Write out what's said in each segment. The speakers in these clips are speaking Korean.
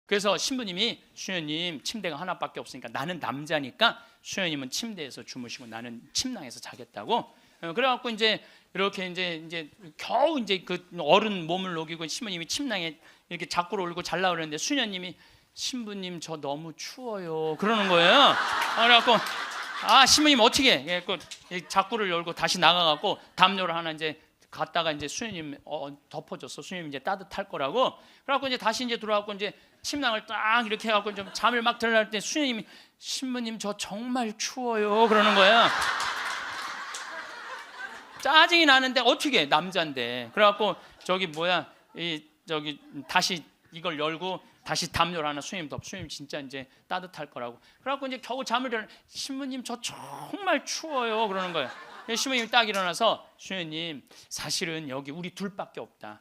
그래서 신부님이 수녀님 침대가 하나밖에 없으니까 나는 남자니까 수녀님은 침대에서 주무시고 나는 침낭에서 자겠다고. 그래갖고 이제 이렇게 이제 겨우 이제 그 어른 몸을 녹이고 신부님이 침낭에 이렇게 자꾸로 올리고 잘라 그러는데 수녀님이 신부님 저 너무 추워요 그러는 거예요. 그래갖고 신부님 어떻게 해? 자꾸를 열고 다시 나가갖고 담요를 하나 이제 갔다가 이제 수녀님 덮어줬어. 수녀님 이제 따뜻할 거라고. 그래갖고 이제 다시 이제 들어와갖고 이제 침낭을 딱 이렇게 해갖고 좀 잠을 막 들어갈 때 수녀님이 신부님 저 정말 추워요 그러는 거야. 짜증이 나는데 어떻게 해? 남자인데. 그래갖고 다시 이걸 열고 다시 담요를 하나 수녀님 덮. 수녀님 진짜 이제 따뜻할 거라고. 그래갖고 이제 겨우 잠을 들어. 신부님 저 정말 추워요 그러는 거예요. 신부님이 딱 일어나서 수녀님 사실은 여기 우리 둘밖에 없다.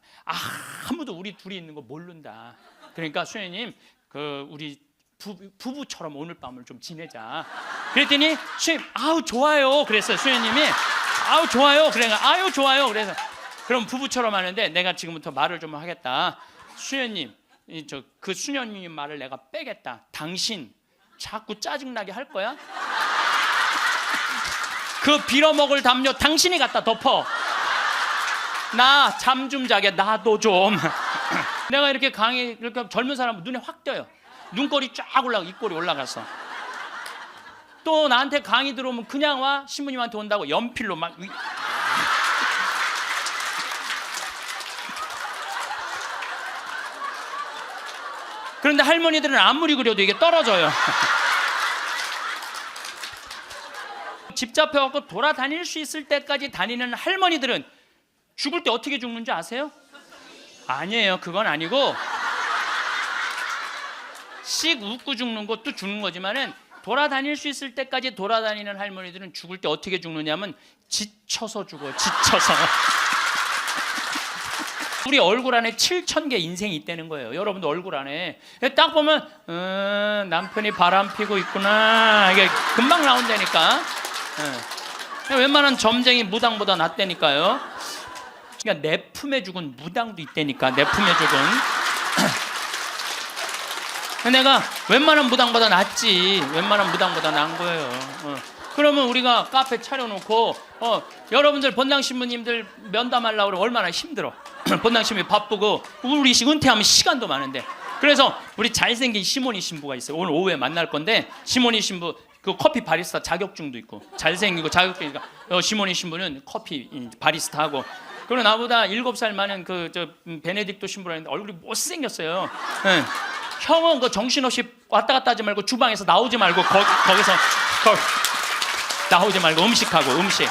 아무도 우리 둘이 있는 거 모른다. 그러니까 수녀님 우리 부부처럼 오늘 밤을 좀 지내자. 그랬더니 수녀님 아우 좋아요 그랬어요. 수녀님이 아우 좋아요. 그래 아유 좋아요. 그래서 그럼 부부처럼 하는데 내가 지금부터 말을 좀 하겠다. 수녀님 그 수녀님 말을 내가 빼겠다. 당신 자꾸 짜증나게 할 거야? 그 빌어먹을 담요 당신이 갖다 덮어. 나 잠 좀 자게 나도 좀. 내가 이렇게 이렇게 젊은 사람은 눈에 확 띄어요. 눈꼬리 쫙 올라가 입꼬리 올라가서. 또 나한테 강의 들어오면 그냥 와. 신부님한테 온다고 연필로 막. 그런데 할머니들은 아무리 그려도 이게 떨어져요. 집 잡혀갖고 돌아다닐 수 있을 때까지 다니는 할머니들은 죽을 때 어떻게 죽는지 아세요? 아니에요. 그건 아니고 씩 웃고 죽는 것도 죽는 거지만은 돌아다닐 수 있을 때까지 돌아다니는 할머니들은 죽을 때 어떻게 죽느냐면 지쳐서 죽어요. 지쳐서. 우리 얼굴 안에 7,000개 인생이 있다는 거예요. 여러분도 얼굴 안에 딱 보면 남편이 바람 피고 있구나 이게 금방 나온다니까. 웬만한 점쟁이 무당보다 낫다니까요. 그러니까 내 품에 죽은 무당도 있다니까. 내 품에 죽은. 내가 웬만한 무당보다 낫지. 웬만한 무당보다 나은 거예요. 그러면 우리가 카페 차려놓고 여러분들 본당 신부님들 면담하려고 그러면 얼마나 힘들어. 본당 신부님 바쁘고 우리 은퇴하면 시간도 많은데. 그래서 우리 잘생긴 시모니 신부가 있어요. 오늘 오후에 만날 건데 시모니 신부 그 커피 바리스타 자격증도 있고 잘생기고 자격증이니까 시모니 신부는 커피 바리스타 하고. 그리고 나보다 7살 많은 베네딕토 신부라는데 얼굴이 못생겼어요. 형은 그 정신없이 왔다 갔다 하지 말고 주방에서 나오지 말고 거기서 나오지 말고 음식하고 음식.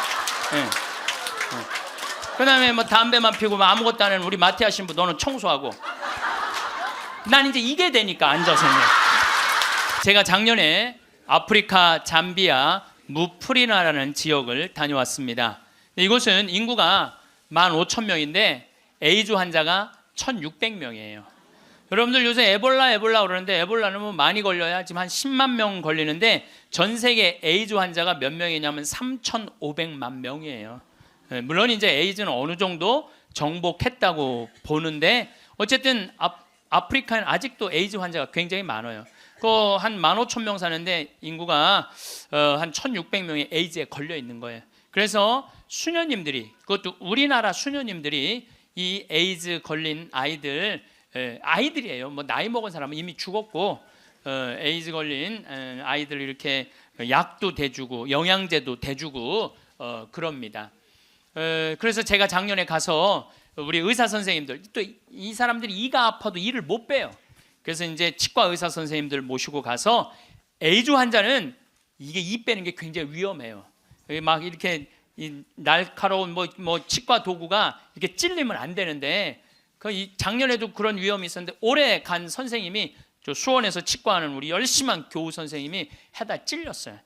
그다음에 뭐 담배만 피고 아무것도 안 하는 우리 마티아 신부 너는 청소하고. 난 이제 이게 되니까 앉아서는. 제가 작년에 아프리카 잠비아 무프리나라는 지역을 다녀왔습니다. 이곳은 인구가 15,000명인데 에이즈 환자가 1,600명이에요. 여러분들 요새 에볼라 그러는데 에볼라는 뭐 많이 걸려야 지금 한 10만 명 걸리는데 전 세계 에이즈 환자가 몇 명이냐면 3,500만 명이에요. 물론 이제 에이즈는 어느 정도 정복했다고 보는데 어쨌든 아프리카는 아직도 에이즈 환자가 굉장히 많아요. 한 15,000명 사는데 인구가 한 1,600명이 에이즈에 걸려 있는 거예요. 그래서 수녀님들이 그것도 우리나라 수녀님들이 이 에이즈 걸린 아이들이에요. 뭐 나이 먹은 사람은 이미 죽었고 에이즈 걸린 아이들 이렇게 약도 대주고 영양제도 대주고 그럽니다. 그래서 제가 작년에 가서 우리 의사 선생님들 또 이 사람들이 이가 아파도 이를 못 빼요. 그래서 이제 치과 의사 선생님들 모시고 가서 에이즈 환자는 이게 이 빼는 게 굉장히 위험해요. 막 이렇게 날카로운 뭐 치과 도구가 이렇게 찔리면 안 되는데 작년에도 그런 위험이 있었는데 올해 간 선생님이 수원에서 치과하는 우리 열심한 교우 선생님이 해다 찔렸어요.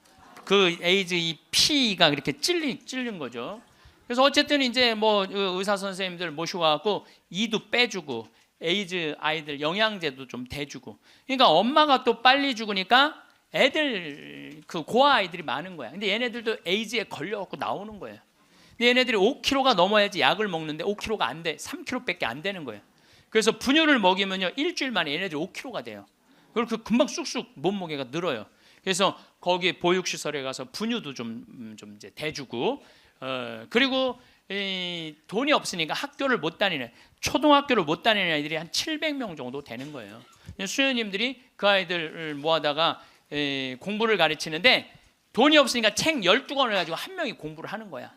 그 에이즈 이 피가 그렇게 찔린 거죠. 그래서 어쨌든 이제 뭐 의사 선생님들 모시고 와갖고 이도 빼주고 에이즈 아이들 영양제도 좀 대주고. 그러니까 엄마가 또 빨리 죽으니까 애들 고아 아이들이 많은 거야. 근데 얘네들도 에이즈에 걸려갖고 나오는 거예요. 근데 얘네들이 5kg가 넘어야지 약을 먹는데 5kg가 안 돼. 3kg밖에 안 되는 거예요. 그래서 분유를 먹이면요 일주일 만에 얘네들이 5kg가 돼요. 그리고 그 금방 쑥쑥 몸무게가 늘어요. 그래서 거기 보육시설에 가서 분유도 좀 이제 대주고, 그리고 돈이 없으니까 학교를 못 다니는, 초등학교를 못 다니는 아이들이 한 700명 정도 되는 거예요. 수녀님들이 그 아이들을 모아다가 공부를 가르치는데, 돈이 없으니까 책 12권을 가지고 한 명이 공부를 하는 거야.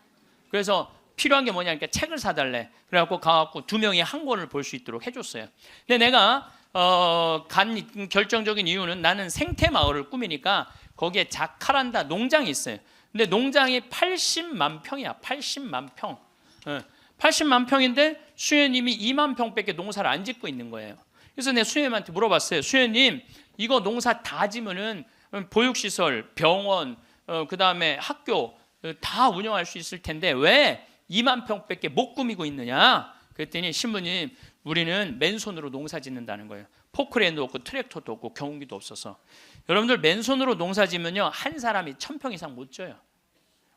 그래서 필요한 게 뭐냐니까 책을 사달래. 그래갖고 가갖고 두 명이 한 권을 볼 수 있도록 해줬어요. 근데 내가 간 결정적인 이유는, 나는 생태 마을을 꾸미니까 거기에 자카란다 농장이 있어요. 근데 농장이 80만 평이야. 80만 평. 80만 평인데 수녀님이 2만 평밖에 농사를 안 짓고 있는 거예요. 그래서 내가 수녀님한테 물어봤어요. 수녀님, 이거 농사 다 지면은 보육시설, 병원, 그 다음에 학교 다 운영할 수 있을 텐데 왜 2만 평밖에 못 꾸미고 있느냐? 그랬더니 신부님, 우리는 맨손으로 농사 짓는다는 거예요. 포크레인도 없고 트랙터도 없고 경운기도 없어서. 여러분들 맨손으로 농사 지면요, 한 사람이 1000평 이상 못 져요.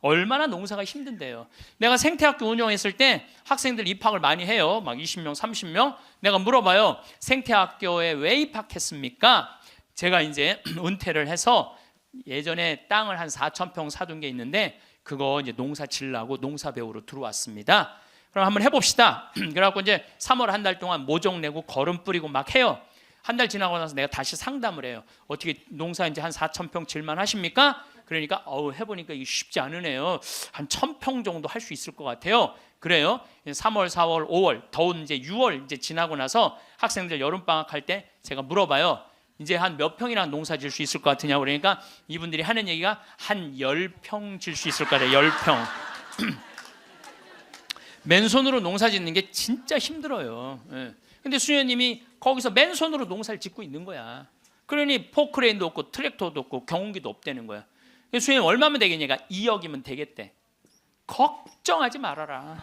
얼마나 농사가 힘든데요. 내가 생태학교 운영했을 때 학생들 입학을 많이 해요. 막 20명, 30명. 내가 물어봐요. 생태학교에 왜 입학했습니까? 제가 이제 은퇴를 해서 예전에 땅을 한 4,000평 사둔 게 있는데 그거 이제 농사 지으려고 농사 배우러 들어왔습니다. 그럼 한번 해봅시다. 그래갖고 이제 3월 한 달 동안 모종 내고 거름 뿌리고 막 해요. 한 달 지나고 나서 내가 다시 상담을 해요. 어떻게 농사 이제 한 4,000평 질만 하십니까? 그러니까 해보니까 이게 쉽지 않으네요. 한 1,000평 정도 할 수 있을 것 같아요. 그래요. 3월, 4월, 5월, 더운 이제 6월 이제 지나고 나서 학생들 여름 방학할 때 제가 물어봐요. 이제 한 몇 평이나 농사 질 수 있을 것 같으냐고. 그러니까 이분들이 하는 얘기가 한 10평 질 수 있을 것 같아요. 10평. 맨손으로 농사 짓는 게 진짜 힘들어요. 근데 수녀님이 거기서 맨손으로 농사를 짓고 있는 거야. 그러니 포크레인도 없고 트랙터도 없고 경운기도 없다는 거야. 수녀님 얼마면 되겠냐가 2억이면 되겠대. 걱정하지 말아라.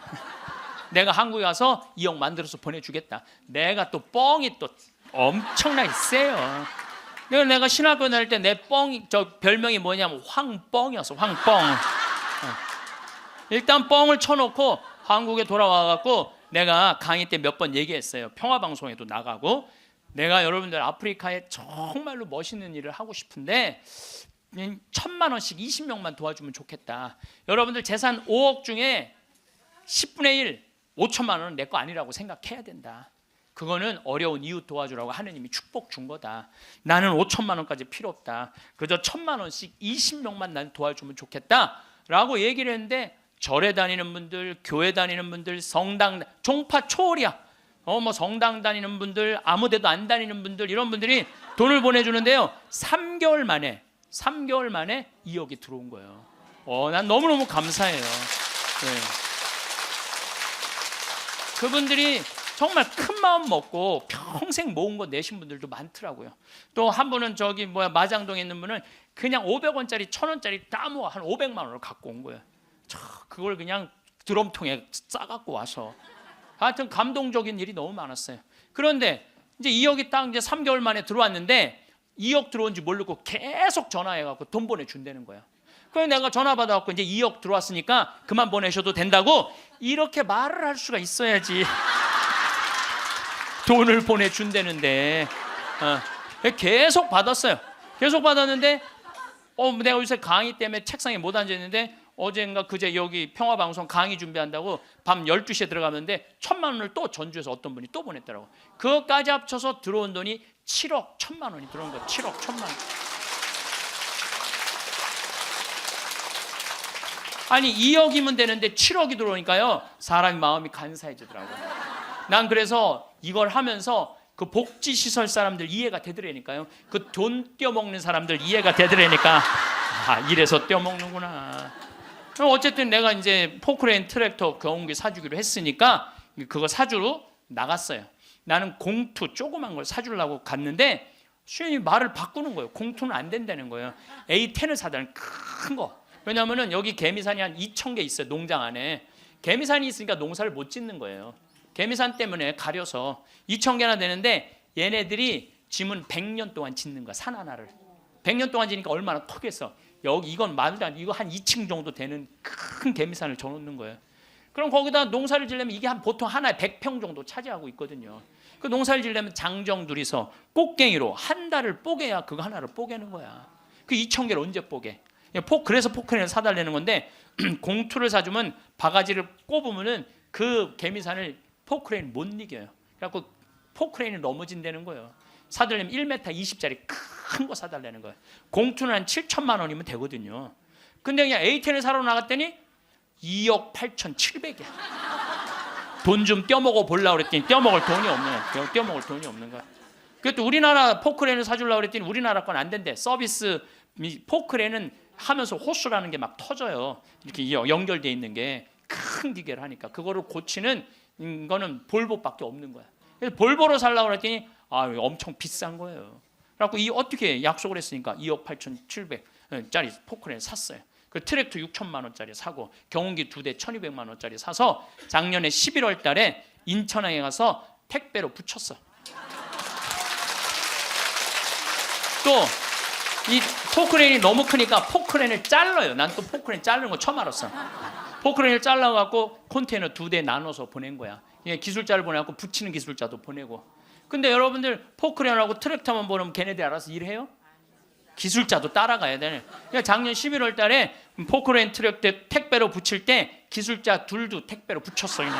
내가 한국에 가서 2억 만들어서 보내주겠다. 내가 또 뻥이 또 엄청나게 세요. 내가 신학교 다닐 때 내 뻥이, 저 별명이 뭐냐면 황뻥이었어. 황뻥. 일단 뻥을 쳐놓고 한국에 돌아와갖고 내가 강의 때 몇 번 얘기했어요. 평화방송에도 나가고, 내가 여러분들 아프리카에 정말로 멋있는 일을 하고 싶은데 1,000만 원씩 20명만 도와주면 좋겠다. 여러분들 재산 5억 중에 10분의 1, 5천만 원은 내 거 아니라고 생각해야 된다. 그거는 어려운 이웃 도와주라고 하느님이 축복 준 거다. 나는 5천만 원까지 필요 없다. 그저 1,000만 원씩 20명만 난 도와주면 좋겠다 라고 얘기를 했는데, 절에 다니는 분들, 교회 다니는 분들, 성당, 종파 초월이야. 뭐 성당 다니는 분들, 아무 데도 안 다니는 분들, 이런 분들이 돈을 보내주는데요, 3개월 만에 2억이 들어온 거예요. 난 너무너무 감사해요. 네. 그분들이 정말 큰 마음 먹고 평생 모은 거 내신 분들도 많더라고요. 또 한 분은 마장동에 있는 분은 그냥 500원짜리 1,000원짜리 다 모아 한 500만 원을 갖고 온 거예요. 그걸 그냥 드럼통에 싸갖고 와서. 하여튼 감동적인 일이 너무 많았어요. 그런데 이제 2억이 딱 이제 3개월 만에 들어왔는데 2억 들어온지 모르고 계속 전화해갖고 돈 보내준다는 거야. 그래서 내가 전화 받아갖고 이제 2억 들어왔으니까 그만 보내셔도 된다고 이렇게 말을 할 수가 있어야지. 돈을 보내준다는데 계속 받았어요. 계속 받았는데 내가 요새 강의 때문에 책상에 못 앉았는데 어젠가 그제 여기 평화방송 강의 준비한다고 밤 12시에 들어가는데 1,000만 원을 또 전주에서 어떤 분이 또 보냈더라고. 그것까지 합쳐서 들어온 돈이 7억 1,000만 원이 들어온 거야. 7억 1,000만 원. 아니 2억이면 되는데 7억이 들어오니까요, 사람이 마음이 간사해지더라고요. 난 그래서 이걸 하면서 그 복지시설 사람들 이해가 되더라니까요. 그 돈 떼어먹는 사람들 이해가 되더라니까. 이래서 떼어먹는구나. 어쨌든 내가 이제 포크레인 트랙터 경운기 사주기로 했으니까 그거 사주러 나갔어요. 나는 공투 조그만 걸 사주려고 갔는데 수현이 말을 바꾸는 거예요. 공투는 안 된다는 거예요. A10을 사달라는 큰 거. 왜냐하면 여기 개미산이 한 2,000개 있어요. 농장 안에. 개미산이 있으니까 농사를 못 짓는 거예요. 개미산 때문에 가려서 2,000개나 되는데 얘네들이 짐은 100년 동안 짓는 거야. 산 하나를. 100년 동안 지니까 얼마나 크겠어. 여기 이건 말도 안 돼. 이거 한 2층 정도 되는 큰 개미산을 져놓는 거예요. 그럼 거기다 농사를 지려면 이게 보통 하나에 100평 정도 차지하고 있거든요. 그 농사를 지려면 장정 둘이서 꽃갱이로 한 달을 뽀개야 그거 하나를 뽀개는 거야. 그 2,000개를 언제 뽀개? 그래서 포크레인을 사달라는 건데 공투를 사주면 바가지를 꼽으면은 그 개미산을 포크레인 못 이겨요. 그래갖고 포크레인이 넘어진다는 거예요. 사달라면 1m 20짜리 큰 거 사달라는 거예요. 공투는 한 7천만 원이면 되거든요. 근데 그냥 A10을 사러 나갔더니 2억 8,700이야. 돈 좀 떼어먹어 보려고 그랬더니 떼어먹을 돈이 없는 거야. 그것도 우리나라 포크레인을 사주려고 그랬더니 우리나라 건 안 된대. 서비스 포크레인은 하면서 호수라는 게 막 터져요. 이렇게 연결돼 있는 게 큰 기계를 하니까 그거를 고치는 거는 볼보밖에 없는 거야. 그래서 볼보로 살려고 그랬더니 엄청 비싼 거예요. 그래갖고 어떻게 약속을 했으니까 2억 8,700짜리 포크레인 샀어요. 그 트랙터 6천만 원짜리 사고 경운기 2대 1,200만 원짜리 사서 작년에 11월 달에 인천항에 가서 택배로 붙였어. 또 이 포크레인이 너무 크니까 포크레인을 잘라요. 난 또 포크레인 자르는 거 처음 알았어. 포크레인을 잘라갖고 컨테이너 2대 나눠서 보낸 거야. 기술자를 보내갖고 붙이는 기술자도 보내고. 근데 여러분들 포크레인하고 트랙터만 보면 걔네들 알아서 일해요? 기술자도 따라가야 되네. 작년 11월 달에 포크레인 트랙터 택배로 붙일 때 기술자 둘도 택배로 붙였어요.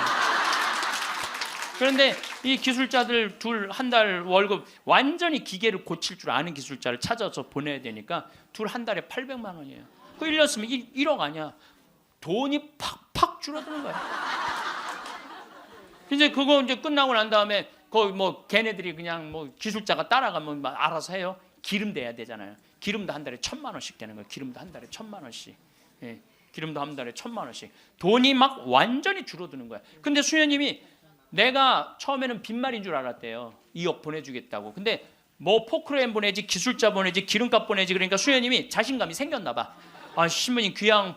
그런데 이 기술자들 둘 한 달 월급 완전히 기계를 고칠 줄 아는 기술자를 찾아서 보내야 되니까 둘 한 달에 800만 원이에요. 그 1년 쓰면 1억 아니야. 돈이 팍팍 줄어드는 거야. 이제 그거 이제 끝나고 난 다음에 거기 뭐 걔네들이 그냥 뭐 기술자가 따라가면 막 알아서 해요. 기름 대야 되잖아요. 기름도 한 달에 1,000만 원씩 되는 거예요. 기름도 한 달에 1,000만 원씩. 예, 기름도 한 달에 1,000만 원씩. 돈이 막 완전히 줄어드는 거야. 근데 수녀님이 내가 처음에는 빈말인 줄 알았대요. 2억 보내주겠다고. 근데 뭐 포크레인 보내지, 기술자 보내지, 기름값 보내지. 그러니까 수녀님이 자신감이 생겼나 봐. 신부님 귀양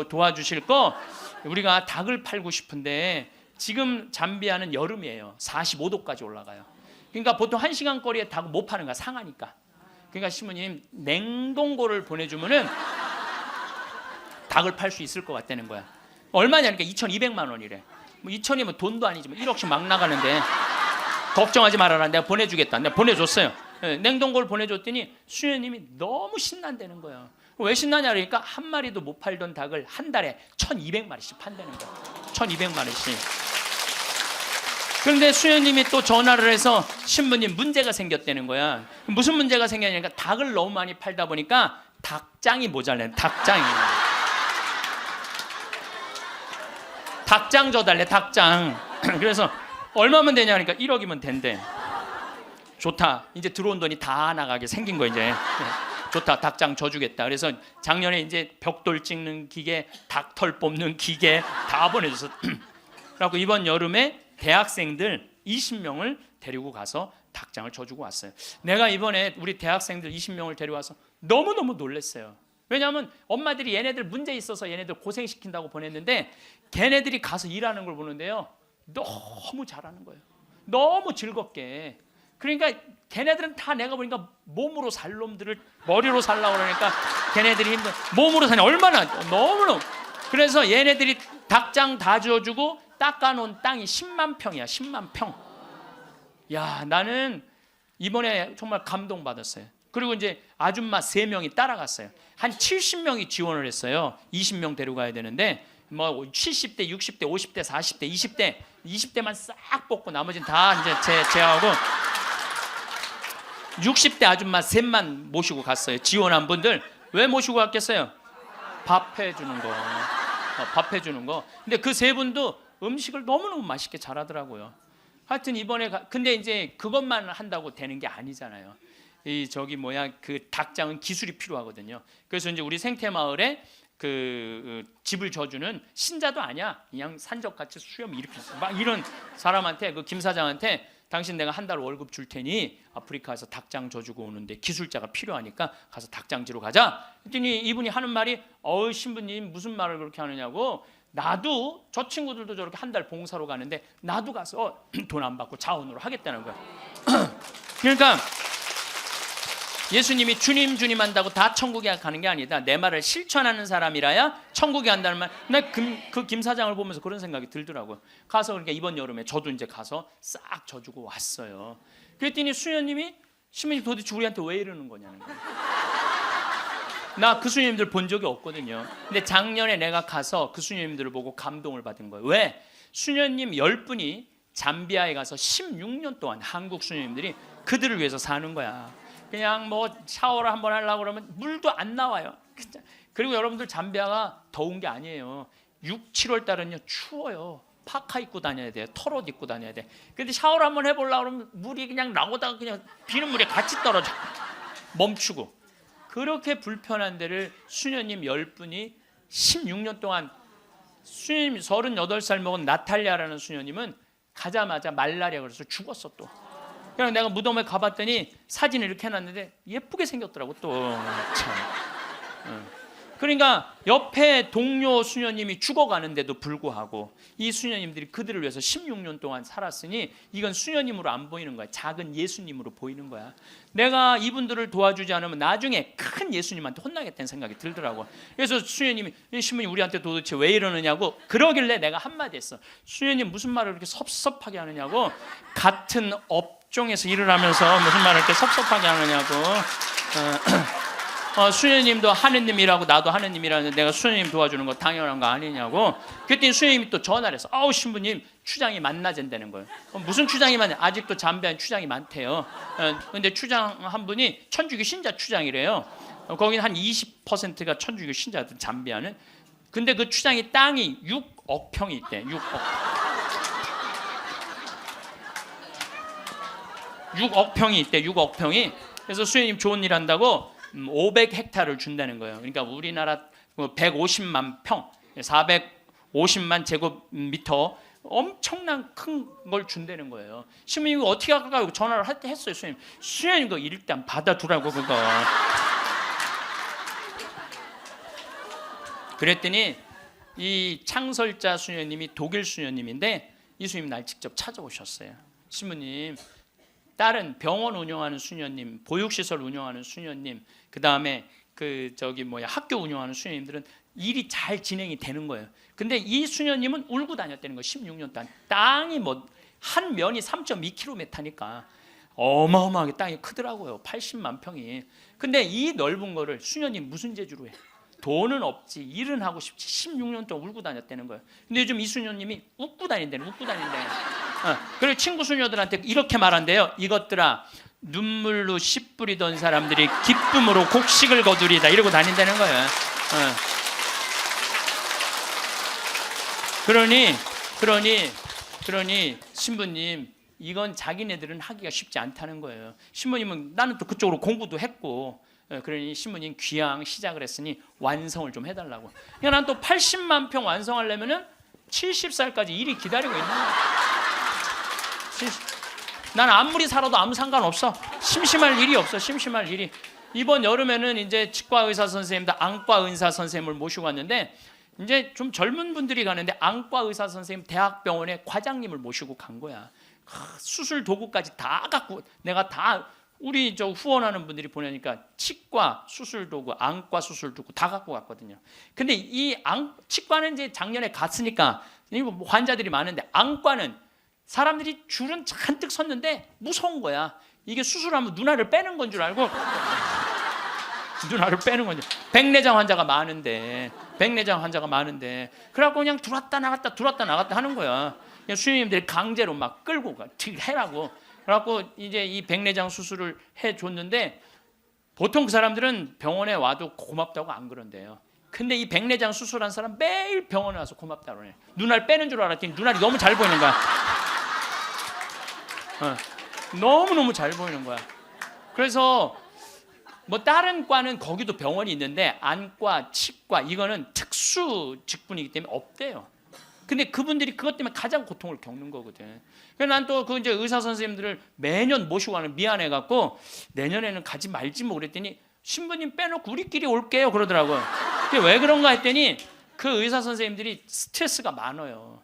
도와주실 거 우리가 닭을 팔고 싶은데 지금 잠비아는 여름이에요. 45도까지 올라가요. 그러니까 보통 1시간 거리에 닭 못 파는 거야. 상하니까. 그러니까 신부님 냉동고를 보내주면은 닭을 팔 수 있을 것 같다는 거야. 얼마냐니까 2,200만 원이래. 뭐 2천이면 돈도 아니지만 1억씩 막 나가는데 걱정하지 말아라. 내가 보내주겠다. 내가 보내줬어요. 냉동고를 보내줬더니 수녀님이 너무 신난다는 거예요. 왜 신나냐 그러니까 한 마리도 못 팔던 닭을 한 달에 1,200마리씩 판다는 거예요. 1,200마리씩. 그런데 수녀님이 또 전화를 해서 신부님 문제가 생겼다는 거야. 무슨 문제가 생겼냐니까 닭을 너무 많이 팔다 보니까 닭장이 모자라는 닭장이. 닭장 줘달래. 닭장. 그래서 얼마면 되냐 그러니까 1억이면 된대. 좋다. 이제 들어온 돈이 다 나가게 생긴 거 이제. 좋다. 닭장 줘주겠다. 그래서 작년에 이제 벽돌 찍는 기계, 닭털 뽑는 기계 다 보내줘서. 그래갖고 이번 여름에 대학생들 20명을 데리고 가서 닭장을 줘주고 왔어요. 내가 이번에 우리 대학생들 20명을 데려와서 너무너무 놀랐어요. 왜냐하면 엄마들이 얘네들 문제 있어서 얘네들 고생시킨다고 보냈는데 걔네들이 가서 일하는 걸 보는데요. 너무 잘하는 거예요. 너무 즐겁게. 그러니까 걔네들은 다 내가 보니까 몸으로 살 놈들을 머리로 살라고 그러니까 걔네들이 힘든 몸으로 사냐 얼마나 너무너무. 그래서 얘네들이 닭장 다 지어주고 닦아놓은 땅이 10만 평이야. 10만 평. 야, 나는 이번에 정말 감동받았어요. 그리고 이제 아줌마 3명이 따라갔어요. 한 70명이 지원을 했어요. 20명 데려가야 되는데 뭐 70대, 60대, 50대, 40대, 20대만 싹 뽑고 나머지는 다 이제 제하고 60대 아줌마 3만 모시고 갔어요. 지원한 분들. 왜 모시고 갔겠어요? 밥 해주는 거. 밥 해주는 거. 근데 그 3분도 음식을 너무너무 맛있게 잘하더라고요. 하여튼 이번에 근데 이제 그것만 한다고 되는 게 아니잖아요. 그 닭장은 기술이 필요하거든요. 그래서 이제 우리 생태마을에 그 집을 져주는 신자도 아니야. 그냥 산적같이 수염 이렇게 막 이런 사람한테 그 김 사장한테 당신 내가 한 달 월급 줄 테니 아프리카에서 닭장 져주고 오는데 기술자가 필요하니까 가서 닭장지로 가자. 그랬더니 이분이 하는 말이 신부님 무슨 말을 그렇게 하느냐고. 나도 저 친구들도 저렇게 한 달 봉사로 가는데 나도 가서 돈 안 받고 자원으로 하겠다는 거야. 그러니까 예수님이 주님 주님 한다고 다 천국에 가는 게 아니다. 내 말을 실천하는 사람이라야 천국에 간다는 말. 그 김 사장을 보면서 그런 생각이 들더라고요. 가서 그러니까 이번 여름에 저도 이제 가서 싹 져주고 왔어요. 그랬더니 수녀님이 신부님 도대체 우리한테 왜 이러는 거냐는 거예요. 나 그 수녀님들 본 적이 없거든요. 근데 작년에 내가 가서 그 수녀님들을 보고 감동을 받은 거예요. 왜? 수녀님 10분이 잠비아에 가서 16년 동안 한국 수녀님들이 그들을 위해서 사는 거야. 그냥 뭐 샤워를 한번 하려고 그러면 물도 안 나와요. 그리고 여러분들 잠비아가 더운 게 아니에요. 6, 7월 달은요 추워요. 파카 입고 다녀야 돼요. 털옷 입고 다녀야 돼. 근데 샤워를 한번 해보려고 그러면 물이 그냥 나오다가 그냥 비는 물에 같이 떨어져. 멈추고. 그렇게 불편한 데를 수녀님 10분이 16년 동안, 수녀님 38살 먹은 나탈리아라는 수녀님은 가자마자 말라리아 그래서 죽었어 또. 그냥 내가 무덤에 가봤더니 사진을 이렇게 해놨는데 예쁘게 생겼더라고 또. 참. 그러니까 옆에 동료 수녀님이 죽어가는데도 불구하고 이 수녀님들이 그들을 위해서 16년 동안 살았으니 이건 수녀님으로 안 보이는 거야. 작은 예수님으로 보이는 거야. 내가 이분들을 도와주지 않으면 나중에 큰 예수님한테 혼나겠다는 생각이 들더라고. 그래서 수녀님이, 신부님 우리한테 도대체 왜 이러느냐고 그러길래 내가 한마디 했어. 수녀님 무슨 말을 그렇게 섭섭하게 하느냐고. 같은 업종에서 일을 하면서 무슨 말을 이렇게 섭섭하게 하느냐고. 수녀님도 하느님이라고 나도 하느님이라는데 내가 수녀님 도와주는 거 당연한 거 아니냐고. 그랬더니 수녀님이 또 전화를 해서 아우 신부님 추장이 만나진다는 거예요. 무슨 추장이 많냐. 아직도 잠비아는 추장이 많대요. 근데 추장 한 분이 천주교 신자 추장이래요. 거기는 한 20%가 천주교 신자들 잠비아는. 근데 그 추장이 땅이 6억 평이 있대. 6억 평이 있대. 6억 평이. 그래서 수녀님 좋은 일 한다고 500헥타를 준다는 거예요. 그러니까 우리나라 150만 평, 450만 제곱미터 엄청난 큰 걸 준다는 거예요. 신부님이 어떻게 할까 전화를 했어요. 수녀님 그거 일단 받아두라고 그거. 그랬더니 이 창설자 수녀님이 독일 수녀님인데 이 수녀님 날 직접 찾아오셨어요. 신부님 다른 병원 운영하는 수녀님, 보육시설 운영하는 수녀님, 그 다음에 학교 운영하는 수녀님들은 일이 잘 진행이 되는 거예요. 근데 이 수녀님은 울고 다녔다는 거예요. 16년 동안. 땅이 한 면이 3.2km니까 어마어마하게 땅이 크더라고요. 80만 평이. 근데 이 넓은 거를 수녀님 무슨 재주로 해? 돈은 없지, 일은 하고 싶지. 16년 동안 울고 다녔다는 거예요. 근데 요즘 이 수녀님이 웃고 다닌다는. 그리고 친구 수녀들한테 이렇게 말한대요. 이것들아, 눈물로 씨 뿌리던 사람들이 기쁨으로 곡식을 거두리다. 이러고 다닌다는 거예요. 그러니 신부님 이건 자기네들은 하기가 쉽지 않다는 거예요. 신부님은 나는 또 그쪽으로 공부도 했고. 그러니 신부님 귀향 시작을 했으니 완성을 좀 해달라고. 그러니까 난 또 80만 평 완성하려면은 70살까지 일이 기다리고 있는 거야. 난 아무리 살아도 아무 상관없어. 심심할 일이 없어. 심심할 일이. 이번 여름에는 이제 치과 의사 선생님들, 안과 의사 선생님을 모시고 왔는데 이제 좀 젊은 분들이 가는데 안과 의사 선생님 대학병원에 과장님을 모시고 간 거야. 수술 도구까지 다 갖고 내가 다 우리 후원하는 분들이 보내니까 치과 수술 도구, 안과 수술 도구 다 갖고 갔거든요. 근데 이 치과는 이제 작년에 갔으니까 환자들이 많은데 안과는 사람들이 줄은 잔뜩 섰는데 무서운 거야. 이게 수술하면 눈알을 빼는 건 줄 알고 눈알을 빼는 건지. 백내장 환자가 많은데 그래갖고 그냥 들어왔다 나갔다 하는 거야. 그냥 수녀님들이 강제로 막 끌고 가 해라고. 그래갖고 이제 이 백내장 수술을 해줬는데 보통 그 사람들은 병원에 와도 고맙다고 안 그런대요. 근데 이 백내장 수술한 사람 매일 병원에 와서 고맙다고 그래. 눈알 빼는 줄 알았더니 눈알이 너무 잘 보이는 거야. 너무너무 잘 보이는 거야. 그래서 다른 과는 거기도 병원이 있는데 안과, 치과 이거는 특수 직분이기 때문에 없대요. 근데 그분들이 그것 때문에 가장 고통을 겪는 거거든. 그래서 난 또 이제 의사 선생님들을 매년 모시고 가는 미안해갖고 내년에는 가지 말지 뭐 그랬더니 신부님 빼놓고 우리끼리 올게요 그러더라고요. 왜 그런가 했더니 그 의사 선생님들이 스트레스가 많아요.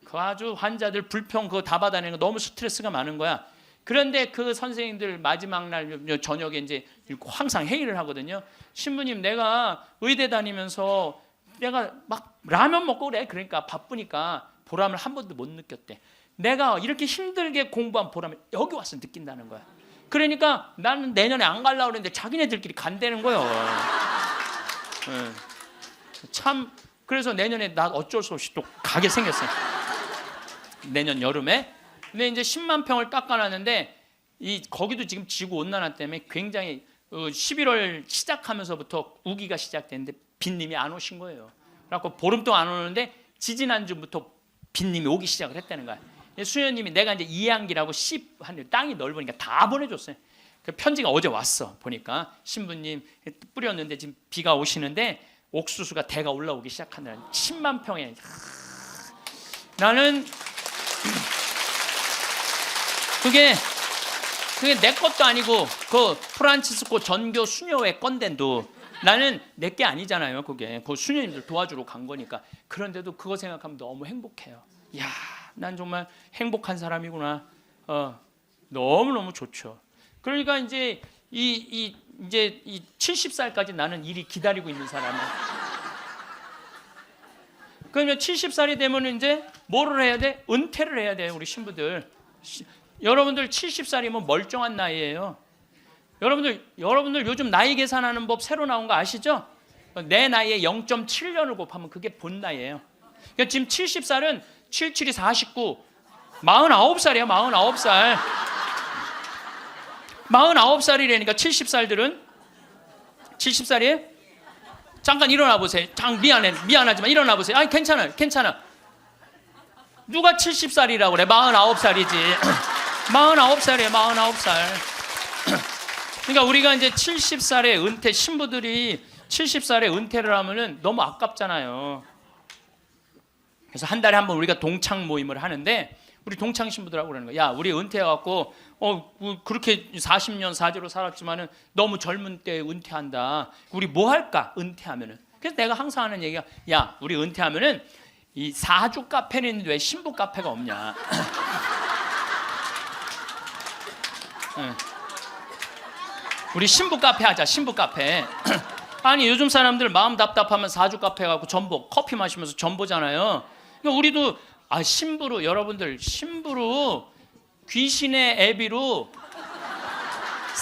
그 아주 환자들 불평 그거 다 받아내는 거 너무 스트레스가 많은 거야. 그런데 그 선생님들 마지막 날 저녁에 이제 항상 회의를 하거든요. 신부님, 내가 의대 다니면서 내가 막 라면 먹고 그래. 그러니까 바쁘니까 보람을 한 번도 못 느꼈대. 내가 이렇게 힘들게 공부한 보람을 여기 와서 느낀다는 거야. 그러니까 나는 내년에 안 가려고 그랬는데 자기네들끼리 간다는 거예요. 참, 그래서 내년에 나 어쩔 수 없이 또 가게 생겼어요. 내년 여름에. 근데 이제 10만 평을 깎아놨는데 거기도 지금 지구 온난화 때문에 굉장히 11월 시작하면서부터 우기가 시작됐는데 빈님이 안 오신 거예요. 그래갖고 보름 동안 안 오는데 지지난주부터 빈님이 오기 시작을 했다는 거야. 수녀님이 내가 이제 이양기라고 땅이 넓으니까 다 보내줬어요. 그 편지가 어제 왔어. 보니까 신부님 뿌렸는데 지금 비가 오시는데 옥수수가 대가 올라오기 시작한다는 10만 평에. 나는 그게 내 것도 아니고 그 프란치스코 전교 수녀회 건데도 나는 내 게 아니잖아요. 그게 그 수녀님들 도와주러 간 거니까. 그런데도 그거 생각하면 너무 행복해요. 야, 난 정말 행복한 사람이구나. 너무너무 좋죠. 그러니까 이제 이제 70살까지 나는 일이 기다리고 있는 사람이야. 그러면 70살이 되면 이제 뭐를 해야 돼? 은퇴를 해야 돼요, 우리 신부들. 여러분들 70살이면 멀쩡한 나이예요. 여러분들 요즘 나이 계산하는 법 새로 나온 거 아시죠? 내 나이에 0.7년을 곱하면 그게 본 나이예요. 그러니까 지금 70살은 77이 49, 49살이야, 49살. 49살이라니까 70살들은 70살이에요? 잠깐 일어나 보세요. 미안하지만 일어나 보세요. 아니 괜찮아. 누가 70살이라고 그래? 49살이지. 49살이에요, 49살. 그러니까 우리가 이제 70살에 은퇴, 신부들이 70살에 은퇴를 하면은 너무 아깝잖아요. 그래서 한 달에 한 번 우리가 동창 모임을 하는데 우리 동창 신부들하고 그러는 거야. 야, 우리 은퇴해갖고 그렇게 40년 사제로 살았지만은 너무 젊은 때 은퇴한다. 우리 뭐 할까? 은퇴하면은. 그래서 내가 항상 하는 얘기가, 야, 우리 은퇴하면은 이 사주 카페는 있는데 왜 신부 카페가 없냐? 우리 신부 카페 하자. 신부 카페. 아니, 요즘 사람들 마음 답답하면 사주 카페 가고 전보 커피 마시면서 전보잖아요. 그러니까 우리도 신부로, 여러분들 신부로 귀신의 애비로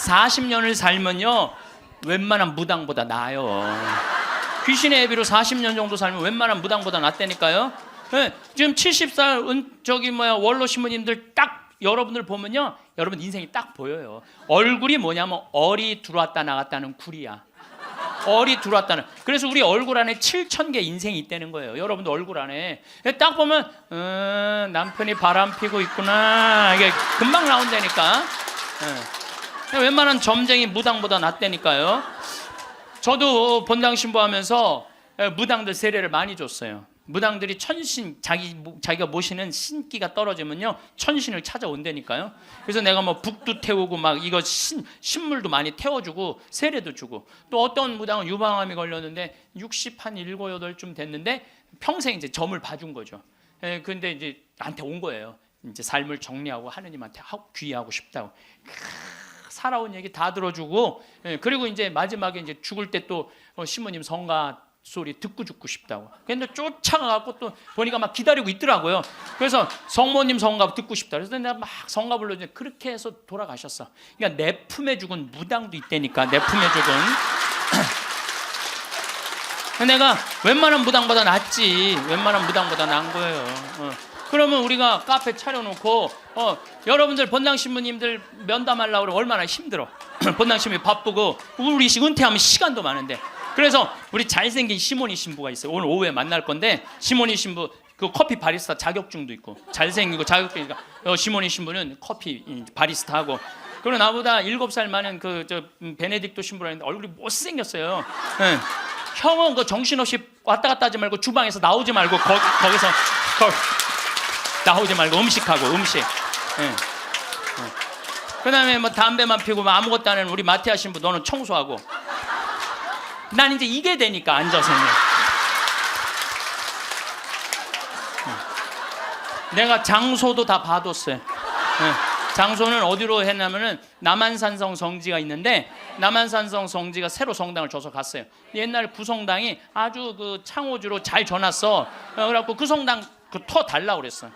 40년을 살면요 웬만한 무당보다 나아요. 귀신의 애비로 40년 정도 살면 웬만한 무당보다 낫다니까요. 네, 지금 70살 원로 신부님들 딱 여러분들 보면요, 여러분 인생이 딱 보여요. 얼굴이 뭐냐면 얼이 들어왔다 나갔다는 굴이야. 얼이 들어왔다는. 그래서 우리 얼굴 안에 7,000개 인생이 있다는 거예요. 여러분들 얼굴 안에 딱 보면 남편이 바람 피고 있구나, 이게 금방 나온다니까. 웬만한 점쟁이 무당보다 낫다니까요. 저도 본당 신부하면서 무당들 세례를 많이 줬어요. 무당들이 천신, 자기가 모시는 신기가 떨어지면요 천신을 찾아온다니까요. 그래서 내가 뭐 북도 태우고 막 이거 신물도 많이 태워주고 세례도 주고, 또 어떤 무당은 유방암이 걸렸는데 60한 7, 8쯤 됐는데 평생 이제 점을 봐준 거죠. 근데 이제 나한테 온 거예요. 이제 삶을 정리하고 하느님한테 귀의하고 싶다고. 살아온 얘기 다 들어주고, 그리고 이제 마지막에 이제 죽을 때 또 신부님 성가 소리 듣고 죽고 싶다고. 근데 쫓아가고 또 보니까 막 기다리고 있더라고요. 그래서 성모님 성가 듣고 싶다. 그래서 내가 막 성가 불러주는데 그렇게 해서 돌아가셨어. 그러니까 내 품에 죽은 무당도 있다니까. 내 품에 죽은. 내가 웬만한 무당보다 낫지. 웬만한 무당보다 나은 거예요. 그러면 우리가 카페 차려놓고 여러분들 본당 신부님들 면담하려고 그러면 얼마나 힘들어. 본당 신부님 바쁘고 우리 은퇴하면 시간도 많은데. 그래서 우리 잘생긴 시모니 신부가 있어요. 오늘 오후에 만날 건데, 시모니 신부 그 커피 바리스타 자격증도 있고 잘생기고 자격증이니까 시모니 신부는 커피 바리스타 하고, 그리고 나보다 7살 많은 베네딕토 신부라는데 얼굴이 못생겼어요. 네. 형은 그 정신없이 왔다 갔다 하지 말고 주방에서 나오지 말고 거기서 나오지 말고 음식하고 음식. 네. 그다음에 뭐 담배만 피우고 아무것도 안 하는 우리 마티아 신부, 너는 청소하고. 난 이제 이게 되니까 앉아서 내가 장소도 다 봐뒀어요. 장소는 어디로 했냐면은 남한산성 성지가 있는데 남한산성 성지가 새로 성당을 줘서 갔어요. 옛날에 구성당이 아주 그 창호주로 잘 줘놨어. 그래갖고 그 성당 터 달라고 그랬어.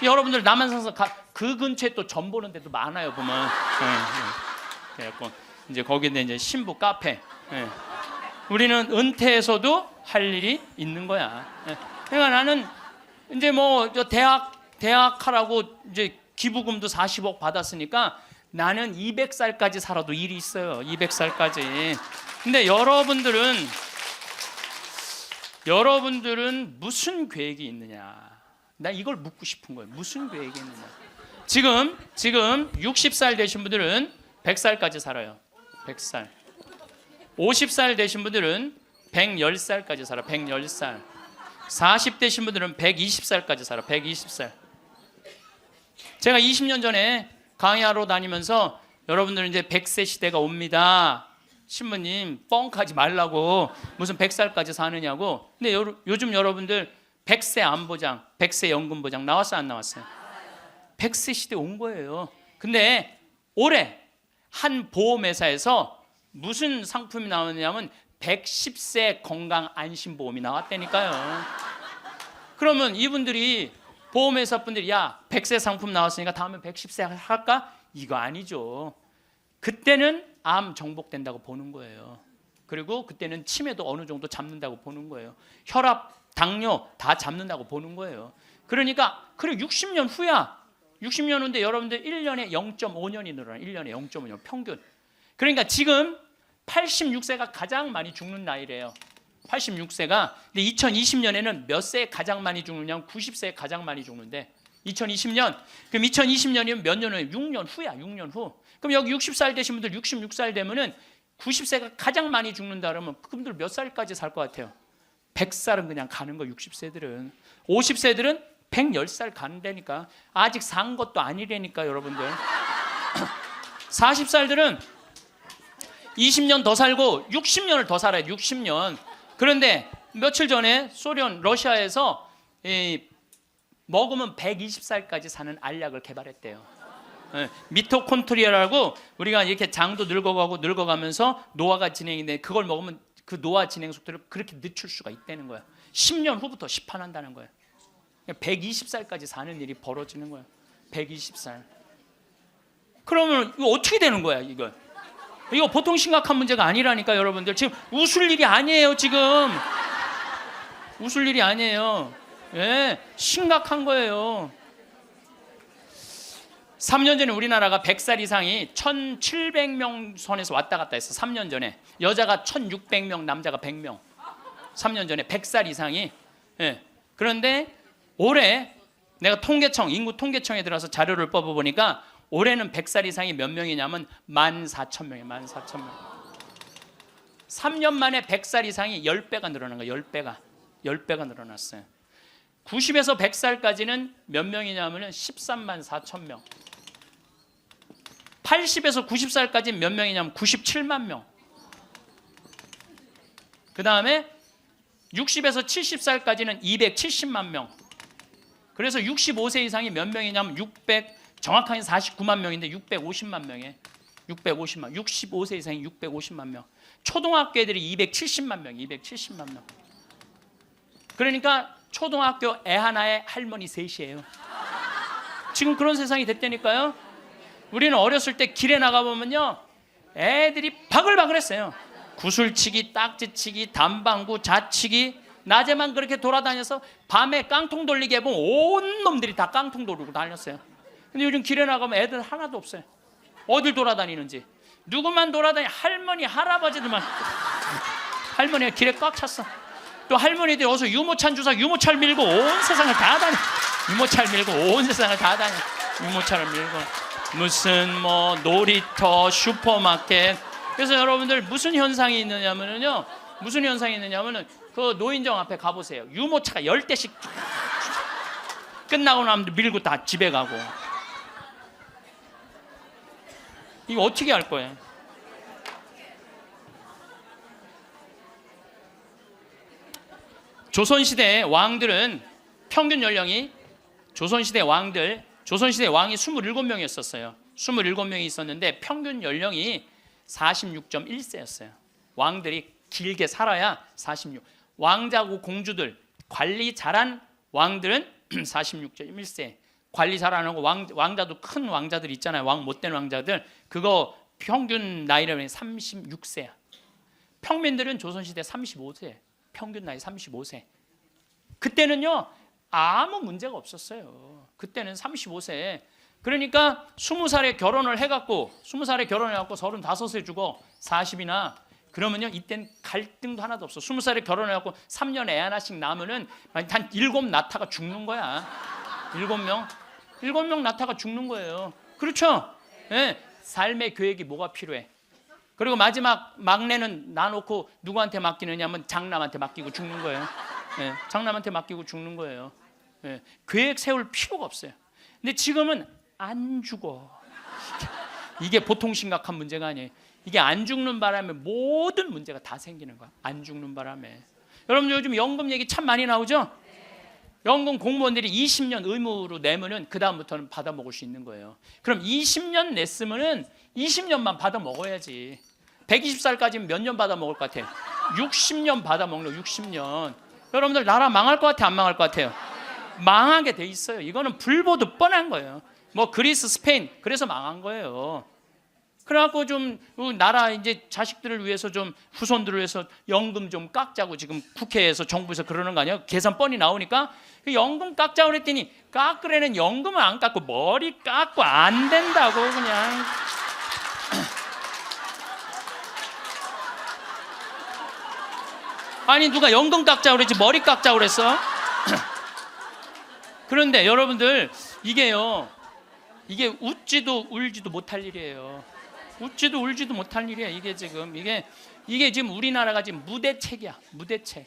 여러분들 남한산성 그 근처에 또 점 보는 데도 많아요 보면. 그래갖고 이제 거기는 이제 신부 카페. 우리는 은퇴해서도 할 일이 있는 거야. 그러니까 나는 이제 뭐 대학 하라고 이제 기부금도 40억 받았으니까 나는 200살까지 살아도 일이 있어요. 200살까지. 근데 여러분들은 무슨 계획이 있느냐? 나 이걸 묻고 싶은 거예요. 무슨 계획이 있느냐? 지금 60살 되신 분들은 100살까지 살아요. 100살. 50살 되신 분들은 110살까지 살아. 110살. 40대신 분들은 120살까지 살아. 120살. 제가 20년 전에 강의하러 다니면서 여러분들은 이제 100세 시대가 옵니다. 신부님 뻥하지 말라고 무슨 100살까지 사느냐고. 근데 요즘 여러분들 100세 안보장, 100세 연금보장 나왔어요 안 나왔어요? 100세 시대 온 거예요. 근데 올해 한 보험회사에서 무슨 상품이 나왔냐면 110세 건강 안심보험이 나왔다니까요. 그러면 이분들이 보험회사 분들이 야 100세 상품 나왔으니까 다음에 110세 할까? 이거 아니죠. 그때는 암 정복된다고 보는 거예요. 그리고 그때는 치매도 어느 정도 잡는다고 보는 거예요. 혈압, 당뇨 다 잡는다고 보는 거예요. 그러니까 그래 60년 후야. 60년 후인데 여러분들 1년에 0.5년이 늘어나. 1년에 0.5년 평균. 그러니까 지금 86세가 가장 많이 죽는 나이래요. 86세가. 근데 2020년에는 몇 세에 가장 많이 죽느냐면 90세에 가장 많이 죽는데 2020년. 그럼 2020년이면 몇 년 후에? 6년 후야. 6년 후. 그럼 여기 60살 되신 분들 66살 되면은 90세가 가장 많이 죽는다 그러면 그분들 몇 살까지 살 것 같아요? 100살은 그냥 가는 거. 60세들은. 50세들은 110살 간다니까. 아직 산 것도 아니라니까 여러분들. 40살들은 20년 더 살고 60년을 더 살아요. 60년. 그런데 며칠 전에 소련 러시아에서 먹으면 120살까지 사는 알약을 개발했대요. 미토콘트리아라고 우리가 이렇게 장도 늙어가면서 노화가 진행인데 그걸 먹으면 그 노화 진행 속도를 그렇게 늦출 수가 있다는 거야. 10년 후부터 시판한다는 거야. 120살까지 사는 일이 벌어지는 거야. 120살. 그러면 이거 어떻게 되는 거야, 이거? 이거 보통 심각한 문제가 아니라니까 여러분들. 지금 웃을 일이 아니에요. 지금 웃을 일이 아니에요. 예, 심각한 거예요. 3년 전에 우리나라가 100살 이상이 1700명 선에서 왔다 갔다 했어. 3년 전에 여자가 1600명, 남자가 100명. 3년 전에 100살 이상이. 예. 그런데 올해 내가 인구 통계청에 들어서 자료를 뽑아보니까 올해는 100살 이상이 몇 명이냐면 14,000명이에요. 14,000명. 3년 만에 100살 이상이 10배가 늘어난 거예요. 10배가 늘어났어요. 90에서 100살까지는 몇 명이냐면 13만 4천 명. 80에서 90살까지는 몇 명이냐면 97만 명. 그 다음에 60에서 70살까지는 270만 명. 그래서 65세 이상이 몇 명이냐면 정확하게 49만 명인데 650만 명이에요. 650만. 65세 이상이 650만 명. 초등학교 애들이 270만 명. 270만 명. 그러니까 초등학교 애 하나에 할머니 셋이에요. 지금 그런 세상이 됐다니까요. 우리는 어렸을 때 길에 나가보면요 애들이 바글바글했어요. 구슬치기, 딱지치기, 담방구, 자치기. 낮에만 그렇게 돌아다녀서 밤에 깡통 돌리기 해보면 온 놈들이 다 깡통 돌리고 다녔어요. 근데 요즘 길에 나가면 애들 하나도 없어요. 어딜 돌아다니는지. 누구만 할머니, 할아버지들만. 할머니가 길에 꽉 찼어. 또 할머니들이 어서 유모차 주사 유모차를 밀고 온 세상을 다 다녀. 유모차를 밀고 온 세상을 다 다녀. 유모차를 밀고 무슨 뭐 놀이터, 슈퍼마켓. 그래서 여러분들 무슨 현상이 있느냐면요. 그 노인정 앞에 가보세요. 유모차가 10대씩 끝나고 나면 밀고 다 집에 가고. 이거 어떻게 할 거예요? 조선시대 왕들은 평균 연령이 조선시대 왕들 조선시대 왕이 27명이었어요. 27명이 있었는데 평균 연령이 46.1세였어요. 왕들이 길게 살아야 46. 왕자고 공주들, 관리 잘한 왕들은 46.1세. 관리 잘하는 거 왕자도 큰 왕자들 있잖아요. 왕 못된 왕자들. 그거 평균 나이라면 36세야. 평민들은 조선시대 35세. 평균 나이 35세. 그때는요 아무 문제가 없었어요. 그때는 35세. 그러니까 20살에 결혼을 해갖고 20살에 결혼해갖고 35세 주고 40이나 그러면요 이땐 갈등도 하나도 없어. 20살에 결혼해갖고 3년 애 하나씩 낳으면은 한 7 낳다가 죽는 거야. 7명 낳다가 죽는 거예요. 그렇죠? 네. 삶의 계획이 뭐가 필요해? 그리고 마지막 막내는 놔놓고 누구한테 맡기느냐면 장남한테 맡기고 죽는 거예요. 네. 장남한테 맡기고 죽는 거예요. 네. 계획 세울 필요가 없어요. 근데 지금은 안 죽어. 이게 보통 심각한 문제가 아니에요. 이게 안 죽는 바람에 모든 문제가 다 생기는 거야. 안 죽는 바람에. 여러분 요즘 연금 얘기 참 많이 나오죠? 연금 공무원들이 20년 의무로 내면은 그 다음부터는 받아 먹을 수 있는 거예요. 그럼 20년 냈으면은 20년만 받아 먹어야지. 120살까지는 몇 년 받아 먹을 것 같아요? 60년 받아 먹는 거. 60년. 여러분들 나라 망할 것 같아요? 안 망할 것 같아요? 망하게 돼 있어요. 이거는 불보듯 뻔한 거예요. 뭐 그리스, 스페인 그래서 망한 거예요. 그래갖고 좀 나라 이제 자식들을 위해서 좀 후손들을 위해서 연금 좀 깎자고 지금 국회에서 정부에서 그러는 거 아니에요? 계산 뻔히 나오니까 그 연금 깎자고 그랬더니 깎으려는 연금을 안 깎고 머리 깎고 안 된다고 그냥. 아니 누가 연금 깎자고 그랬지 머리 깎자고 그랬어? 그런데 여러분들 이게요, 이게 웃지도 울지도 못할 일이에요. 웃지도 울지도 못할 일이야. 이게 지금 이게 지금 우리나라가 지금 무대책이야. 무대책.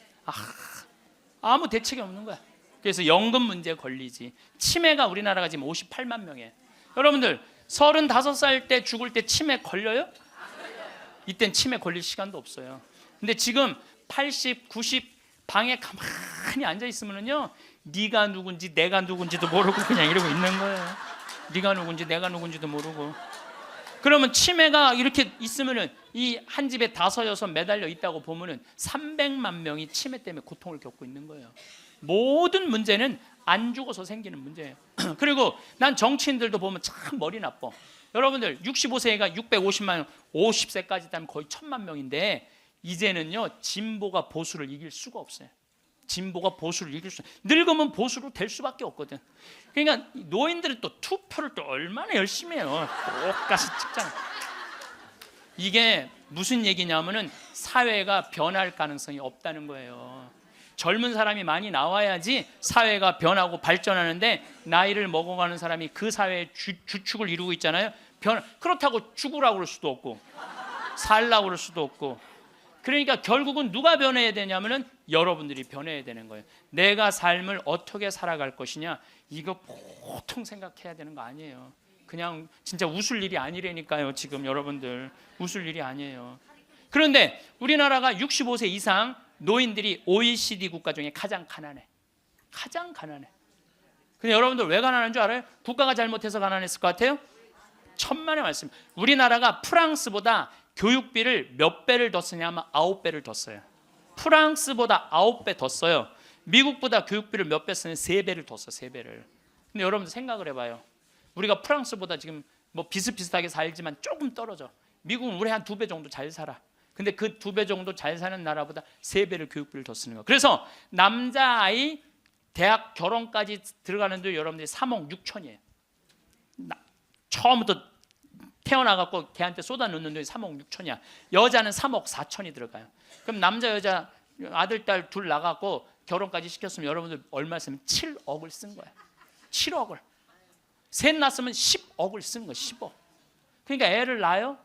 아무 대책이 없는 거야. 그래서 연금 문제에 걸리지. 치매가 우리나라가 지금 58만 명이에요. 여러분들 35살 때 죽을 때 치매 걸려요? 이땐 치매 걸릴 시간도 없어요. 근데 지금 80, 90 방에 가만히 앉아 있으면은요, 네가 누군지 내가 누군지도 모르고 그냥 이러고 있는 거예요. 네가 누군지 내가 누군지도 모르고. 그러면 치매가 이렇게 있으면은 이 한 집에 5, 6 매달려 있다고 보면은 300만 명이 치매 때문에 고통을 겪고 있는 거예요. 모든 문제는 안 죽어서 생기는 문제예요. 그리고 난 정치인들도 보면 참 머리 나빠. 여러분들 65세가 650만 명, 50세까지 되면 거의 1000만 명인데 이제는요 진보가 보수를 이길 수가 없어요. 진보가 보수를 이길 수, 늙으면 보수로 될 수밖에 없거든. 그러니까 노인들은 또 투표를 또 얼마나 열심히 해요. 똑같이 찍잖아. 이게 무슨 얘기냐면은 사회가 변할 가능성이 없다는 거예요. 젊은 사람이 많이 나와야지 사회가 변하고 발전하는데 나이를 먹어가는 사람이 그 사회의 주축을 이루고 있잖아요. 그렇다고 죽으라고 그럴 수도 없고 살라고 그럴 수도 없고. 그러니까 결국은 누가 변해야 되냐면은 여러분들이 변해야 되는 거예요. 내가 삶을 어떻게 살아갈 것이냐, 이거 보통 생각해야 되는 거 아니에요. 그냥 진짜 웃을 일이 아니라니까요. 지금 여러분들 웃을 일이 아니에요. 그런데 우리나라가 65세 이상 노인들이 OECD 국가 중에 가장 가난해. 가장 가난해. 근데 여러분들 왜 가난한 줄 알아요? 국가가 잘못해서 가난했을 것 같아요? 천만의 말씀. 우리나라가 프랑스보다 교육비를 몇 배를 더 쓰냐면 9배를 더 써요. 프랑스보다 9배 더 써요. 미국보다 교육비를 몇 배 쓰냐면 3배를 더 써. 3배를. 근데 여러분들 생각을 해봐요. 우리가 프랑스보다 지금 뭐 비슷비슷하게 살지만 조금 떨어져. 미국은 우리 한 2배 정도 잘 살아. 근데 그 2배 정도 잘 사는 나라보다 3배를 교육비를 더 쓰는 거야. 그래서 남자아이 대학 결혼까지 들어가는데 여러분들이 3억 6천이에요. 처음부터 태어나갖고 걔한테 쏟아 넣는 돈이 3억 6천이야. 여자는 3억 4천이 들어가요. 그럼 남자 여자 아들 딸 둘 나갖고 결혼까지 시켰으면 여러분들 얼마 쓰면 7억을 쓴 거야. 7억을. 셋 낳았으면 10억을 쓴 거야. 10억. 그러니까 애를 낳아요.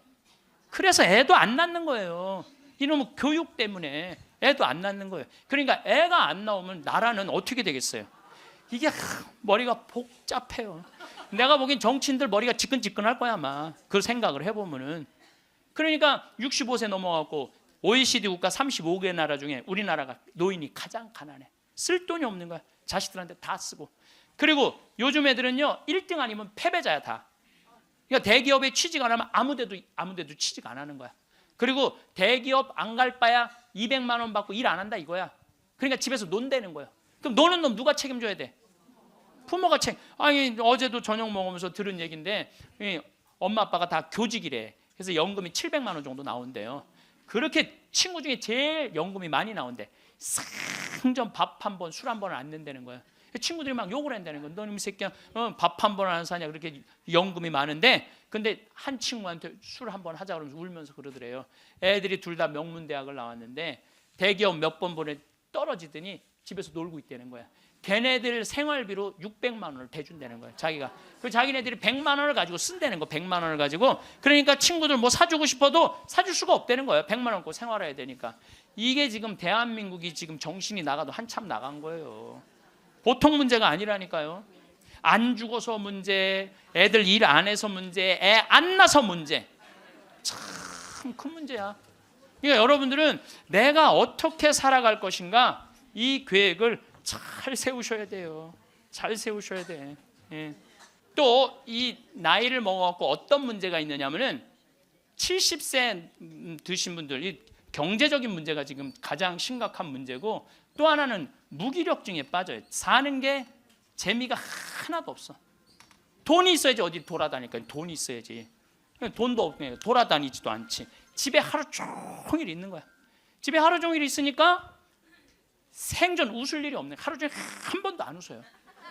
그래서 애도 안 낳는 거예요. 이놈의 교육 때문에 애도 안 낳는 거예요. 그러니까 애가 안 나오면 나라는 어떻게 되겠어요? 이게 머리가 복잡해요. 내가 보기엔 정치인들 머리가 지끈지끈할 거야 아마. 그 생각을 해보면은. 그러니까 65세 넘어가고 OECD 국가 35개 나라 중에 우리나라가 노인이 가장 가난해. 쓸 돈이 없는 거야. 자식들한테 다 쓰고. 그리고 요즘 애들은요 1등 아니면 패배자야 다. 그러니까 대기업에 취직 안 하면 아무데도 취직 안 하는 거야. 그리고 대기업 안 갈 바야 200만 원 받고 일 안 한다 이거야. 그러니까 집에서 논다는 거야. 그럼 노는 놈 누가 책임져야 돼? 부모가 아니 어제도 저녁 먹으면서 들은 얘기인데 엄마 아빠가 다 교직이래. 그래서 연금이 700만 원 정도 나온대요. 그렇게 친구 중에 제일 연금이 많이 나온대. 상전 밥 한 번, 술 한 번을 안 낸다는 거야. 친구들이 막 욕을 한다는 거야. 너는 이 새끼야 밥 한 번 안 사냐. 그렇게 연금이 많은데 근데 한 친구한테 술 한 번 하자 그러면서 울면서 그러더래요. 애들이 둘 다 명문대학을 나왔는데 대기업 몇 번 보내 떨어지더니 집에서 놀고 있다는 거야. 걔네들 생활비로 600만 원을 대준다는 거야. 자기가. 그 자기네들이 100만 원을 가지고 쓴다는 거. 100만 원을 가지고. 그러니까 친구들 뭐 사주고 싶어도 사줄 수가 없다는 거예요. 100만 원 갖고 생활해야 되니까. 이게 지금 대한민국이 지금 정신이 나가도 한참 나간 거예요. 보통 문제가 아니라니까요. 안 죽어서 문제, 애들 일 안 해서 문제, 애 안 낳아서 문제. 참 큰 문제야. 그러니까 여러분들은 내가 어떻게 살아갈 것인가 이 계획을 잘 세우셔야 돼요. 잘 세우셔야 돼. 예. 또 이 나이를 먹어갖고 어떤 문제가 있느냐면은 70세 드신 분들 이 경제적인 문제가 지금 가장 심각한 문제고 또 하나는 무기력증에 빠져요. 사는 게 재미가 하나도 없어. 돈이 있어야지 어디 돌아다니까. 돈이 있어야지. 돈도 없고 돌아다니지도 않지. 집에 하루 종일 있는 거야. 집에 하루 종일 있으니까 생전 웃을 일이 없네. 하루 종일 한 번도 안 웃어요.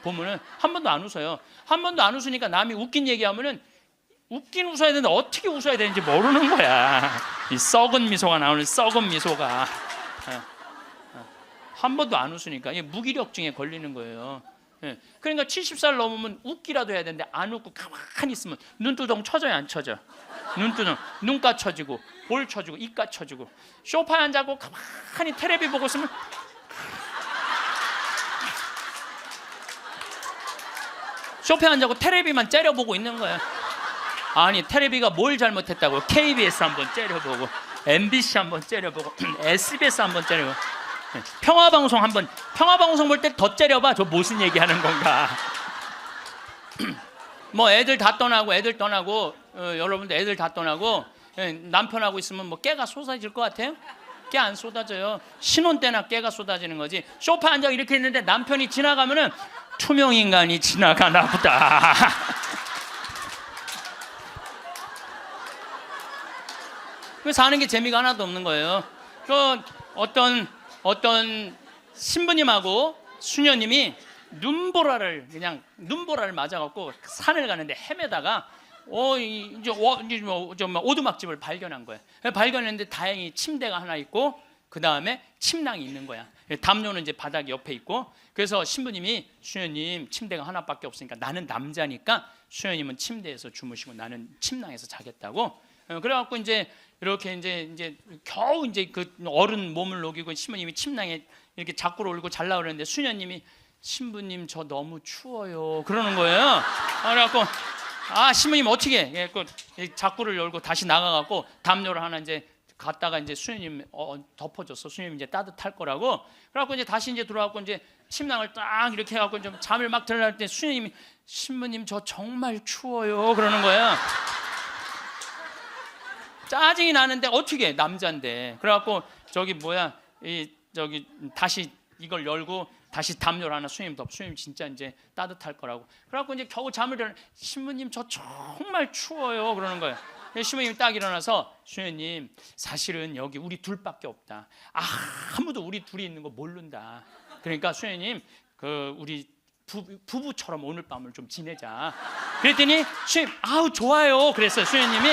보면은 한 번도 안 웃어요. 한 번도 안 웃으니까 남이 웃긴 얘기하면은 웃긴 웃어야 되는데 어떻게 웃어야 되는지 모르는 거야. 이 썩은 미소가 나오는 썩은 미소가 한 번도 안 웃으니까 무기력증에 걸리는 거예요. 그러니까 70살 넘으면 웃기라도 해야 되는데 안 웃고 가만히 있으면 눈두덩 쳐져요 안 쳐져? 눈두덩 눈가 쳐지고 볼 쳐지고 입가 쳐지고 소파에 앉아고 가만히 텔레비 보고 있으면 소파에 앉아고 텔레비만 째려보고 있는 거야. 아니 텔레비가 뭘 잘못했다고. KBS 한번 째려보고 MBC 한번 째려보고 SBS 한번 째려보고 평화방송 한번 평화방송 볼 때 더 째려봐. 저 무슨 얘기하는 건가. 뭐 애들 다 떠나고 여러분들 애들 다 떠나고 남편하고 있으면 뭐 깨가 쏟아질 것 같아요? 깨 안 쏟아져요. 신혼 때나 깨가 쏟아지는 거지. 소파 앉아 이렇게 있는데 남편이 지나가면은 투명인간이 지나가나 보다. 사는 게 재미가 하나도 없는 거예요. 그 어떤 신부님하고 수녀님이 눈보라를 맞아갖고 산을 가는데 헤매다가 이제 오두막집을 발견한 거예요. 발견했는데 다행히 침대가 하나 있고 그 다음에 침낭이 있는 거야. 담요는 이제 바닥 옆에 있고 그래서 신부님이 수녀님 침대가 하나밖에 없으니까 나는 남자니까 수녀님은 침대에서 주무시고 나는 침낭에서 자겠다고. 그래갖고 이제 이렇게 이제 겨우 이제 그 어른 몸을 녹이고 신부님이 침낭에 이렇게 자꾸로 올고 잘라 그러는데 수녀님이 신부님 저 너무 추워요 그러는 거예요. 그래갖고 신부님 어떻게 해? 자꾸를 열고 다시 나가갖고 담요를 하나 이제 갔다가 이제 수녀님 덮어줬어. 수녀님 이제 따뜻할 거라고. 그래갖고 이제 다시 이제 들어와갖고 이제 침낭을 딱 이렇게 해갖고 좀 잠을 막 들어갈 때 수녀님이 신부님 저 정말 추워요 그러는 거예요. 짜증이 나는데 어떻게 해? 남자인데. 그래갖고 다시 이걸 열고 다시 담요를 하나 수녀님 덮. 수녀님 진짜 이제 따뜻할 거라고. 그래갖고 이제 겨우 잠을 들어. 신부님 저 정말 추워요 그러는 거예요. 신부님이 딱 일어나서 수녀님 사실은 여기 우리 둘밖에 없다. 아무도 우리 둘이 있는 거 모른다. 그러니까 수녀님 우리 부부처럼 오늘 밤을 좀 지내자. 그랬더니 수녀님 아우 좋아요 그랬어요. 수녀님이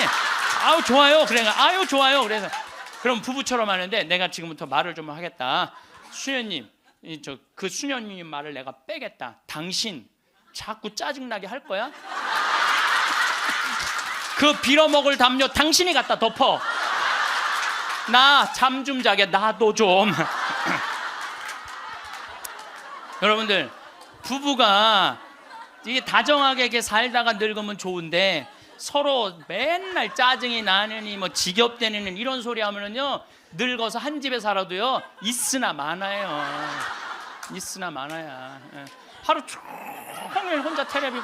아우 좋아요. 그래 아유 좋아요. 그래서 그럼 부부처럼 하는데 내가 지금부터 말을 좀 하겠다. 수녀님 그 수녀님 말을 내가 빼겠다. 당신 자꾸 짜증나게 할 거야? 그 빌어먹을 담요 당신이 갖다 덮어. 나 잠 좀 자게 나도 좀. 여러분들 부부가 이게 다정하게 이렇게 살다가 늙으면 좋은데 서로 맨날 짜증이 나느니 뭐 지겹대는 이런 소리 하면은요 늙어서 한 집에 살아도요 있으나 많아요. 있으나 많아야. 하루 종일 혼자 텔레비.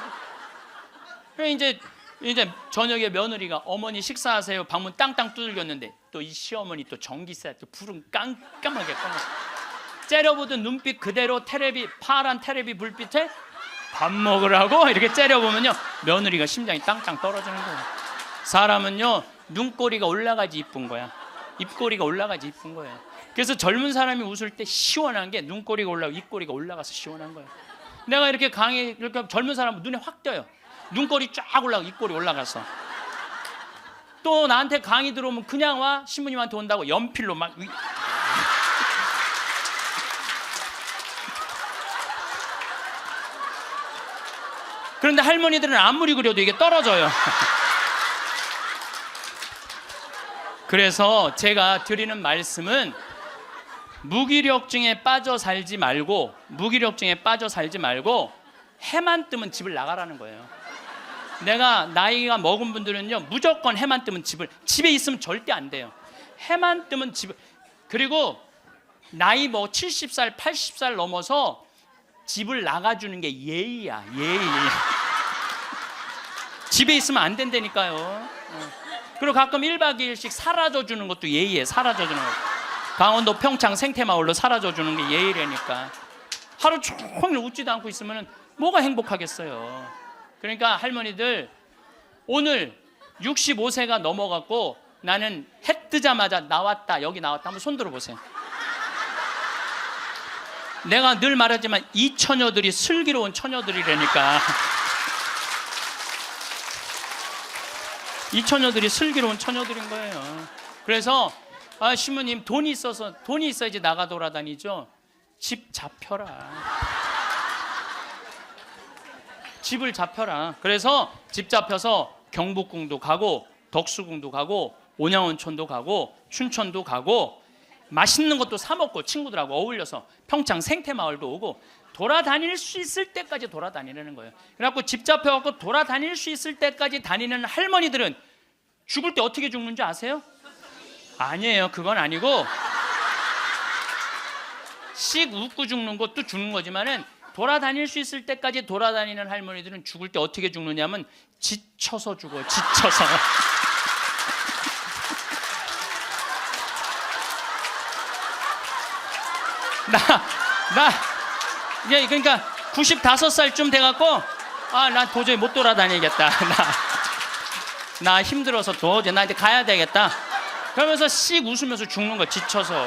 이제 저녁에 며느리가 어머니 식사하세요. 방문 땅땅 두들겼는데 또 이 시어머니 또 전기세 또 불은 깜깜하게 꺼내. 째려보던 눈빛 그대로 텔레비 파란 텔레비 불빛에 밥 먹으라고 이렇게 째려보면요 며느리가 심장이 땅땅 떨어지는 거예요. 사람은요 눈꼬리가 올라가지 이쁜 거야. 입꼬리가 올라가지 이쁜 거예요. 그래서 젊은 사람이 웃을 때 시원한 게 눈꼬리가 올라가고 입꼬리가 올라가서 시원한 거예요. 내가 이렇게 이렇게 젊은 사람은 눈에 확 띄어요. 눈꼬리 쫙 올라가고 입꼬리 올라가서. 또 나한테 강의 들어오면 그냥 와 신부님한테 온다고 연필로 막. 그런데 할머니들은 아무리 그려도 이게 떨어져요. 그래서 제가 드리는 말씀은 무기력증에 빠져 살지 말고 해만 뜨면 집을 나가라는 거예요. 내가 나이가 먹은 분들은요 무조건 해만 뜨면 집에 있으면 절대 안 돼요. 해만 뜨면 그리고 나이 뭐 70살 80살 넘어서 집을 나가주는 게 예의야. 예의. 집에 있으면 안 된다니까요. 그리고 가끔 1박 2일씩 사라져주는 것도 예의에 사라져주는 거. 강원도 평창 생태마을로 사라져주는 게 예의라니까. 하루 종일 웃지도 않고 있으면 뭐가 행복하겠어요. 그러니까 할머니들 오늘 65세가 넘어갔고 나는 해 뜨자마자 나왔다 여기 나왔다 한번 손 들어보세요. 내가 늘 말하지만 이 처녀들이 슬기로운 처녀들이라니까. 이 처녀들이 슬기로운 처녀들인 거예요. 그래서 신부님 돈이 있어야지 나가 돌아다니죠. 집 잡혀라. 집을 잡혀라. 그래서 집 잡혀서 경복궁도 가고 덕수궁도 가고 온양온천도 가고 춘천도 가고 맛있는 것도 사 먹고 친구들하고 어울려서 평창 생태마을도 오고 돌아다닐 수 있을 때까지 돌아다니는 거예요. 그래갖고 집 잡혀갖고 돌아다닐 수 있을 때까지 다니는 할머니들은 죽을 때 어떻게 죽는지 아세요? 아니에요. 그건 아니고 씩 웃고 죽는 것도 죽는 거지만은 돌아다닐 수 있을 때까지 돌아다니는 할머니들은 죽을 때 어떻게 죽느냐면 지쳐서 죽어요. 지쳐서. 그러니까 95살쯤 돼갖고 나 도저히 못 돌아다니겠다. 나 힘들어서 도저히 나 이제 가야 되겠다. 그러면서 씩 웃으면서 죽는 거 지쳐서.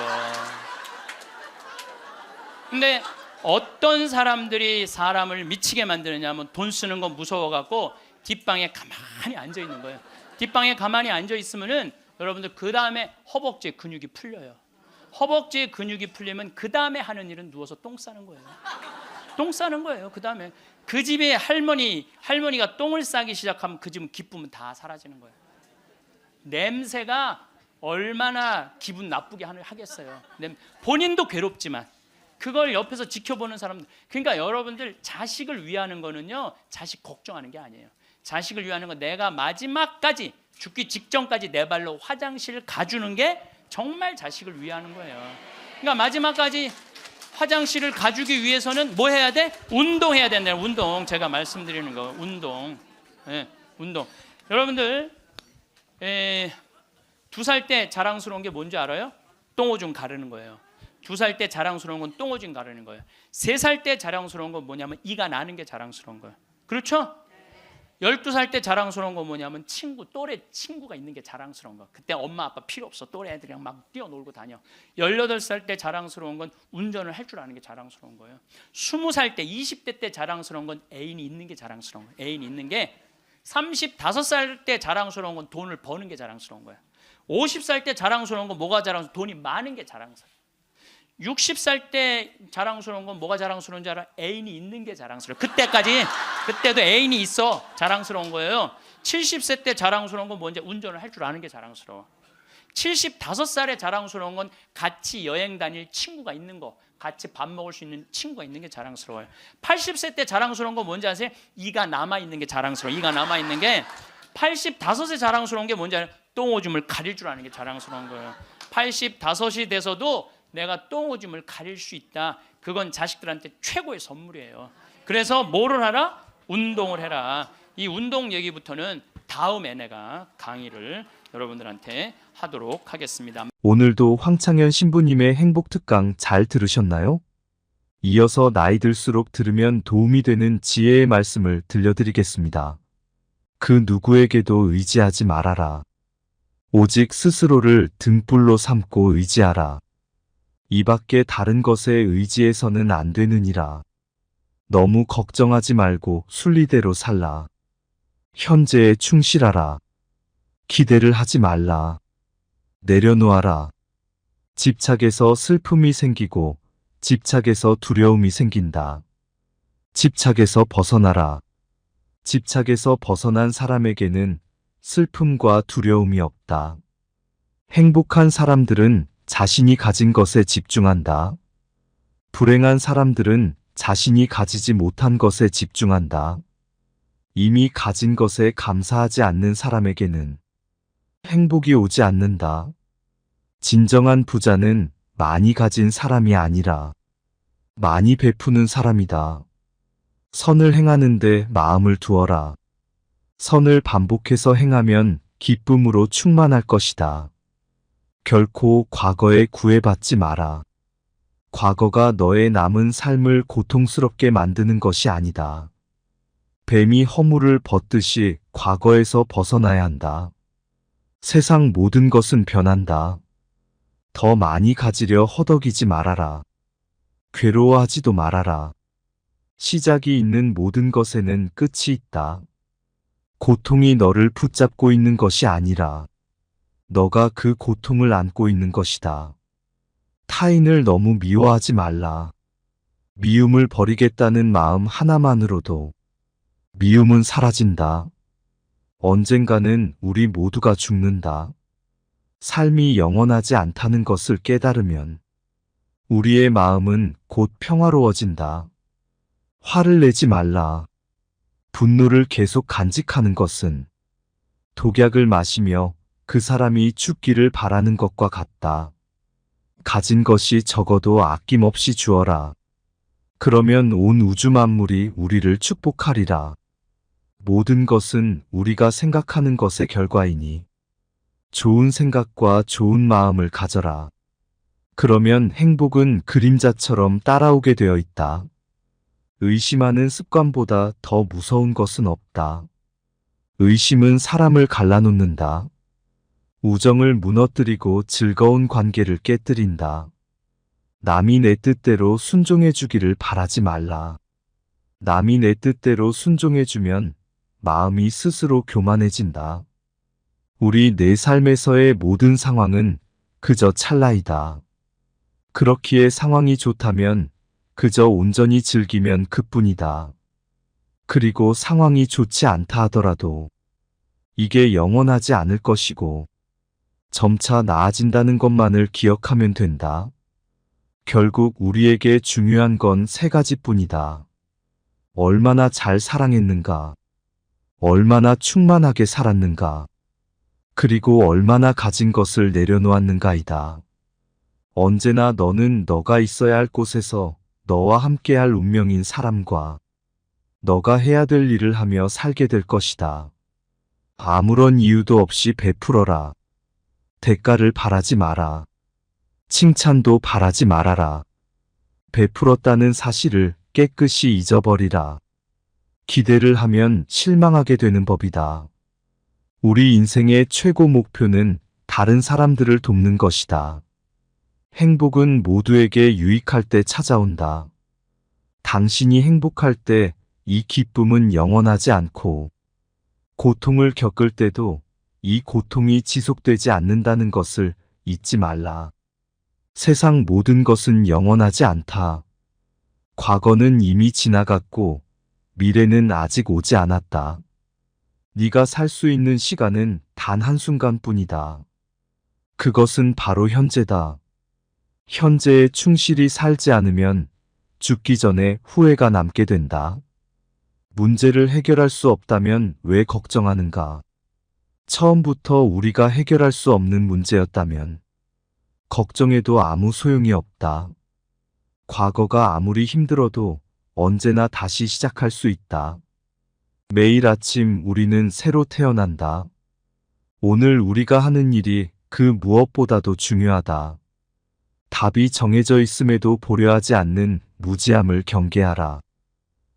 근데 어떤 사람들이 사람을 미치게 만드느냐 하면 돈 쓰는 거 무서워갖고 뒷방에 가만히 앉아있는 거예요. 뒷방에 가만히 앉아있으면은 여러분들 그 다음에 허벅지에 근육이 풀려요. 허벅지에 근육이 풀리면 그 다음에 하는 일은 누워서 똥 싸는 거예요. 똥 싸는 거예요. 그 다음에 그 집에 할머니가 똥을 싸기 시작하면 그 집은 기쁨은 다 사라지는 거예요. 냄새가 얼마나 기분 나쁘게 하겠어요. 본인도 괴롭지만 그걸 옆에서 지켜보는 사람들. 그러니까 여러분들 자식을 위하는 거는요 자식 걱정하는 게 아니에요. 자식을 위하는 건 내가 마지막까지 죽기 직전까지 내 발로 화장실 가주는 게 정말 자식을 위하는 거예요. 그러니까 마지막까지 화장실을 가주기 위해서는 뭐 해야 돼? 운동해야 된다. 운동. 제가 말씀드리는 거 운동. 운동. 여러분들 2살 때 자랑스러운 게 뭔지 알아요? 똥오줌 가르는 거예요. 2살 때 자랑스러운 건 똥오줌 가르는 거예요. 3살 때 자랑스러운 건 뭐냐면 이가 나는 게 자랑스러운 거예요. 그렇죠? 12살 때 자랑스러운 건 뭐냐면 또래 친구가 있는 게 자랑스러운 거. 그때 엄마 아빠 필요 없어. 또래 애들이랑 막 뛰어놀고 다녀. 18살 때 자랑스러운 건 운전을 할 줄 아는 게 자랑스러운 거예요. 20살 때 20대 때 자랑스러운 건 애인이 있는 게 자랑스러운 거예요. 애인이 있는 게 35살 때 자랑스러운 건 돈을 버는 게 자랑스러운 거예요. 50살 때 자랑스러운 건 뭐가 자랑스러운? 돈이 많은 게 자랑스러워요. 60살 때 자랑스러운 건 뭐가 자랑스러운지 알아? 애인이 있는 게 자랑스러워. 그때도 애인이 있어 자랑스러운 거예요. 70세 때 자랑스러운 건 뭔지? 운전을 할 줄 아는 게 자랑스러워. 75살에 자랑스러운 건 같이 여행 다닐 친구가 있는 거, 같이 밥 먹을 수 있는 친구가 있는 게 자랑스러워요. 80세 때 자랑스러운 건 뭔지 아세요? 이가 남아있는 게 자랑스러워. 이가 남아있는 게 85세 자랑스러운 게 뭔지 알아요? 똥오줌을 가릴 줄 아는 게 자랑스러운 거예요. 85이 돼서도 내가 똥오줌을 가릴 수 있다. 그건 자식들한테 최고의 선물이에요. 그래서 뭐를 하라? 운동을 해라. 이 운동 얘기부터는 다음에 내가 강의를 여러분들한테 하도록 하겠습니다. 오늘도 황창현 신부님의 행복 특강 잘 들으셨나요? 이어서 나이 들수록 들으면 도움이 되는 지혜의 말씀을 들려드리겠습니다. 그 누구에게도 의지하지 말아라. 오직 스스로를 등불로 삼고 의지하라. 이 밖에 다른 것에 의지해서는 안 되느니라. 너무 걱정하지 말고 순리대로 살라. 현재에 충실하라. 기대를 하지 말라. 내려놓아라. 집착에서 슬픔이 생기고 집착에서 두려움이 생긴다. 집착에서 벗어나라. 집착에서 벗어난 사람에게는 슬픔과 두려움이 없다. 행복한 사람들은 자신이 가진 것에 집중한다. 불행한 사람들은 자신이 가지지 못한 것에 집중한다. 이미 가진 것에 감사하지 않는 사람에게는 행복이 오지 않는다. 진정한 부자는 많이 가진 사람이 아니라 많이 베푸는 사람이다. 선을 행하는데 마음을 두어라. 선을 반복해서 행하면 기쁨으로 충만할 것이다. 결코 과거에 구애받지 마라. 과거가 너의 남은 삶을 고통스럽게 만드는 것이 아니다. 뱀이 허물을 벗듯이 과거에서 벗어나야 한다. 세상 모든 것은 변한다. 더 많이 가지려 허덕이지 말아라. 괴로워하지도 말아라. 시작이 있는 모든 것에는 끝이 있다. 고통이 너를 붙잡고 있는 것이 아니라 너가 그 고통을 안고 있는 것이다. 타인을 너무 미워하지 말라. 미움을 버리겠다는 마음 하나만으로도 미움은 사라진다. 언젠가는 우리 모두가 죽는다. 삶이 영원하지 않다는 것을 깨달으면 우리의 마음은 곧 평화로워진다. 화를 내지 말라. 분노를 계속 간직하는 것은 독약을 마시며 그 사람이 죽기를 바라는 것과 같다. 가진 것이 적어도 아낌없이 주어라. 그러면 온 우주 만물이 우리를 축복하리라. 모든 것은 우리가 생각하는 것의 결과이니 좋은 생각과 좋은 마음을 가져라. 그러면 행복은 그림자처럼 따라오게 되어 있다. 의심하는 습관보다 더 무서운 것은 없다. 의심은 사람을 갈라놓는다. 우정을 무너뜨리고 즐거운 관계를 깨뜨린다. 남이 내 뜻대로 순종해 주기를 바라지 말라. 남이 내 뜻대로 순종해 주면 마음이 스스로 교만해진다. 우리 내 삶에서의 모든 상황은 그저 찰나이다. 그렇기에 상황이 좋다면 그저 온전히 즐기면 그뿐이다. 그리고 상황이 좋지 않다 하더라도 이게 영원하지 않을 것이고 점차 나아진다는 것만을 기억하면 된다. 결국 우리에게 중요한 건 세 가지뿐이다. 얼마나 잘 사랑했는가, 얼마나 충만하게 살았는가, 그리고 얼마나 가진 것을 내려놓았는가이다. 언제나 너는 너가 있어야 할 곳에서 너와 함께할 운명인 사람과 너가 해야 될 일을 하며 살게 될 것이다. 아무런 이유도 없이 베풀어라. 대가를 바라지 마라. 칭찬도 바라지 말아라. 베풀었다는 사실을 깨끗이 잊어버리라. 기대를 하면 실망하게 되는 법이다. 우리 인생의 최고 목표는 다른 사람들을 돕는 것이다. 행복은 모두에게 유익할 때 찾아온다. 당신이 행복할 때 이 기쁨은 영원하지 않고 고통을 겪을 때도 이 고통이 지속되지 않는다는 것을 잊지 말라. 세상 모든 것은 영원하지 않다. 과거는 이미 지나갔고 미래는 아직 오지 않았다. 네가 살 수 있는 시간은 단 한순간뿐이다. 그것은 바로 현재다. 현재에 충실히 살지 않으면 죽기 전에 후회가 남게 된다. 문제를 해결할 수 없다면 왜 걱정하는가? 처음부터 우리가 해결할 수 없는 문제였다면 걱정해도 아무 소용이 없다. 과거가 아무리 힘들어도 언제나 다시 시작할 수 있다. 매일 아침 우리는 새로 태어난다. 오늘 우리가 하는 일이 그 무엇보다도 중요하다. 답이 정해져 있음에도 보려 하지 않는 무지함을 경계하라.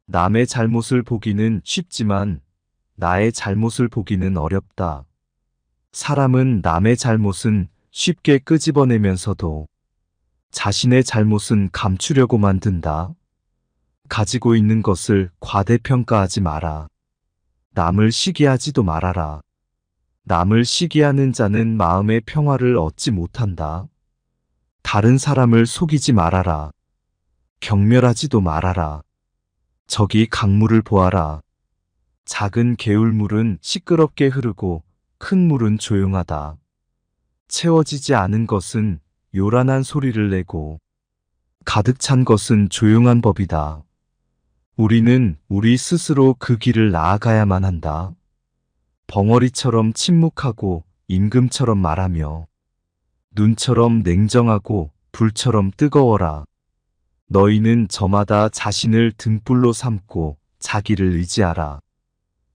남의 잘못을 보기는 쉽지만 나의 잘못을 보기는 어렵다. 사람은 남의 잘못은 쉽게 끄집어내면서도 자신의 잘못은 감추려고 만든다. 가지고 있는 것을 과대평가하지 마라. 남을 시기하지도 말아라. 남을 시기하는 자는 마음의 평화를 얻지 못한다. 다른 사람을 속이지 말아라. 경멸하지도 말아라. 저기 강물을 보아라. 작은 개울물은 시끄럽게 흐르고 큰 물은 조용하다. 채워지지 않은 것은 요란한 소리를 내고 가득 찬 것은 조용한 법이다. 우리는 우리 스스로 그 길을 나아가야만 한다. 벙어리처럼 침묵하고 임금처럼 말하며 눈처럼 냉정하고 불처럼 뜨거워라. 너희는 저마다 자신을 등불로 삼고 자기를 의지하라.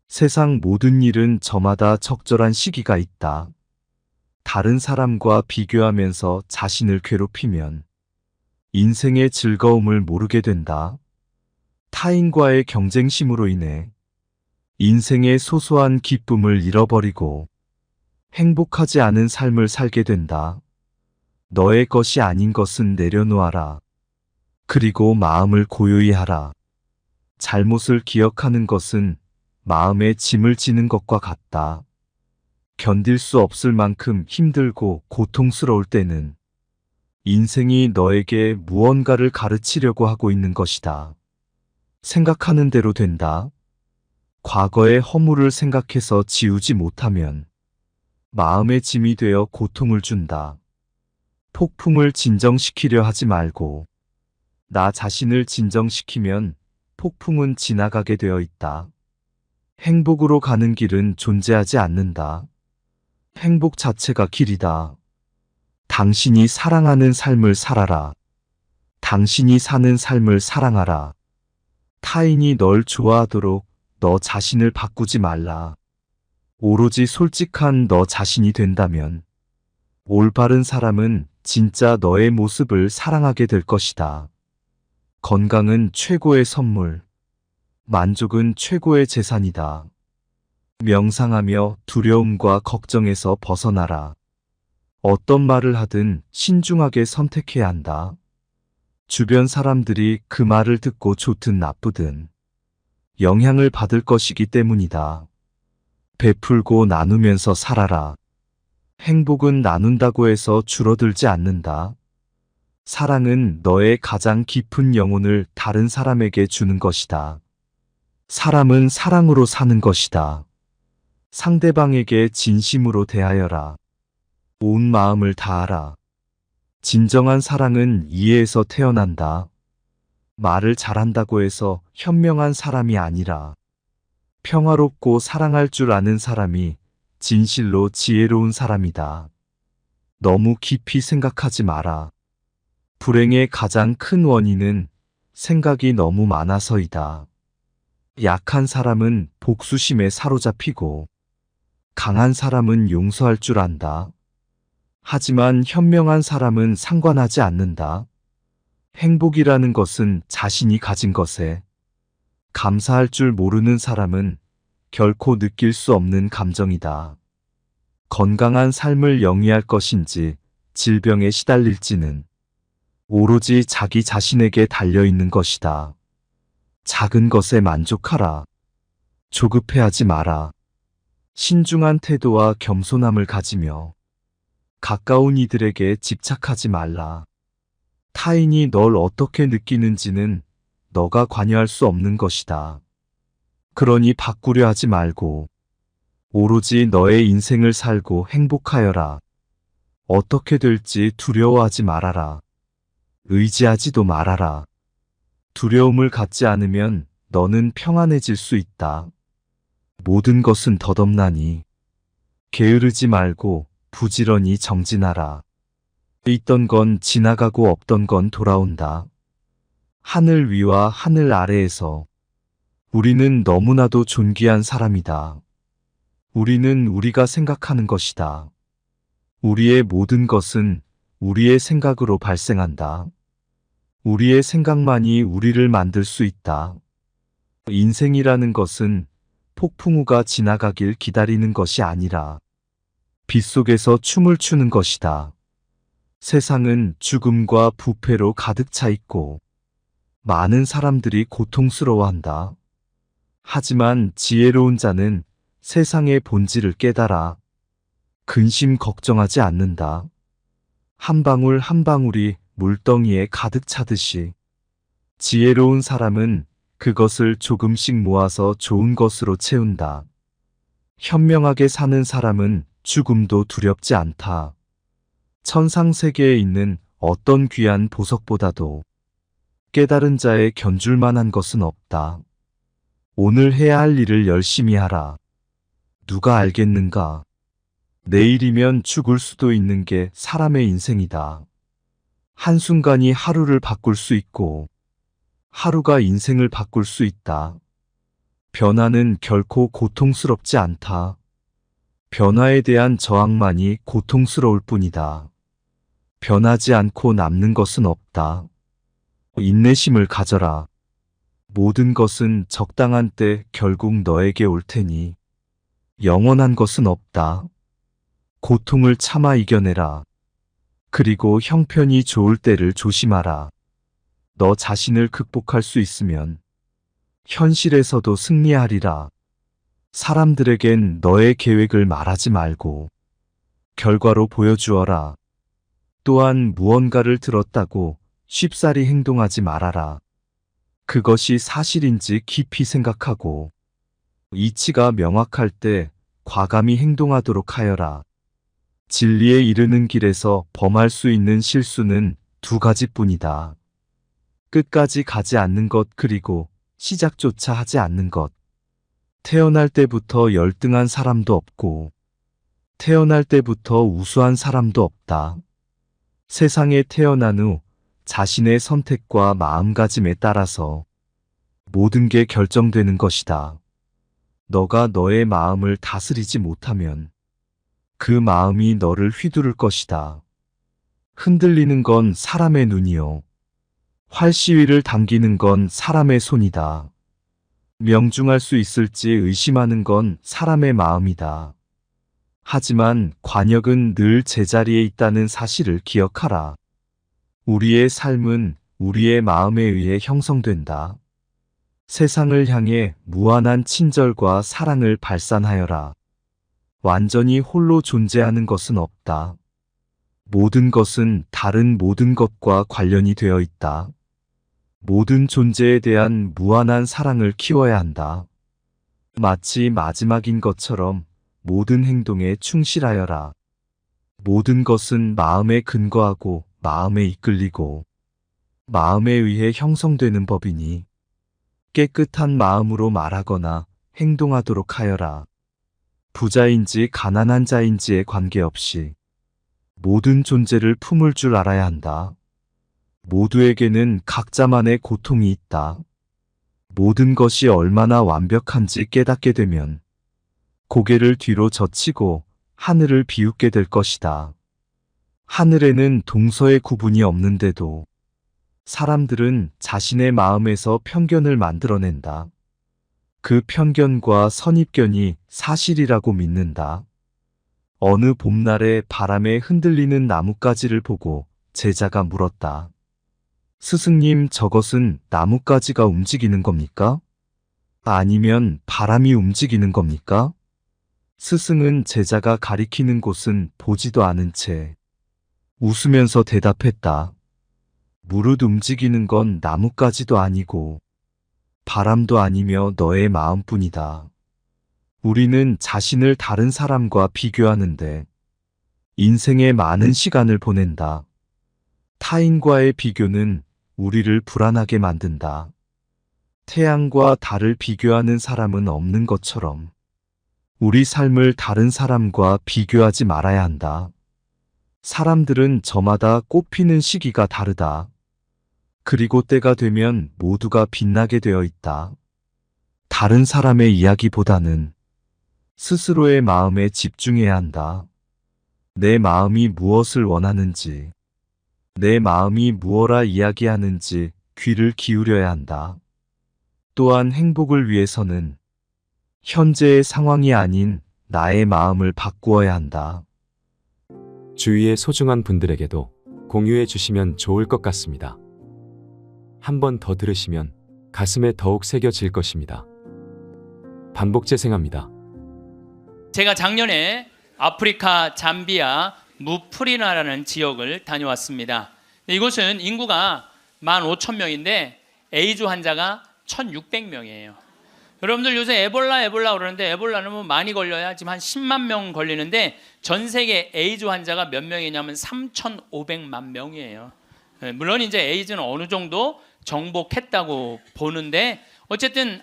세상 모든 일은 저마다 적절한 시기가 있다. 다른 사람과 비교하면서 자신을 괴롭히면 인생의 즐거움을 모르게 된다. 타인과의 경쟁심으로 인해 인생의 소소한 기쁨을 잃어버리고 행복하지 않은 삶을 살게 된다. 너의 것이 아닌 것은 내려놓아라. 그리고 마음을 고요히 하라. 잘못을 기억하는 것은 마음에 짐을 지는 것과 같다. 견딜 수 없을 만큼 힘들고 고통스러울 때는 인생이 너에게 무언가를 가르치려고 하고 있는 것이다. 생각하는 대로 된다. 과거의 허물을 생각해서 지우지 못하면 마음의 짐이 되어 고통을 준다. 폭풍을 진정시키려 하지 말고 나 자신을 진정시키면 폭풍은 지나가게 되어 있다. 행복으로 가는 길은 존재하지 않는다. 행복 자체가 길이다. 당신이 사랑하는 삶을 살아라. 당신이 사는 삶을 사랑하라. 타인이 널 좋아하도록 너 자신을 바꾸지 말라. 오로지 솔직한 너 자신이 된다면 올바른 사람은 진짜 너의 모습을 사랑하게 될 것이다. 건강은 최고의 선물. 만족은 최고의 재산이다. 명상하며 두려움과 걱정에서 벗어나라. 어떤 말을 하든 신중하게 선택해야 한다. 주변 사람들이 그 말을 듣고 좋든 나쁘든 영향을 받을 것이기 때문이다. 베풀고 나누면서 살아라. 행복은 나눈다고 해서 줄어들지 않는다. 사랑은 너의 가장 깊은 영혼을 다른 사람에게 주는 것이다. 사람은 사랑으로 사는 것이다. 상대방에게 진심으로 대하여라. 온 마음을 다하라. 진정한 사랑은 이해에서 태어난다. 말을 잘한다고 해서 현명한 사람이 아니라 평화롭고 사랑할 줄 아는 사람이 진실로 지혜로운 사람이다. 너무 깊이 생각하지 마라. 불행의 가장 큰 원인은 생각이 너무 많아서이다. 약한 사람은 복수심에 사로잡히고 강한 사람은 용서할 줄 안다. 하지만 현명한 사람은 상관하지 않는다. 행복이라는 것은 자신이 가진 것에 감사할 줄 모르는 사람은 결코 느낄 수 없는 감정이다. 건강한 삶을 영위할 것인지 질병에 시달릴지는 오로지 자기 자신에게 달려있는 것이다. 작은 것에 만족하라. 조급해하지 마라. 신중한 태도와 겸손함을 가지며 가까운 이들에게 집착하지 말라. 타인이 널 어떻게 느끼는지는 너가 관여할 수 없는 것이다. 그러니 바꾸려 하지 말고 오로지 너의 인생을 살고 행복하여라. 어떻게 될지 두려워하지 말아라. 의지하지도 말아라. 두려움을 갖지 않으면 너는 평안해질 수 있다. 모든 것은 덧없나니 게으르지 말고 부지런히 정진하라. 있던 건 지나가고 없던 건 돌아온다. 하늘 위와 하늘 아래에서 우리는 너무나도 존귀한 사람이다. 우리는 우리가 생각하는 것이다. 우리의 모든 것은 우리의 생각으로 발생한다. 우리의 생각만이 우리를 만들 수 있다. 인생이라는 것은 폭풍우가 지나가길 기다리는 것이 아니라 빗속에서 춤을 추는 것이다. 세상은 죽음과 부패로 가득 차 있고 많은 사람들이 고통스러워한다. 하지만 지혜로운 자는 세상의 본질을 깨달아 근심 걱정하지 않는다. 한 방울 한 방울이 물덩이에 가득 차듯이 지혜로운 사람은 그것을 조금씩 모아서 좋은 것으로 채운다. 현명하게 사는 사람은 죽음도 두렵지 않다. 천상세계에 있는 어떤 귀한 보석보다도 깨달은 자의 견줄 만한 것은 없다. 오늘 해야 할 일을 열심히 하라. 누가 알겠는가? 내일이면 죽을 수도 있는 게 사람의 인생이다. 한순간이 하루를 바꿀 수 있고 하루가 인생을 바꿀 수 있다. 변화는 결코 고통스럽지 않다. 변화에 대한 저항만이 고통스러울 뿐이다. 변하지 않고 남는 것은 없다. 인내심을 가져라. 모든 것은 적당한 때 결국 너에게 올 테니 영원한 것은 없다. 고통을 참아 이겨내라. 그리고 형편이 좋을 때를 조심하라. 너 자신을 극복할 수 있으면 현실에서도 승리하리라. 사람들에겐 너의 계획을 말하지 말고 결과로 보여주어라. 또한 무언가를 들었다고 쉽사리 행동하지 말아라. 그것이 사실인지 깊이 생각하고 이치가 명확할 때 과감히 행동하도록 하여라. 진리에 이르는 길에서 범할 수 있는 실수는 두 가지뿐이다. 끝까지 가지 않는 것 그리고 시작조차 하지 않는 것. 태어날 때부터 열등한 사람도 없고 태어날 때부터 우수한 사람도 없다. 세상에 태어난 후 자신의 선택과 마음가짐에 따라서 모든 게 결정되는 것이다. 너가 너의 마음을 다스리지 못하면 그 마음이 너를 휘두를 것이다. 흔들리는 건 사람의 눈이요. 활시위를 당기는 건 사람의 손이다. 명중할 수 있을지 의심하는 건 사람의 마음이다. 하지만 관역은 늘 제자리에 있다는 사실을 기억하라. 우리의 삶은 우리의 마음에 의해 형성된다. 세상을 향해 무한한 친절과 사랑을 발산하여라. 완전히 홀로 존재하는 것은 없다. 모든 것은 다른 모든 것과 관련이 되어 있다. 모든 존재에 대한 무한한 사랑을 키워야 한다. 마치 마지막인 것처럼 모든 행동에 충실하여라. 모든 것은 마음에 근거하고 마음에 이끌리고 마음에 의해 형성되는 법이니 깨끗한 마음으로 말하거나 행동하도록 하여라. 부자인지 가난한 자인지에 관계없이 모든 존재를 품을 줄 알아야 한다. 모두에게는 각자만의 고통이 있다. 모든 것이 얼마나 완벽한지 깨닫게 되면 고개를 뒤로 젖히고 하늘을 비웃게 될 것이다. 하늘에는 동서의 구분이 없는데도 사람들은 자신의 마음에서 편견을 만들어낸다. 그 편견과 선입견이 사실이라고 믿는다. 어느 봄날에 바람에 흔들리는 나뭇가지를 보고 제자가 물었다. 스승님, 저것은 나뭇가지가 움직이는 겁니까? 아니면 바람이 움직이는 겁니까? 스승은 제자가 가리키는 곳은 보지도 않은 채 웃으면서 대답했다. 무릇 움직이는 건 나뭇가지도 아니고 바람도 아니며 너의 마음뿐이다. 우리는 자신을 다른 사람과 비교하는데 인생의 많은 시간을 보낸다. 타인과의 비교는 우리를 불안하게 만든다. 태양과 달을 비교하는 사람은 없는 것처럼 우리 삶을 다른 사람과 비교하지 말아야 한다. 사람들은 저마다 꽃 피는 시기가 다르다. 그리고 때가 되면 모두가 빛나게 되어 있다. 다른 사람의 이야기보다는 스스로의 마음에 집중해야 한다. 내 마음이 무엇을 원하는지, 내 마음이 무엇라 이야기하는지 귀를 기울여야 한다. 또한 행복을 위해서는 현재의 상황이 아닌 나의 마음을 바꾸어야 한다. 주위의 소중한 분들에게도 공유해 주시면 좋을 것 같습니다. 한 번 더 들으시면 가슴에 더욱 새겨질 것입니다. 반복 재생합니다. 제가 작년에 아프리카 잠비아 무프리나라는 지역을 다녀왔습니다. 이곳은 인구가 15,000명인데 에이즈 환자가 1,600명이에요. 여러분들 요새 에볼라 그러는데 에볼라는 뭐 많이 걸려야 지금 한 10만 명 걸리는데 전 세계 에이즈 환자가 몇 명이냐면 3,500만 명이에요. 물론 이제 에이즈는 어느 정도 정복했다고 보는데 어쨌든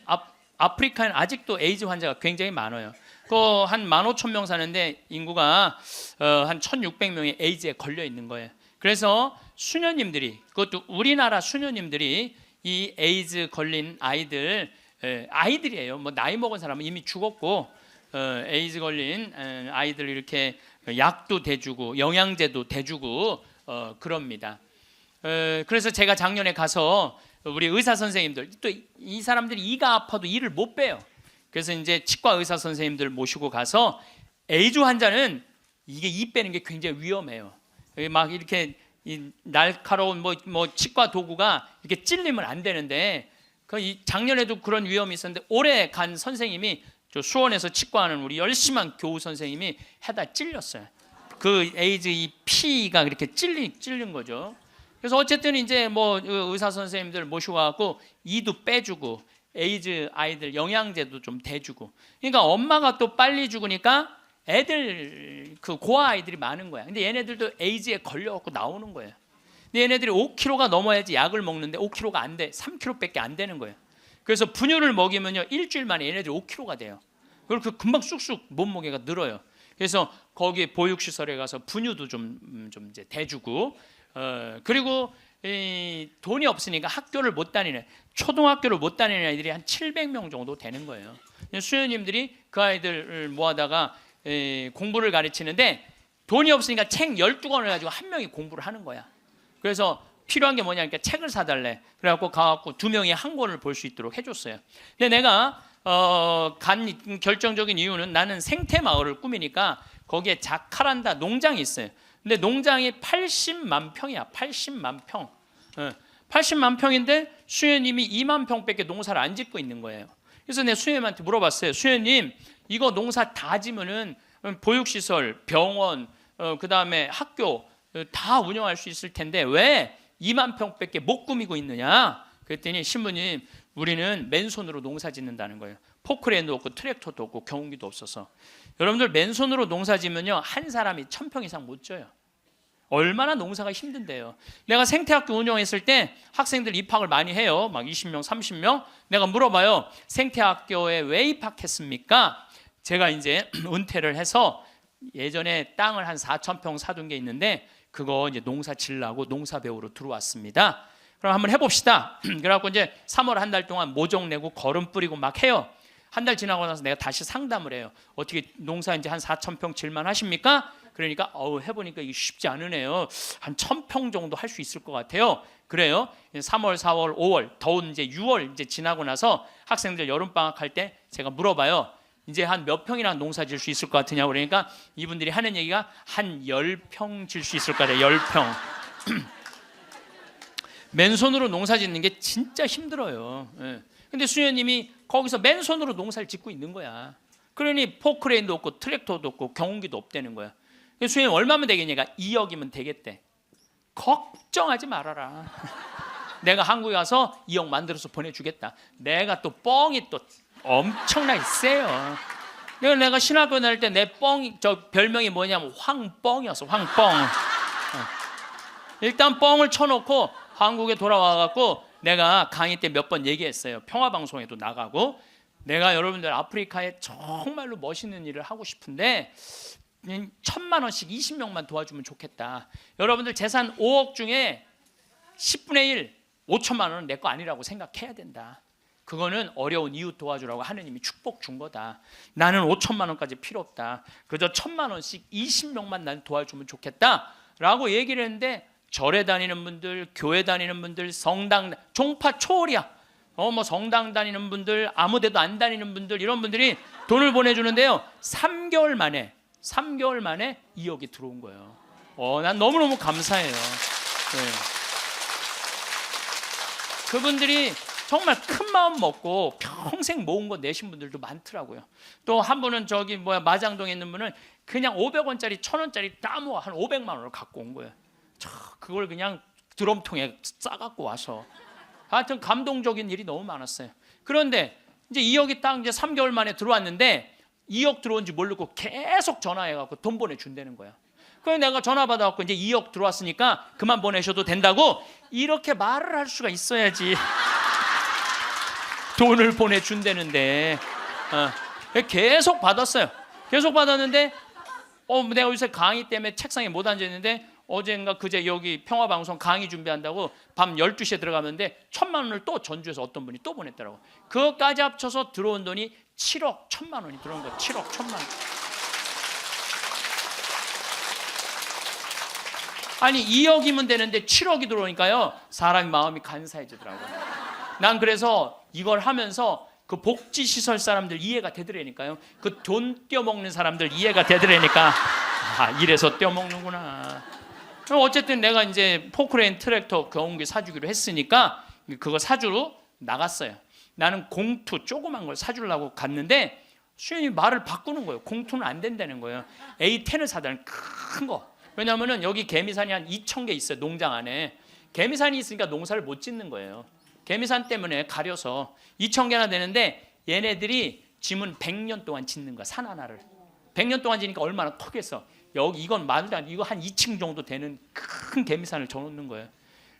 아프리카는 아직도 에이즈 환자가 굉장히 많아요. 그 한 15,000명 사는데 인구가 한 1,600명이 에이즈에 걸려 있는 거예요. 그래서 수녀님들이, 그것도 우리나라 수녀님들이 이 에이즈 걸린 아이들이에요. 뭐 나이 먹은 사람은 이미 죽었고 에이즈 걸린 아이들 이렇게 약도 대주고 영양제도 대주고 그럽니다. 그래서 제가 작년에 가서 우리 의사 선생님들, 또 이 사람들이 이가 아파도 이를 못 빼요. 그래서 이제 치과 의사 선생님들 모시고 가서 에이즈 환자는 이게 이 빼는 게 굉장히 위험해요. 막 이렇게 이 날카로운 뭐 치과 도구가 이렇게 찔리면 안 되는데 작년에도 그런 위험이 있었는데 올해 간 선생님이 저 수원에서 치과하는 우리 열심한 교우 선생님이 해다 찔렸어요. 그 에이즈 이 피가 그렇게 찔린 거죠. 그래서 어쨌든 이제 뭐 의사 선생님들 모시고 와갖고 이도 빼주고 에이즈 아이들 영양제도 좀 대주고. 그러니까 엄마가 또 빨리 죽으니까 애들 그 고아 아이들이 많은 거야. 근데 얘네들도 에이즈에 걸려갖고 나오는 거예요. 근데 얘네들이 5kg가 넘어야지 약을 먹는데 5kg가 안 돼. 3kg밖에 안 되는 거예요. 그래서 분유를 먹이면요 일주일 만에 얘네들이 5kg가 돼요. 그리고 금방 쑥쑥 몸무게가 늘어요. 그래서 거기 보육시설에 가서 분유도 좀 이제 대주고 그리고 돈이 없으니까 학교를 못 다니는 초등학교를 못 다니는 아이들이 한 700명 정도 되는 거예요. 수녀님들이 그 아이들을 모아다가 공부를 가르치는데 돈이 없으니까 책 12권을 가지고 한 명이 공부를 하는 거야. 그래서 필요한 게 뭐냐니까 책을 사달래. 그래갖고 가갖고 2명이 한 권을 볼 수 있도록 해줬어요. 근데 내가 간 결정적인 이유는 나는 생태 마을을 꾸미니까 거기에 자카란다 농장이 있어요. 근데 농장이 80만 평이야. 80만 평. 80만 평인데 수녀님이 2만 평밖에 농사를 안 짓고 있는 거예요. 그래서 내가 수녀님한테 물어봤어요. 수녀님, 이거 농사 다 지면은 보육시설, 병원, 그다음에 학교 다 운영할 수 있을 텐데 왜 2만 평밖에 못 꾸미고 있느냐? 그랬더니 신부님, 우리는 맨손으로 농사 짓는다는 거예요. 포크레인도 없고 트랙터도 없고 경운기도 없어서. 여러분들 맨손으로 농사 지면요 한 사람이 1,000평 이상 못 져요. 얼마나 농사가 힘든데요. 내가 생태학교 운영했을 때 학생들 입학을 많이 해요. 막 20명, 30명. 내가 물어봐요. 생태학교에 왜 입학했습니까? 제가 이제 은퇴를 해서 예전에 땅을 한 4,000평 사둔 게 있는데 그거 이제 농사 지으려고 농사 배우러 들어왔습니다. 그럼 한번 해봅시다. 그래갖고 이제 3월 한 달 동안 모종 내고 거름 뿌리고 막 해요. 한 달 지나고 나서 내가 다시 상담을 해요. 어떻게 농사 이제 한 4,000평 질만 하십니까? 그러니까 해보니까 이게 쉽지 않으네요. 한 1,000평 정도 할 수 있을 것 같아요. 그래요. 3월, 4월, 5월, 더운 이제 6월 이제 지나고 나서 학생들 여름 방학 할 때 제가 물어봐요. 이제 한 몇 평이나 농사 질 수 있을 것 같으냐고. 그러니까 이분들이 하는 얘기가 한 10평 질 수 있을 것 같아요. 10평. 맨손으로 농사 짓는 게 진짜 힘들어요. 근데 수녀님이 거기서 맨손으로 농사를 짓고 있는 거야. 그러니 포크레인도 없고 트랙터도 없고 경운기도 없다는 거야. 수녀님 얼마면 되겠냐가 2억이면 되겠대. 걱정하지 말아라. 내가 한국에 가서 2억 만들어서 보내주겠다. 내가 또 뻥이 또 엄청나게 세요. 내가 신학교 다닐 때 내 저 별명이 뭐냐면 황뻥이었어. 황뻥. 일단 뻥을 쳐놓고 한국에 돌아와갖고 내가 강의 때 몇 번 얘기했어요. 평화방송에도 나가고 내가 여러분들 아프리카에 정말로 멋있는 일을 하고 싶은데 1,000만 원씩 20명만 도와주면 좋겠다. 여러분들 재산 5억 중에 10분의 1 5천만 원은 내 거 아니라고 생각해야 된다. 그거는 어려운 이웃 도와주라고 하느님이 축복 준 거다. 나는 5천만 원까지 필요 없다. 그저 1,000만 원씩 20명만 난 도와주면 좋겠다라고 얘기를 했는데, 절에 다니는 분들, 교회 다니는 분들, 성당, 종파 초월이야. 뭐 성당 다니는 분들, 아무데도 안 다니는 분들, 이런 분들이 돈을 보내주는데요. 3개월 만에 2억이 들어온 거예요. 난 너무너무 감사해요. 네. 그분들이 정말 큰 마음 먹고 평생 모은 거 내신 분들도 많더라고요. 또 한 분은 마장동에 있는 분은 그냥 500원짜리 1,000원짜리 다 모아 한 500만 원을 갖고 온 거예요. 그걸 그냥 드럼통에 싸갖고 와서. 하여튼 감동적인 일이 너무 많았어요. 그런데 이제 2억이 딱 이제 3개월 만에 들어왔는데, 2억 들어온지 모르고 계속 전화해갖고 돈 보내준다는 거야. 그래서 내가 전화 받아갖고 이제 2억 들어왔으니까 그만 보내셔도 된다고 이렇게 말을 할 수가 있어야지. 돈을 보내준다는데 계속 받았어요. 계속 받았는데 내가 요새 강의 때문에 책상에 못 앉아있는데, 어젠가 그제 여기 평화방송 강의 준비한다고 밤 12시에 들어가는데 1,000만 원을 또 전주에서 어떤 분이 또 보냈더라고. 그것까지 합쳐서 들어온 돈이 7억 1,000만 원이 들어온 거야. 7억 1,000만 원. 아니 2억이면 되는데 7억이 들어오니까요, 사람이 마음이 간사해지더라고요. 난 그래서 이걸 하면서 그 복지시설 사람들 이해가 되더라니까요. 그 돈 떼어먹는 사람들 이해가 되더라니까, 이래서 떼어먹는구나. 어쨌든 내가 이제 포크레인 트랙터 경운기 사주기로 했으니까 그거 사주러 나갔어요. 나는 공투 조그만 걸 사주려고 갔는데 수현이 말을 바꾸는 거예요. 공투는 안 된다는 거예요. A10을 사달라는 큰 거. 왜냐하면 여기 개미산이 한 2,000개 있어요. 농장 안에. 개미산이 있으니까 농사를 못 짓는 거예요. 개미산 때문에 가려서 2,000개나 되는데, 얘네들이 짐은 100년 동안 짓는 거야. 산 하나를 100년 동안 지니까 얼마나 크겠어. 여기 이건 말도 안 돼. 이거 한 2층 정도 되는 큰 개미산을 져놓는 거예요.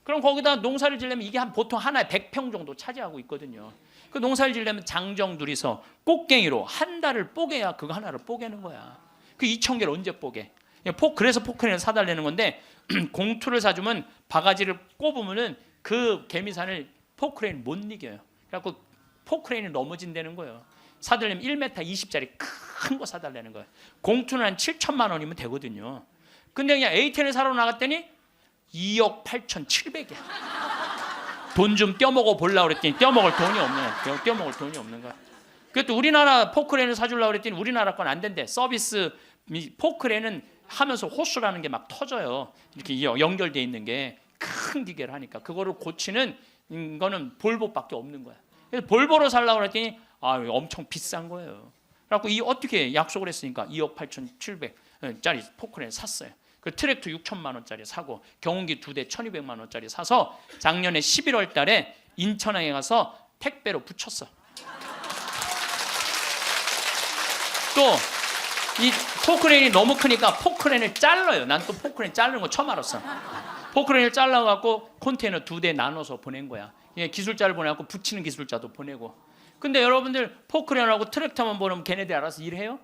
그럼 거기다 농사를 지려면 이게 보통 하나에 100평 정도 차지하고 있거든요. 그 농사를 지려면 장정 둘이서 꽃갱이로 한 달을 뽀개야 그거 하나를 뽀개는 거야. 그 2,000개를 언제 뽀개? 그래서 포크레인을 사달라는 건데, 공투를 사주면 바가지를 꼽으면은 그 개미산을 포크레인 못 이겨요. 그래갖고 포크레인이 넘어진다는 거예요. 사달라면 1m 20짜리 큰 거 사달라는 거예요. 공투는 한 7천만 원이면 되거든요. 근데 그냥 A10을 사러 나갔더니 2억 8,700이야. 돈 좀 떼어먹어 보려고 그랬더니 떼어먹을 돈이 없는 거야. 그것도 우리나라 포크레인을 사주려고 그랬더니 우리나라 건 안 된대. 서비스 포크레인은 하면서 호수라는 게 막 터져요. 이렇게 연결돼 있는 게 큰 기계를 하니까 그거를 고치는 거는 볼보밖에 없는 거야. 그래서 볼보로 살려고 그랬더니 엄청 비싼 거예요. 그래갖고 어떻게 약속을 했으니까 2억 8,700짜리 포크레인 샀어요. 그 트랙터 6천만 원짜리 사고 경운기 2대 1,200만 원짜리 사서 작년에 11월 달에 인천항에 가서 택배로 붙였어. 또 이 포크레인이 너무 크니까 포크레인을 잘라요. 난 또 포크레인 자르는 거 처음 알았어. 포크레인을 잘라갖고 컨테이너 2대 나눠서 보낸 거야. 기술자를 보내갖고 붙이는 기술자도 보내고. 근데 여러분들 포크레인하고 트랙터만 보내면 걔네들 알아서 일해요?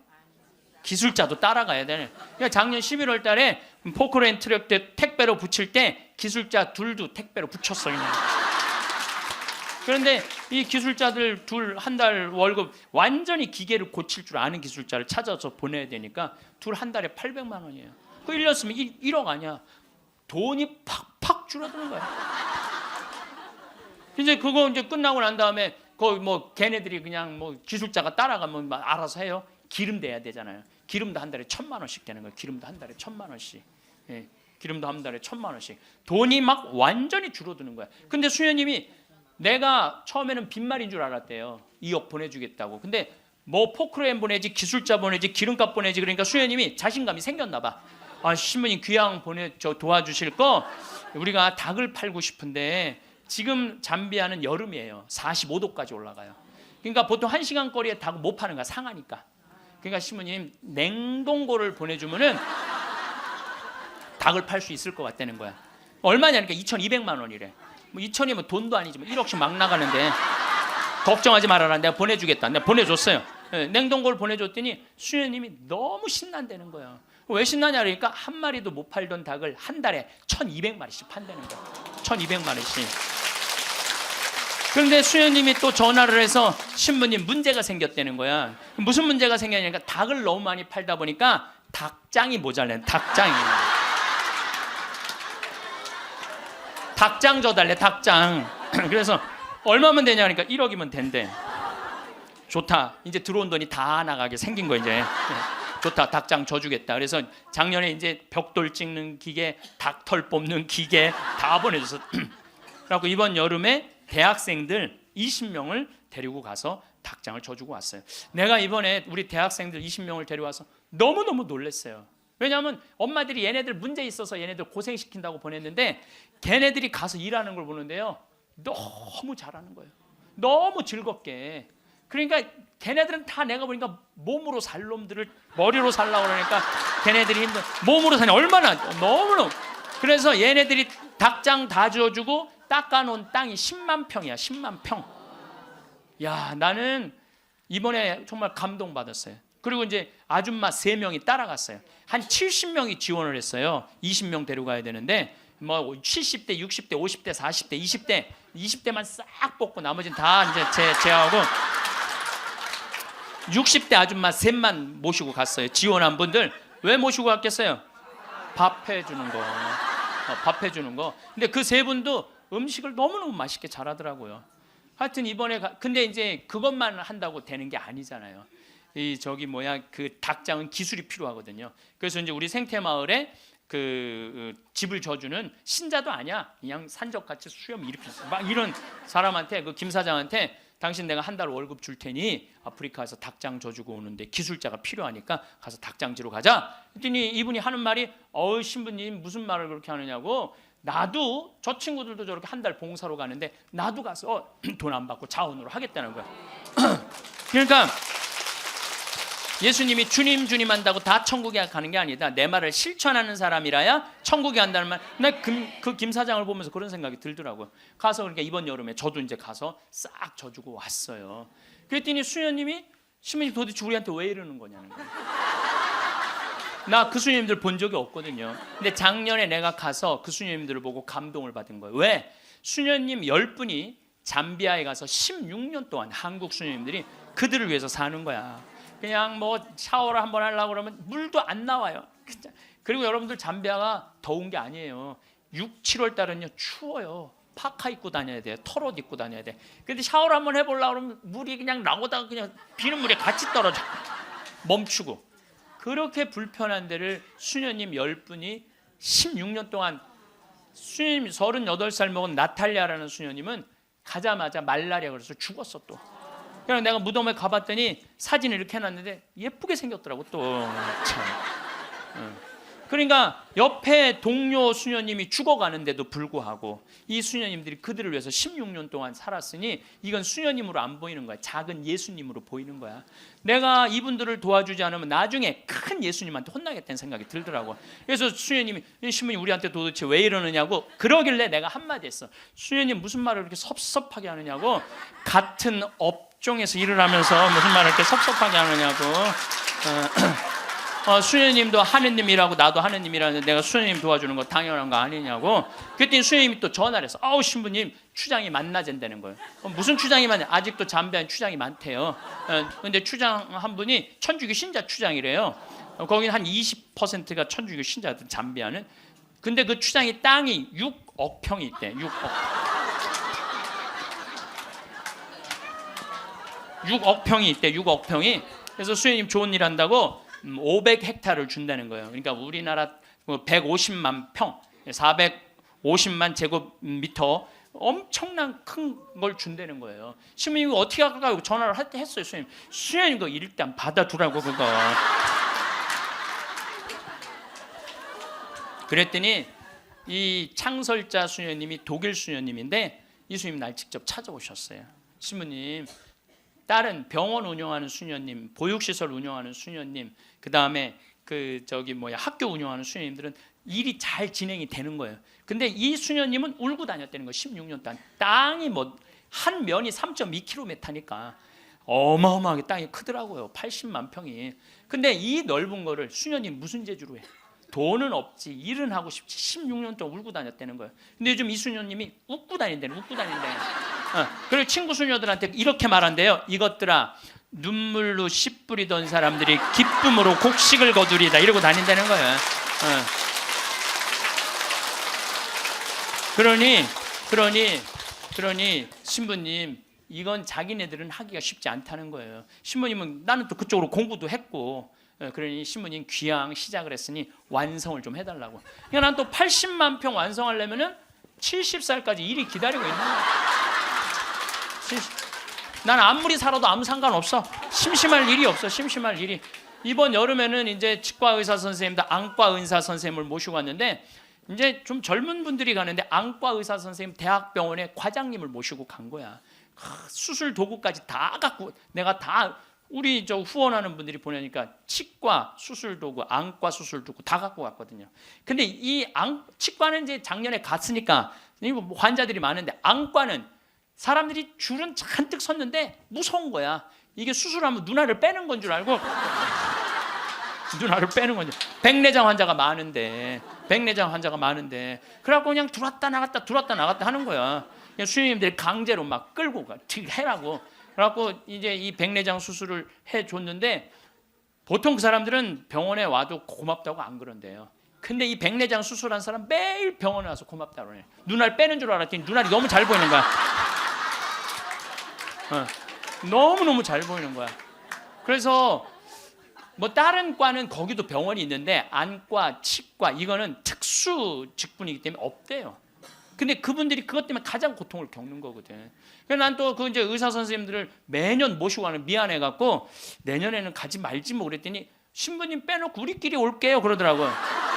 기술자도 따라가야 되네. 그러니까 작년 11월 달에 포크레인 트랙터 택배로 붙일 때 기술자 둘도 택배로 붙였어. 그냥. 그런데 이 기술자들 둘 한 달 월급 완전히 기계를 고칠 줄 아는 기술자를 찾아서 보내야 되니까 둘 한 달에 800만 원이에요. 그 1년 쓰면 1억 아니야. 돈이 팍팍 줄어드는 거야. 이제 그거 이제 끝나고 난 다음에 거기 걔네들이 그냥 기술자가 따라가면 알아서 해요. 기름 대야 되잖아요. 기름도 한 달에 1,000만 원씩 되는 거예요. 기름도 한 달에 1,000만 원씩. 예, 기름도 한 달에 1,000만 원씩. 돈이 막 완전히 줄어드는 거야. 근데 수녀님이 내가 처음에는 빈말인 줄 알았대요. 2억 보내주겠다고. 근데 포크레인 보내지, 기술자 보내지, 기름값 보내지. 그러니까 수녀님이 자신감이 생겼나 봐. 신부님 귀양 도와주실 거 우리가 닭을 팔고 싶은데 지금 잠비아는 여름이에요. 45도까지 올라가요. 그러니까 보통 1시간 거리에 닭을 못 파는 거야. 상하니까. 그러니까 신부님 냉동고를 보내주면은 닭을 팔 수 있을 것 같다는 거야. 얼마냐니까 2,200만 원이래. 2,000이면 돈도 아니지만 1억씩 막 나가는데 걱정하지 말아라. 내가 보내주겠다. 내가 보내줬어요. 냉동고를 보내줬더니 수녀님이 너무 신난다는 거예요. 왜 신나냐 그러니까 한 마리도 못 팔던 닭을 한 달에 1,200마리씩 판다는 거예요. 1,200마리씩. 그런데 수녀님이 또 전화를 해서 신부님 문제가 생겼다는 거야. 무슨 문제가 생겼냐니까 닭을 너무 많이 팔다 보니까 닭장이 모자래. 닭장이. 닭장 줘달래. 닭장. 그래서 얼마면 되냐 하니까 1억이면 된대. 좋다. 이제 들어온 돈이 다 나가게 생긴 거 이제. 좋다. 닭장 줘주겠다. 그래서 작년에 이제 벽돌 찍는 기계, 닭털 뽑는 기계 다 보내줘서 그래갖고 이번 여름에 대학생들 20명을 데리고 가서 닭장을 줘주고 왔어요. 내가 이번에 우리 대학생들 20명을 데려와서 너무너무 놀랐어요. 왜냐하면 엄마들이 얘네들 문제 있어서 얘네들 고생시킨다고 보냈는데 걔네들이 가서 일하는 걸 보는데요. 너무 잘하는 거예요. 너무 즐겁게. 그러니까 걔네들은 다 내가 보니까 몸으로 살 놈들을 머리로 살라고 그러니까 걔네들이 힘든 몸으로 사니 얼마나 너무너무. 그래서 얘네들이 닭장 다 줘주고 닦아놓은 땅이 10만 평이야. 10만 평. 야, 나는 이번에 정말 감동받았어요. 그리고 이제 아줌마 3명이 따라갔어요. 한 70명이 지원을 했어요. 20명 데려가야 되는데 뭐 70대, 60대, 50대, 40대, 20대만 싹 뽑고 나머지는 다 이제 제하고 60대 아줌마 3만 모시고 갔어요. 지원한 분들. 왜 모시고 갔겠어요? 밥 해주는 거. 밥 해주는 거. 근데 그 3분도 음식을 너무너무 맛있게 잘하더라고요. 하여튼 이번에 근데 이제 그것만 한다고 되는 게 아니잖아요. 그 닭장은 기술이 필요하거든요. 그래서 이제 우리 생태마을에 그 집을 져주는 신자도 아니야. 그냥 산적같이 수염 이렇게 막 이런 사람한테 그 김 사장한테 당신 내가 한 달 월급 줄 테니 아프리카에서 닭장 져주고 오는데 기술자가 필요하니까 가서 닭장지로 가자. 그랬더니 이분이 하는 말이 신부님 무슨 말을 그렇게 하느냐고. 나도 저 친구들도 저렇게 한 달 봉사로 가는데 나도 가서 돈 안 받고 자원으로 하겠다는 거야. 그러니까 예수님이 주님 주님 한다고 다 천국에 가는 게 아니다. 내 말을 실천하는 사람이라야 천국에 간다는 말. 나 그 김 사장을 보면서 그런 생각이 들더라고요. 가서 그러니까 이번 여름에 저도 이제 가서 싹 져주고 왔어요. 그랬더니 수녀님이 신부님 도대체 우리한테 왜 이러는 거냐는 거예요. 나 그 수녀님들 본 적이 없거든요. 근데 작년에 내가 가서 그 수녀님들을 보고 감동을 받은 거예요. 왜? 수녀님 10분이 잠비아에 가서 16년 동안 한국 수녀님들이 그들을 위해서 사는 거야. 그냥 뭐 샤워를 한번 하려고 그러면 물도 안 나와요. 그리고 여러분들 잠비아가 더운 게 아니에요. 6, 7월 달은요 추워요. 파카 입고 다녀야 돼요. 털옷 입고 다녀야 돼. 근데 샤워를 한번 해보려고 그러면 물이 그냥 나오다가 그냥 비눗물에 같이 떨어져. 멈추고. 그렇게 불편한 데를 수녀님 10분이 16년 동안 수녀님 38살 먹은 나탈리아라는 수녀님은 가자마자 말라리아 그래서 죽었어 또. 그냥 내가 무덤에 가봤더니 사진을 이렇게 해놨는데 예쁘게 생겼더라고 또. 참. 그러니까 옆에 동료 수녀님이 죽어가는데도 불구하고 이 수녀님들이 그들을 위해서 16년 동안 살았으니 이건 수녀님으로 안 보이는 거야. 작은 예수님으로 보이는 거야. 내가 이분들을 도와주지 않으면 나중에 큰 예수님한테 혼나겠다는 생각이 들더라고. 그래서 수녀님이 신부님 우리한테 도대체 왜 이러느냐고 그러길래 내가 한마디 했어. 수녀님 무슨 말을 이렇게 섭섭하게 하느냐고. 같은 업종에서 일을 하면서 무슨 말을 이렇게 섭섭하게 하느냐고. 수녀님도 하느님이라고 나도 하느님이라는데 내가 수녀님 도와주는 거 당연한 거 아니냐고. 그랬더니 수녀님이 또 전화를 해서 신부님 추장이 만나진다는 거예요. 무슨 추장이 많냐. 아직도 잠비아는 추장이 많대요. 근데 추장 한 분이 천주교 신자 추장이래요. 거기는 한 20%가 천주교 신자들 잠비아는. 근데 그 추장이 땅이 6억 평이 있대. 6억 평이 있대. 6억 평이. 그래서 수녀님 좋은 일 한다고 500헥타를 준다는 거예요. 그러니까 우리나라 150만 평, 450만 제곱미터 엄청난 큰 걸 준다는 거예요. 신부님이 어떻게 할까요? 전화를 했어요. 수녀님 그거 일단 받아두라고 그거. 그랬더니 이 창설자 수녀님이 독일 수녀님인데 이 수녀님 날 직접 찾아오셨어요. 신부님 다른 병원 운영하는 수녀님, 보육시설 운영하는 수녀님, 그 다음에 학교 운영하는 수녀님들은 일이 잘 진행이 되는 거예요. 근데 이 수녀님은 울고 다녔다는 거예요. 16년 동안. 땅이 한 면이 3.2km니까 어마어마하게 땅이 크더라고요. 80만 평이. 근데 이 넓은 거를 수녀님 무슨 재주로 해? 돈은 없지, 일은 하고 싶지. 16년 동안 울고 다녔다는 거예요. 근데 요즘 이 수녀님이 웃고 다닌다는. 그리고 친구 수녀들한테 이렇게 말한대요. 이것들아, 눈물로 씨 뿌리던 사람들이 기쁨으로 곡식을 거두리다, 이러고 다닌다는 거예요. 그러니 신부님, 이건 자기네들은 하기가 쉽지 않다는 거예요. 신부님은 나는 또 그쪽으로 공부도 했고, 그러니 신부님 귀향 시작을 했으니 완성을 좀 해달라고. 그러니까 난 또 80만 평 완성하려면은 70살까지 일이 기다리고 있는 거야. 난 아무리 살아도 아무 상관없어. 심심할 일이 없어. 심심할 일이. 이번 여름에는 이제 치과 의사 선생님들, 안과 의사 선생님을 모시고 왔는데, 이제 좀 젊은 분들이 가는데 안과 의사 선생님 대학병원에 과장님을 모시고 간 거야. 수술 도구까지 다 갖고, 내가 다 우리 저 후원하는 분들이 보내니까 치과 수술 도구, 안과 수술 도구 다 갖고 갔거든요. 근데 이 치과는 이제 작년에 갔으니까 환자들이 많은데, 안과는 사람들이 줄은 잔뜩 섰는데 무서운 거야. 이게 수술하면 눈알을 빼는 건 줄 알고 눈알을 빼는 건지. 백내장 환자가 많은데 그래갖고 그냥 들어왔다 나갔다 하는 거야. 그냥 수녀님들이 강제로 막 끌고 가, 해라고. 그래갖고 이제 이 백내장 수술을 해줬는데, 보통 그 사람들은 병원에 와도 고맙다고 안 그런대요. 근데 이 백내장 수술한 사람 매일 병원에 와서 고맙다고 그래. 눈알 빼는 줄 알았더니 눈알이 너무 잘 보이는 거야. 너무너무 잘 보이는 거야. 그래서 뭐 다른 과는 거기도 병원이 있는데, 안과, 치과 이거는 특수 직군이기 때문에 없대요. 근데 그분들이 그것 때문에 가장 고통을 겪는 거거든. 그래서 난 또 그 이제 의사 선생님들을 매년 모시고 가는 미안해 갖고 내년에는 가지 말지 뭐 그랬더니, 신부님 빼놓고 우리끼리 올게요 그러더라고요.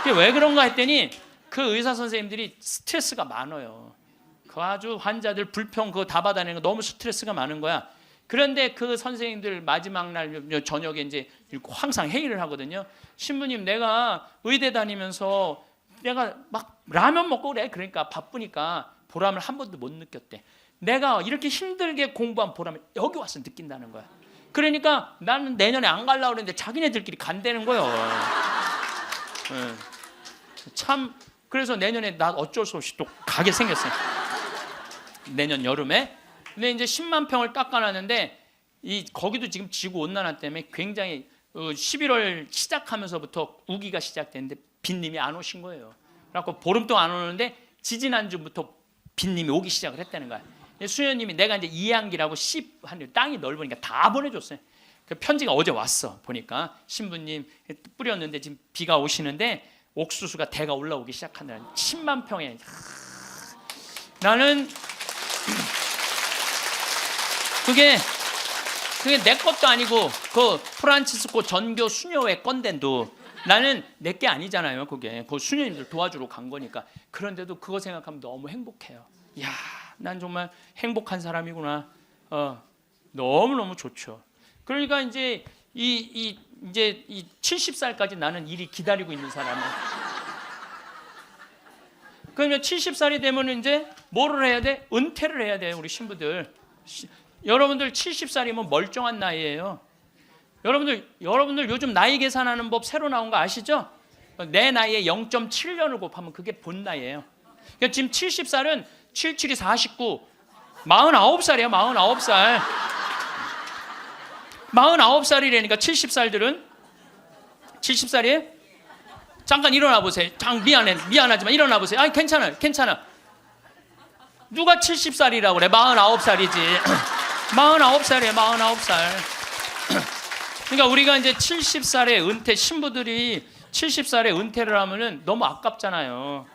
그게 왜 그런가 했더니, 그 의사 선생님들이 스트레스가 많아요. 그 아주 환자들 불평 그거 다 받아내는 거 너무 스트레스가 많은 거야. 그런데 그 선생님들 마지막 날 저녁에 이제 항상 회의를 하거든요. 신부님, 내가 의대 다니면서 내가 막 라면 먹고 그래. 그러니까 바쁘니까 보람을 한 번도 못 느꼈대. 내가 이렇게 힘들게 공부한 보람을 여기 와서 느낀다는 거야. 그러니까 나는 내년에 안 가려고 그랬는데 자기네들끼리 간다는 거예요. 참, 그래서 내년에 나 어쩔 수 없이 또 가게 생겼어요. 내년 여름에. 근데 이제 10만 평을 깎아놨는데, 거기도 지금 지구 온난화 때문에 굉장히 11월 시작하면서부터 우기가 시작됐는데 빈님이 안 오신 거예요. 그래갖고 보름 동안 안 오는데 지지난주부터 빈님이 오기 시작을 했다는 거야. 수녀님이 내가 이제 이양기라고 한 땅이 넓으니까 다 보내줬어요. 그 편지가 어제 왔어. 보니까 신부님 뿌렸는데 지금 비가 오시는데 옥수수가 대가 올라오기 시작한다는 10만 평에. 나는 그게 내 것도 아니고 그 프란치스코 전교 수녀회 건데도 나는 내 게 아니잖아요. 그게 그 수녀님들 도와주러 간 거니까. 그런데도 그거 생각하면 너무 행복해요. 야, 난 정말 행복한 사람이구나. 너무너무 좋죠. 그러니까 이제 이 70살까지 나는 일이 기다리고 있는 사람이야. 그러면 70살이 되면 이제 뭐를 해야 돼? 은퇴를 해야 돼요, 우리 신부들. 여러분들 70살이면 멀쩡한 나이예요. 여러분들 요즘 나이 계산하는 법 새로 나온 거 아시죠? 내 나이에 0.7년을 곱하면 그게 본 나이예요. 그러니까 지금 70살은 77이 49, 49살이에요. 49살. 49살이라니까 70살들은 70살이에요? 잠깐 일어나 보세요. 미안하지만 일어나 보세요. 아니 괜찮아. 누가 70살이라고 그래? 49살이지. 49살이에요. 49살. 그러니까 우리가 이제 70살에 은퇴, 신부들이 70살에 은퇴를 하면은 너무 아깝잖아요.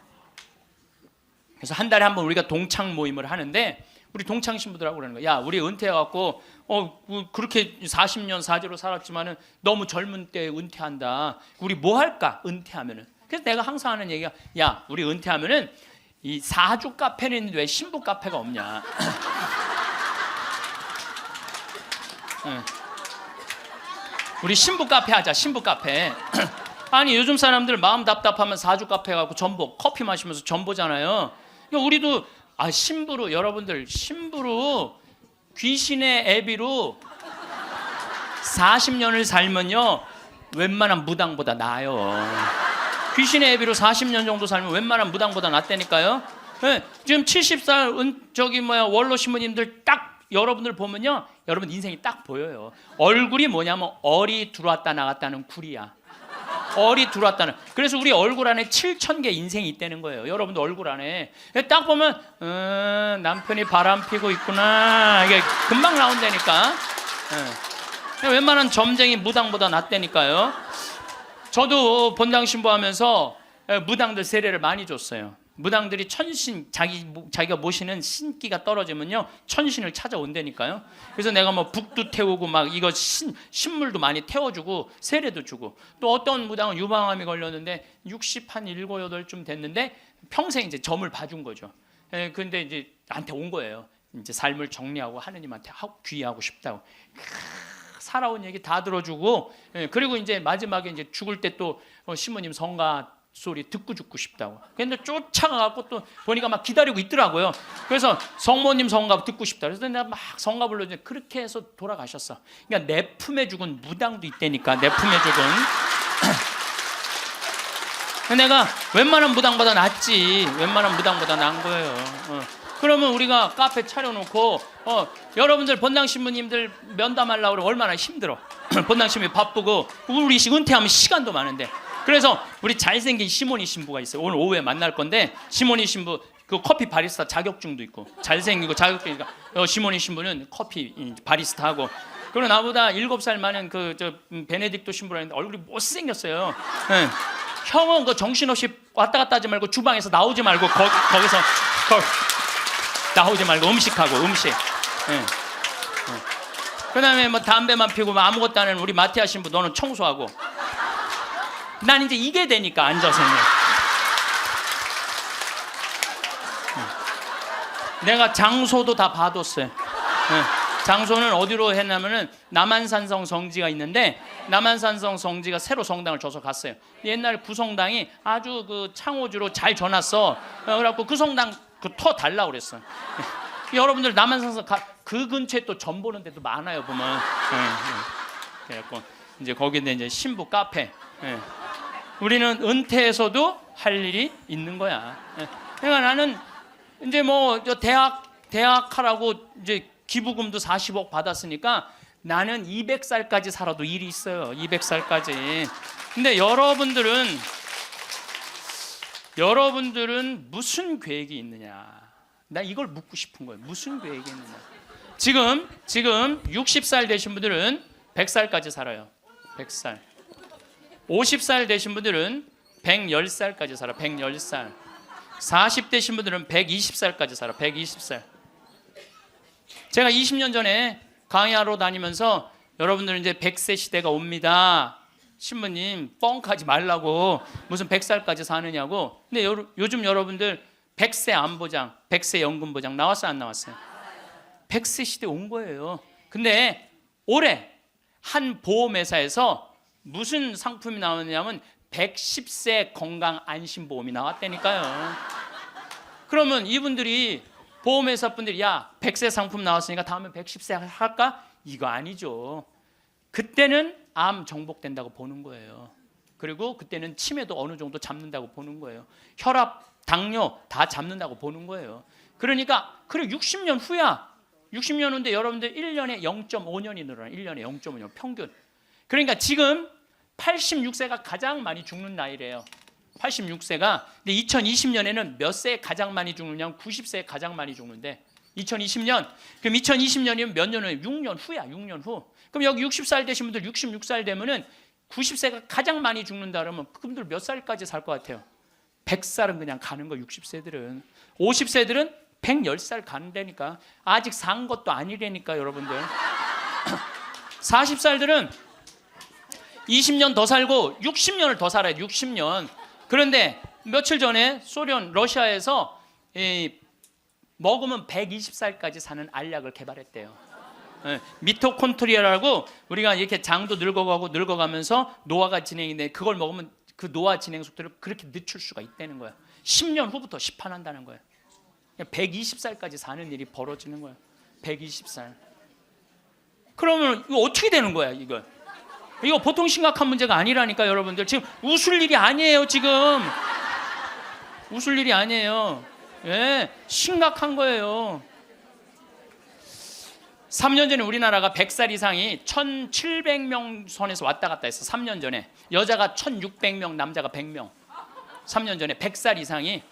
그래서 한 달에 한 번 우리가 동창 모임을 하는데, 우리 동창 신부들하고 그러는 거야. 야, 우리 은퇴해갖고 그렇게 40년 사제로 살았지만은 너무 젊은 때 은퇴한다. 우리 뭐 할까? 은퇴하면은. 그래서 내가 항상 하는 얘기가, 야, 우리 은퇴하면은 이 사주 카페는 있는데 왜 신부 카페가 없냐? 우리 신부 카페 하자. 신부 카페. 아니 요즘 사람들 마음 답답하면 사주 카페 가고 전보 커피 마시면서 전보잖아요. 그러니까 우리도 신부로, 여러분들 신부로 귀신의 애비로 40년을 살면요 웬만한 무당보다 나아요. 귀신의 애비로 40년 정도 살면 웬만한 무당보다 낫다니까요. 예, 지금 70살 저기 원로 신부님들 딱 여러분들 보면요, 여러분 인생이 딱 보여요. 얼굴이 뭐냐면 얼이 들어왔다 나갔다는 굴이야. 얼이 들어왔다는. 그래서 우리 얼굴 안에 7,000개 인생이 있다는 거예요. 여러분들 얼굴 안에 딱 보면 남편이 바람 피고 있구나, 이게 금방 나온다니까. 웬만한 점쟁이 무당보다 낫다니까요. 저도 본당 신부하면서 무당들 세례를 많이 줬어요. 무당들이 천신, 자기가 모시는 신기가 떨어지면요, 천신을 찾아온다니까요. 그래서 내가 뭐 북도 태우고 막 이거 신물도 많이 태워주고 세례도 주고, 또 어떤 무당은 유방암이 걸렸는데 67, 8쯤 됐는데 평생 이제 점을 봐준 거죠. 근데 이제 나한테 온 거예요. 이제 삶을 정리하고 하느님한테 귀의하고 싶다고. 살아온 얘기 다 들어주고, 그리고 이제 마지막에 이제 죽을 때 또 신부님 성가 소리 듣고 죽고 싶다고. 근데 쫓아가고 또 보니까 막 기다리고 있더라고요. 그래서 성모님 성가 듣고 싶다. 그래서 내가 막 성가 불러주는데 그렇게 해서 돌아가셨어. 그러니까 내 품에 죽은 무당도 있다니까. 내 품에 죽은. 내가 웬만한 무당보다 낫지. 웬만한 무당보다 나은 거예요. 그러면 우리가 카페 차려놓고 여러분들 본당 신부님들 면담하려고 그러면 얼마나 힘들어. 본당 신부님 바쁘고 우리 은퇴하면 시간도 많은데. 그래서 우리 잘생긴 시모니 신부가 있어요. 오늘 오후에 만날 건데, 시모니 신부 그 커피 바리스타 자격증도 있고 잘생기고 자격증이니까 시모니 신부는 커피 바리스타 하고, 그리고 나보다 7살 많은 저 베네딕토 신부라는데 얼굴이 못생겼어요. 형은 그 정신없이 왔다 갔다 하지 말고 주방에서 나오지 말고 거기서 나오지 말고 음식하고 음식. 그다음에 뭐 담배만 피우고 뭐 아무것도 안 하는 우리 마티아 신부, 너는 청소하고. 난 이제 이게 되니까 앉아서. 내가 장소도 다 봐뒀어요. 장소는 어디로 했냐면은 남한산성 성지가 있는데, 남한산성 성지가 새로 성당을 줘서 갔어요. 옛날 구성당이 아주 그 창호주로 잘 져놨어. 그래갖고 그 성당 터 달라고 그랬어. 여러분들 남한산성 그 근처에 또 점 보는 데도 많아요 보면. 그래갖고 이제 거기에 이제 신부 카페. 우리는 은퇴해서도 할 일이 있는 거야. 그러니까 나는 이제 뭐 대학 하라고 이제 기부금도 40억 받았으니까 나는 200살까지 살아도 일이 있어요. 200살까지. 근데 여러분들은 무슨 계획이 있느냐? 나 이걸 묻고 싶은 거예요. 무슨 계획이 있느냐? 지금 60살 되신 분들은 100살까지 살아요. 100살. 50살 되신 분들은 110살까지 살아. 110살. 40대신 분들은 120살까지 살아. 120살. 제가 20년 전에 강의하러 다니면서 여러분들은 이제 100세 시대가 옵니다. 신부님 뻥하지 말라고, 무슨 100살까지 사느냐고. 근데 요즘 여러분들 100세 안보장, 100세 연금보장 나왔어요, 안 나왔어요? 100세 시대 온 거예요. 근데 올해 한 보험회사에서 무슨 상품이 나왔냐면 110세 건강 안심보험이 나왔다니까요. 그러면 이분들이, 보험회사 분들이, 야 100세 상품 나왔으니까 다음에 110세 할까? 이거 아니죠. 그때는 암 정복된다고 보는 거예요. 그리고 그때는 치매도 어느 정도 잡는다고 보는 거예요. 혈압, 당뇨 다 잡는다고 보는 거예요. 그러니까 60년 후야. 60년 후인데 여러분들 1년에 0.5년이 늘어나. 1년에 0.5년 평균. 그러니까 지금 86세가 가장 많이 죽는 나이래요. 86세가. 근데 2020년에는 몇 세에 가장 많이 죽느냐면 90세에 가장 많이 죽는데, 2020년. 그럼 2020년이면 몇 년 후에? 6년 후야. 6년 후. 그럼 여기 60살 되신 분들 66살 되면은 90세가 가장 많이 죽는다 그러면 그분들 몇 살까지 살 것 같아요? 100살은 그냥 가는 거. 60세들은. 50세들은 110살 간다니까. 아직 산 것도 아니라니까 여러분들. 40살들은 20년 더 살고 60년을 더 살아요. 60년. 그런데 며칠 전에 소련 러시아에서 먹으면 120살까지 사는 알약을 개발했대요. 미토콘트리아라고, 우리가 이렇게 장도 늙어가면서 노화가 진행인데 그걸 먹으면 그 노화 진행 속도를 그렇게 늦출 수가 있다는 거야. 10년 후부터 시판한다는 거야. 120살까지 사는 일이 벌어지는 거야. 120살. 그러면 이거 어떻게 되는 거야, 이거? 이거 보통 심각한 문제가 아니라니까 여러분들. 지금 웃을 일이 아니에요. 지금 웃을 일이 아니에요. 예, 심각한 거예요. 3년 전에 우리나라가 100살 이상이 1,700명 선에서 왔다 갔다 했어. 3년 전에 여자가 1,600명, 남자가 100명. 3년 전에 100살 이상이.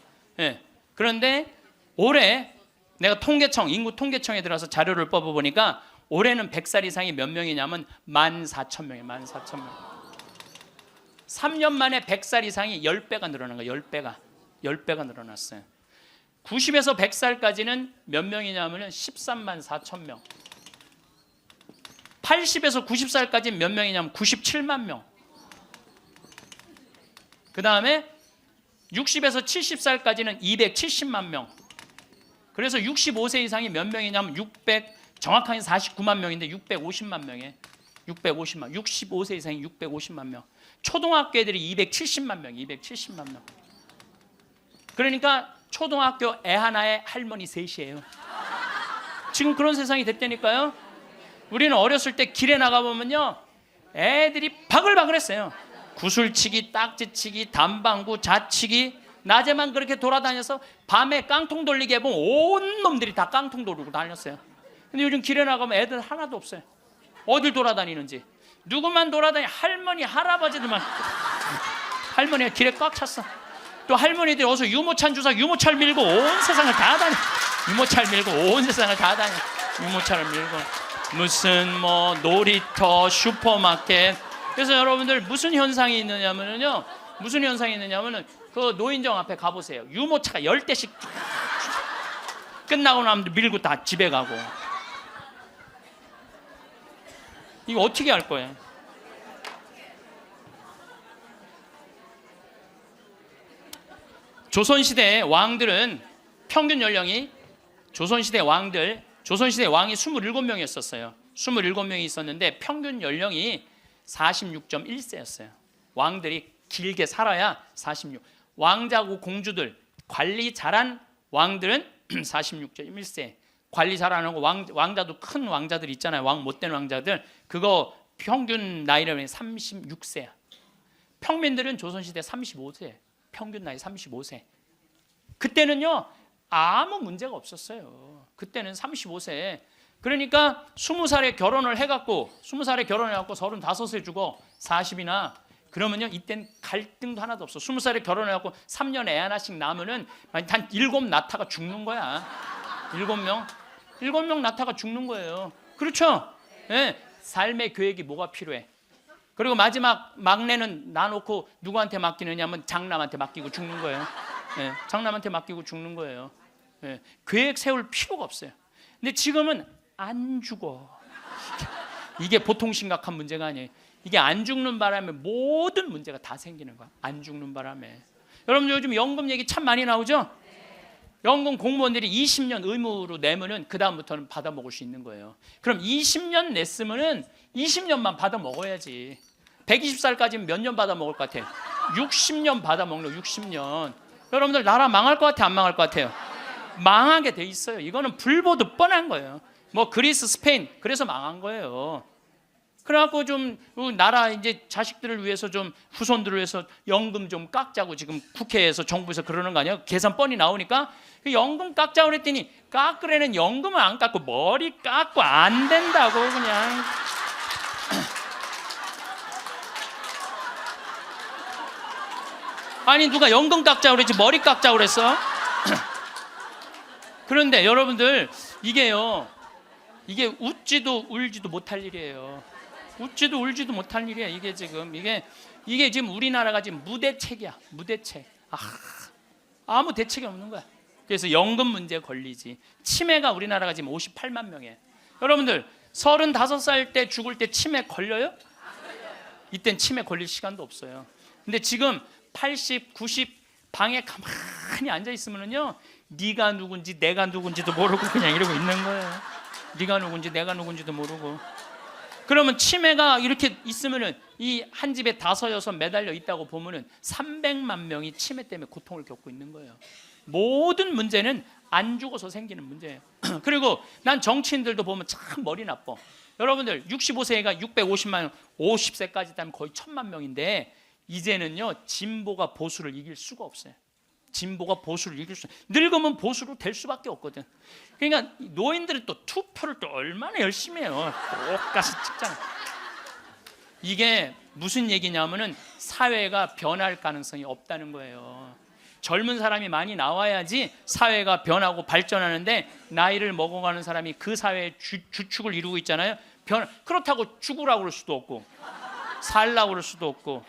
예. 그런데 올해 내가 통계청, 인구 통계청에 들어서 자료를 뽑아보니까 올해는 100살 이상이 몇 명이냐면 14,000명이에요. 14,000명. 3년 만에 100살 이상이 10배가 늘어난 거예요. 10배가. 10배가 늘어났어요. 90에서 100살까지는 몇 명이냐면 13만 4천 명. 80에서 90살까지 몇 명이냐면 97만 명. 그 다음에 60에서 70살까지는 270만 명. 그래서 65세 이상이 몇 명이냐면 정확하게 49만 명인데 650만 명에 650만. 65세 이상이 650만 명. 초등학교 애들이 270만 명, 270만 명. 그러니까 초등학교 애 하나에 할머니 셋이에요. 지금 그런 세상이 됐다니까요. 우리는 어렸을 때 길에 나가보면요, 애들이 바글바글했어요. 구슬치기, 딱지치기, 담방구, 자치기. 낮에만 그렇게 돌아다녀서 밤에 깡통 돌리게 해보면 온 놈들이 다 깡통 돌리고 다녔어요. 근데 요즘 길에 나가면 애들 하나도 없어요. 어딜 돌아다니는지. 누구만 할머니, 할아버지들만. 할머니가 길에 꽉 찼어. 또 할머니들이 어서 유모차 주사, 유모차를 밀고 온 세상을 다 다녀. 유모차를 밀고 온 세상을 다 다녀. 유모차를 밀고. 무슨 뭐 놀이터, 슈퍼마켓. 그래서 여러분들 무슨 현상이 있느냐면요. 무슨 현상이 있느냐면은 그 노인정 앞에 가보세요. 유모차가 10대씩 끝나고 나면 밀고 다 집에 가고. 이거 어떻게 할 거예요? 조선시대 왕들은 평균 연령이 조선시대 왕이 27명이었어요. 27명이 있었는데 평균 연령이 46.1세였어요. 왕들이 길게 살아야 46. 왕자고 공주들, 관리 잘한 왕들은 46.1세. 관리 잘하는 거 왕자도 큰 왕자들 있잖아요. 왕 못된 왕자들. 그거 평균 나이라면 36세야. 평민들은 조선시대 35세. 평균 나이 35세. 그때는요, 아무 문제가 없었어요. 그때는 35세. 그러니까 20살에 결혼을 해갖고 35세 주고 40이나 그러면요, 이땐 갈등도 하나도 없어. 20살에 결혼해갖고 3년에 애 하나씩 낳으면은 한 7 낳다가 죽는 거야. 7명 낳다가 죽는 거예요. 그렇죠? 네. 삶의 계획이 뭐가 필요해? 그리고 마지막 막내는 놔놓고 누구한테 맡기느냐면 장남한테 맡기고 죽는 거예요. 네. 장남한테 맡기고 죽는 거예요. 네. 계획 세울 필요가 없어요. 근데 지금은 안 죽어. 이게 보통 심각한 문제가 아니에요. 이게 안 죽는 바람에 모든 문제가 다 생기는 거야. 안 죽는 바람에. 여러분 요즘 연금 얘기 참 많이 나오죠? 연금 공무원들이 20년 의무로 내면은 그 다음부터는 받아 먹을 수 있는 거예요. 그럼 20년 냈으면은 20년만 받아 먹어야지. 120살까지는 몇 년 받아 먹을 것 같아요? 60년 받아 먹는 거. 60년. 여러분들 나라 망할 것 같아요? 안 망할 것 같아요? 망하게 돼 있어요. 이거는 불보듯 뻔한 거예요. 뭐 그리스, 스페인 그래서 망한 거예요. 그래갖고 좀 나라 이제 자식들을 위해서 좀 후손들을 위해서 연금 좀 깎자고 지금 국회에서 정부에서 그러는 거 아니에요? 계산 뻔히 나오니까 연금 깎자고 그랬더니 깎으려는 연금은 안 깎고 머리 깎고 안 된다고 그냥. 아니 누가 연금 깎자고 그랬지 머리 깎자고 그랬어? 그런데 여러분들 이게요, 이게 웃지도 울지도 못할 일이에요. 웃지도 울지도 못할 일이야. 이게 지금 우리나라가 지금 무대책이야. 무대책. 아무 대책이 없는 거야. 그래서 연금 문제에 걸리지. 치매가 우리나라가 지금 58만 명이에요. 여러분들 35살 때 죽을 때 치매 걸려요? 이땐 치매 걸릴 시간도 없어요. 근데 지금 80, 90 방에 가만히 앉아 있으면은요, 네가 누군지 내가 누군지도 모르고 그냥 이러고 있는 거예요. 네가 누군지 내가 누군지도 모르고. 그러면 치매가 이렇게 있으면은 이 한 집에 5, 6 매달려 있다고 보면은 300만 명이 치매 때문에 고통을 겪고 있는 거예요. 모든 문제는 안 죽어서 생기는 문제예요. 그리고 난 정치인들도 보면 참 머리 나빠. 여러분들 65세가 650만 명, 50세까지 되면 거의 1000만 명인데 이제는요 진보가 보수를 이길 수가 없어요. 진보가 보수를 이길 수, 늙으면 보수로 될 수밖에 없거든. 그러니까 노인들은 또 투표를 또 얼마나 열심히 해요. 똑같이 찍잖아. 이게 무슨 얘기냐면은 사회가 변할 가능성이 없다는 거예요. 젊은 사람이 많이 나와야지 사회가 변하고 발전하는데, 나이를 먹어가는 사람이 그 사회의 주축을 이루고 있잖아요. 그렇다고 죽으라고 그럴 수도 없고 살라고 그럴 수도 없고.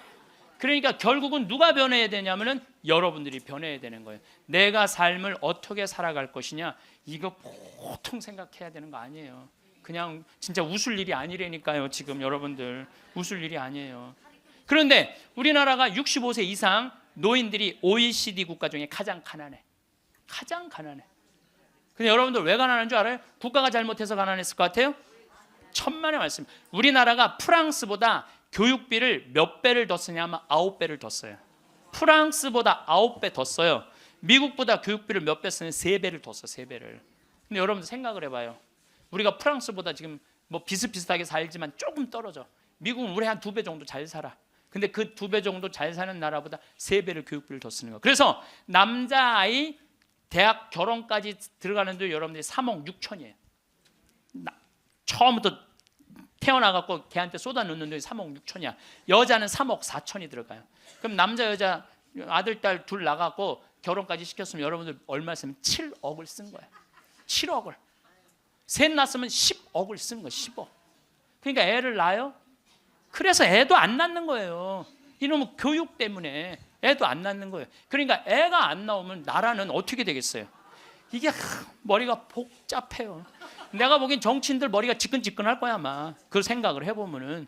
그러니까 결국은 누가 변해야 되냐면은 여러분들이 변해야 되는 거예요. 내가 삶을 어떻게 살아갈 것이냐, 이거 보통 생각해야 되는 거 아니에요. 그냥 진짜 웃을 일이 아니라니까요. 지금 여러분들 웃을 일이 아니에요. 그런데 우리나라가 65세 이상 노인들이 OECD 국가 중에 가장 가난해. 가장 가난해. 근데 여러분들 왜 가난한 줄 알아요? 국가가 잘못해서 가난했을 것 같아요? 천만의 말씀. 우리나라가 프랑스보다 교육비를 몇 배를 더 쓰냐면 9배를 더 써요. 프랑스보다 9배 더 써요. 미국보다 교육비를 몇 배 쓰는 3배를 더 써. 3배를. 근데 여러분들 생각을 해봐요. 우리가 프랑스보다 지금 뭐 비슷비슷하게 살지만 조금 떨어져. 미국은 우리 한 2배 정도 잘 살아. 근데 그 2배 정도 잘 사는 나라보다 3배를 교육비를 더 쓰는 거야. 그래서 남자아이 대학 결혼까지 들어가는데 여러분들이 3억 6천이에요. 처음부터 태어나갖고 걔한테 쏟아 넣는 돈이 3억 6천이야. 여자는 3억 4천이 들어가요. 그럼 남자 여자 아들 딸 둘 나가고 결혼까지 시켰으면 여러분들 얼마 쓰면 7억을 쓴 거야. 7억을. 셋 낳았으면 10억을 쓴 거야. 10억. 그러니까 애를 낳아요. 그래서 애도 안 낳는 거예요. 이놈의 교육 때문에 애도 안 낳는 거예요. 그러니까 애가 안 나오면 나라는 어떻게 되겠어요? 이게 머리가 복잡해요. 내가 보기엔 정치인들 머리가 지끈지끈할 거야 아마. 그 생각을 해보면은.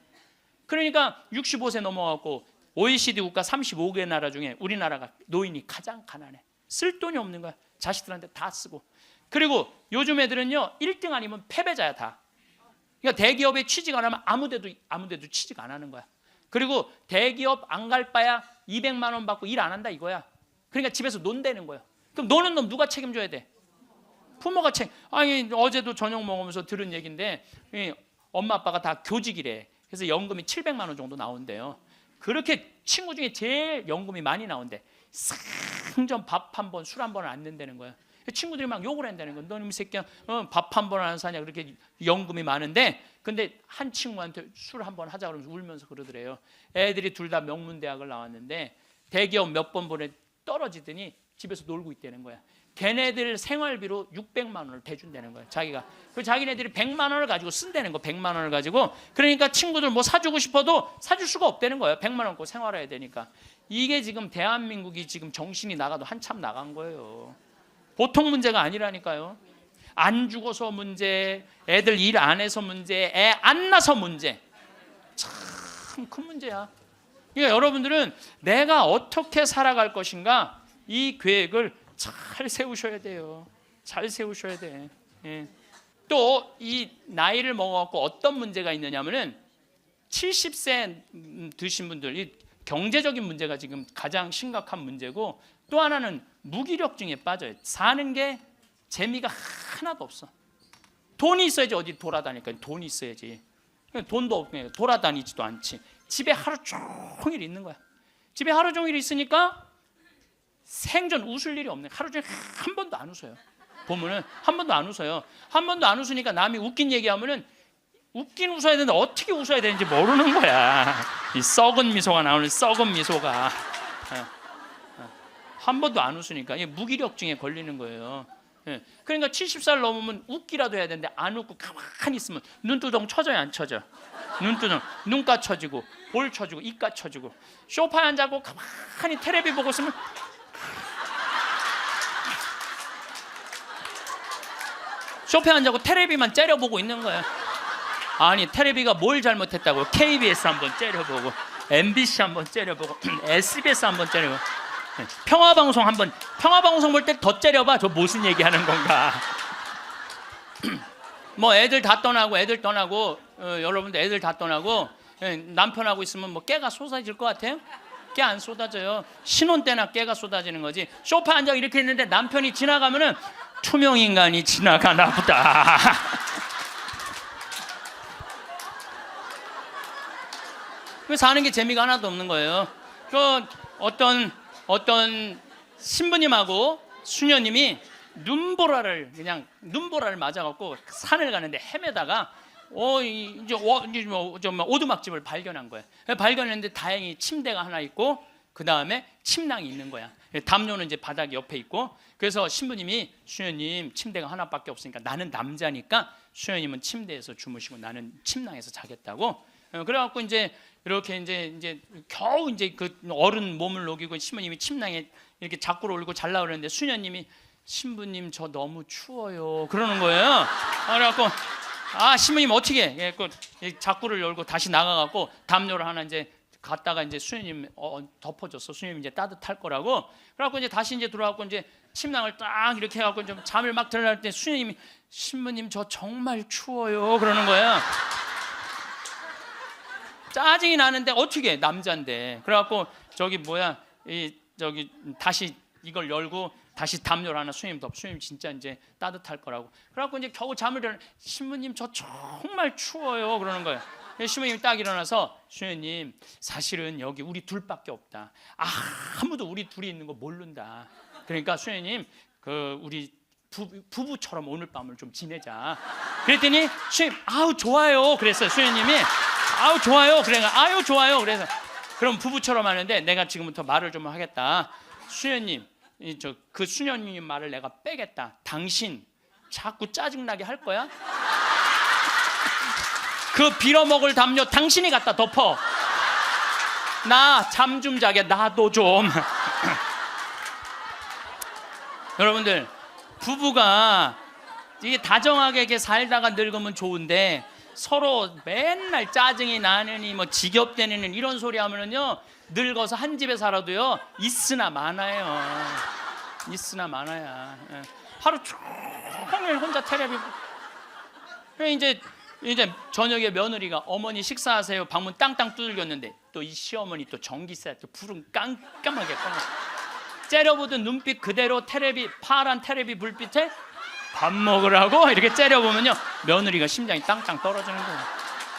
그러니까 65세 넘어가고 OECD 국가 35개 나라 중에 우리나라가 노인이 가장 가난해. 쓸 돈이 없는 거야. 자식들한테 다 쓰고. 그리고 요즘 애들은요 1등 아니면 패배자야 다. 그러니까 대기업에 취직 안 하면 아무데도 취직 안 하는 거야. 그리고 대기업 안 갈 바야 200만 원 받고 일 안 한다 이거야. 그러니까 집에서 논다는 거야. 그럼 노는 놈 누가 책임져야 돼? 부모가 아니 어제도 저녁 먹으면서 들은 얘기인데 엄마 아빠가 다 교직이래. 그래서 연금이 700만 원 정도 나온대요. 그렇게 친구 중에 제일 연금이 많이 나온대. 상전 밥 한 번, 술 한 번은 안 낸다는 거야. 친구들이 막 욕을 한다는 거야. 너는 이 새끼야 밥 한 번 안 사냐. 그렇게 연금이 많은데, 근데 한 친구한테 술 한 번 하자 그러면서 울면서 그러더래요. 애들이 둘 다 명문대학을 나왔는데 대기업 몇 번 보내 떨어지더니 집에서 놀고 있다는 거야. 걔네들 생활비로 600만 원을 대준다는 거야. 자기가. 그 자기네들이 100만 원을 가지고 쓴다는 거. 100만 원을 가지고. 그러니까 친구들 뭐 사주고 싶어도 사줄 수가 없다는 거예요. 100만 원 갖고 생활해야 되니까. 이게 지금 대한민국이 지금 정신이 나가도 한참 나간 거예요. 보통 문제가 아니라니까요. 안 죽어서 문제, 애들 일 안 해서 문제, 애 안 낳아서 문제. 참 큰 문제야. 그러니까 여러분들은 내가 어떻게 살아갈 것인가, 이 계획을 잘 세우셔야 돼요. 잘 세우셔야 돼. 예. 또 이 나이를 먹어갖고 어떤 문제가 있느냐면은 70세 드신 분들, 이 경제적인 문제가 지금 가장 심각한 문제고, 또 하나는 무기력증에 빠져요. 사는 게 재미가 하나도 없어. 돈이 있어야지 어디 돌아다니까. 돈이 있어야지. 돈도 없고 돌아다니지도 않지. 집에 하루 종일 있는 거야. 집에 하루 종일 있으니까 생전 웃을 일이 없네. 하루 종일 한 번도 안 웃어요. 보면은 한 번도 안 웃어요. 한 번도 안 웃으니까 남이 웃긴 얘기하면은 웃긴 웃어야 되는데 어떻게 웃어야 되는지 모르는 거야. 이 썩은 미소가 나오는 썩은 미소가. 한 번도 안 웃으니까 이게 무기력증에 걸리는 거예요. 그러니까 70살 넘으면 웃기라도 해야 되는데 안 웃고 가만히 있으면 눈두덩 쳐져요, 안 쳐져? 눈두덩, 눈가 쳐지고 볼 쳐지고 입가 쳐지고. 소파에 앉아고 가만히 텔레비 보고 있으면 소파에 앉아고 텔레비만 째려보고 있는 거야. 아니 텔레비가 뭘 잘못했다고. KBS 한번 째려보고, MBC 한번 째려보고, SBS 한번 째려보고, 평화방송 한번, 평화방송 볼 때 더 째려봐. 저 무슨 얘기하는 건가. 뭐 애들 다 떠나고 여러분들 애들 다 떠나고 남편하고 있으면 뭐 깨가 쏟아질 것 같아요? 깨 안 쏟아져요. 신혼 때나 깨가 쏟아지는 거지. 소파에 앉아 이렇게 있는데 남편이 지나가면은 투명인간이 지나가나 보다. 사는 게 재미가 하나도 없는 거예요. 그 어떤 신부님하고 수녀님이 눈보라를 맞아갖고 산을 가는데 헤매다가 이제 오두막집을 발견한 거야. 발견했는데 다행히 침대가 하나 있고 그 다음에 침낭이 있는 거야. 담요는 이제 바닥 옆에 있고, 그래서 신부님이 수녀님 침대가 하나밖에 없으니까 나는 남자니까 수녀님은 침대에서 주무시고 나는 침낭에서 자겠다고. 그래갖고 이제 이렇게 이제 겨우 이제 그 어른 몸을 녹이고 신부님이 침낭에 이렇게 자꾸로 올리고 잘라 그러는데 수녀님이 신부님 저 너무 추워요 그러는 거예요. 그래갖고 신부님 어떻게 해? 자꾸를 열고 다시 나가갖고 담요를 하나 이제 갔다가 이제 수녀님 덮어줬어. 수녀님 이제 따뜻할 거라고. 그래갖고 이제 다시 이제 들어와갖고 이제 침낭을 딱 이렇게 해갖고 좀 잠을 막 들어갈 때 수녀님이 신부님 저 정말 추워요 그러는 거야. 짜증이 나는데 어떻게 해? 남자인데. 그래갖고 다시 이걸 열고 다시 담요를 하나 수녀님 덮. 수녀님 진짜 이제 따뜻할 거라고. 그래갖고 이제 겨우 잠을 일어나. 신부님 저 정말 추워요 그러는 거예요. 신부님이 딱 일어나서 수녀님 사실은 여기 우리 둘밖에 없다. 아무도 우리 둘이 있는 거 모른다. 그러니까 수녀님 우리 부부처럼 오늘 밤을 좀 지내자. 그랬더니 수녀님 아우 좋아요 그랬어요. 수녀님이 아우 좋아요. 그래 아유 좋아요. 그래서 그럼 부부처럼 하는데 내가 지금부터 말을 좀 하겠다. 수녀님 그 수녀님 말을 내가 빼겠다. 당신 자꾸 짜증나게 할 거야? 그 빌어먹을 담요 당신이 갖다 덮어. 나 잠 좀 자게 나도 좀. 여러분들 부부가 이게 다정하게 이렇게 살다가 늙으면 좋은데 서로 맨날 짜증이 나느니 뭐 지겹대느니 이런 소리 하면은요 늙어서 한 집에 살아도요 있으나 많아요. 있으나 많아야. 하루 종일 혼자 텔레비. 이제 저녁에 며느리가 어머니 식사하세요. 방문 땅땅 두들겼는데 또 이 시어머니 또 전기세 또 불은 깜깜하게 꺼내. 째려보던 눈빛 그대로 파란 텔레비 불빛에 밥 먹으라고 이렇게 째려보면요 며느리가 심장이 땅땅 떨어지는 거예요.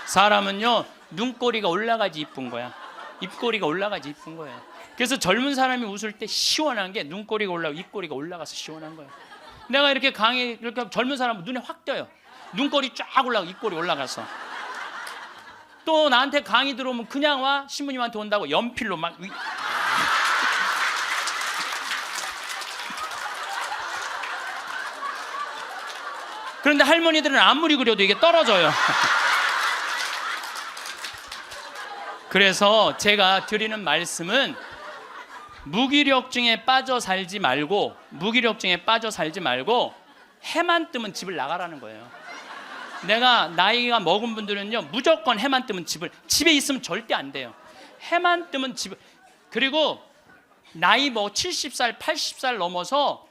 사람은요 눈꼬리가 올라가지 이쁜 거야. 입꼬리가 올라가지 이쁜 거예요. 그래서 젊은 사람이 웃을 때 시원한 게 눈꼬리가 올라가고 입꼬리가 올라가서 시원한 거예요. 내가 이렇게 이렇게 젊은 사람은 눈에 확 띄어요. 눈꼬리 쫙 올라가고 입꼬리 올라가서. 또 나한테 강의 들어오면 그냥 와. 신부님한테 온다고 연필로 막. 그런데 할머니들은 아무리 그려도 이게 떨어져요. 그래서 제가 드리는 말씀은 무기력증에 빠져 살지 말고 해만 뜨면 집을 나가라는 거예요. 내가 나이가 먹은 분들은요 무조건 해만 뜨면 집에 있으면 절대 안 돼요. 해만 뜨면 그리고 나이 70살 80살 넘어서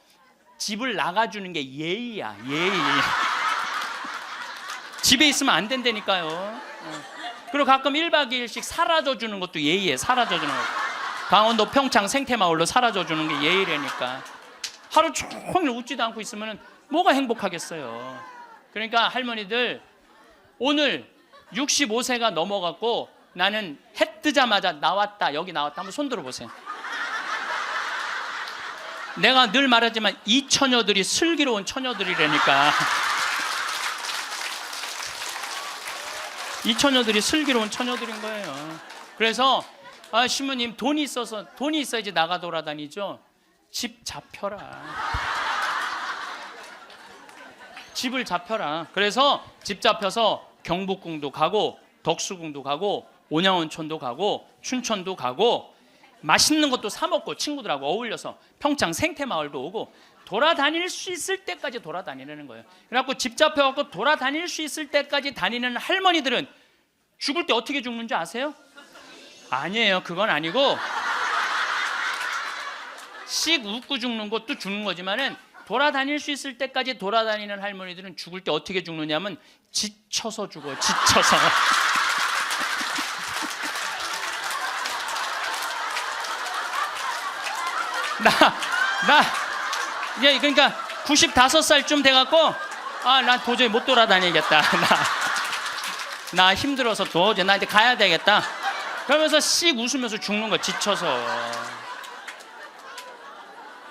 집을 나가주는 게 예의야. 예의. 집에 있으면 안 된다니까요. 그리고 가끔 1박 2일씩 사라져주는 것도 예의에. 사라져주는 거. 강원도 평창 생태마을로 사라져주는 게 예의라니까. 하루 종일 웃지도 않고 있으면 뭐가 행복하겠어요. 그러니까 할머니들 오늘 65세가 넘어갔고 나는 해 뜨자마자 나왔다 여기 나왔다 한번 손 들어보세요. 내가 늘 말하지만 이 처녀들이 슬기로운 처녀들이라니까. 이 처녀들이 슬기로운 처녀들인 거예요. 그래서 신부님 돈이 있어야지 나가 돌아다니죠. 집 잡혀라. 집을 잡혀라. 그래서 집 잡혀서 경복궁도 가고 덕수궁도 가고 온양온천도 가고 춘천도 가고 맛있는 것도 사 먹고 친구들하고 어울려서 평창 생태마을도 오고 돌아다닐 수 있을 때까지 돌아다니는 거예요. 그래갖고 집 잡혀갖고 돌아다닐 수 있을 때까지 다니는 할머니들은 죽을 때 어떻게 죽는지 아세요? 아니에요. 그건 아니고 씩 웃고 죽는 것도 죽는 거지만은 돌아다닐 수 있을 때까지 돌아다니는 할머니들은 죽을 때 어떻게 죽느냐면 지쳐서 죽어요. 지쳐서. 그러니까 95살쯤 돼갖고 나 도저히 못 돌아다니겠다. 나 힘들어서 도저히 나 이제 가야 되겠다. 그러면서 씩 웃으면서 죽는 거 지쳐서.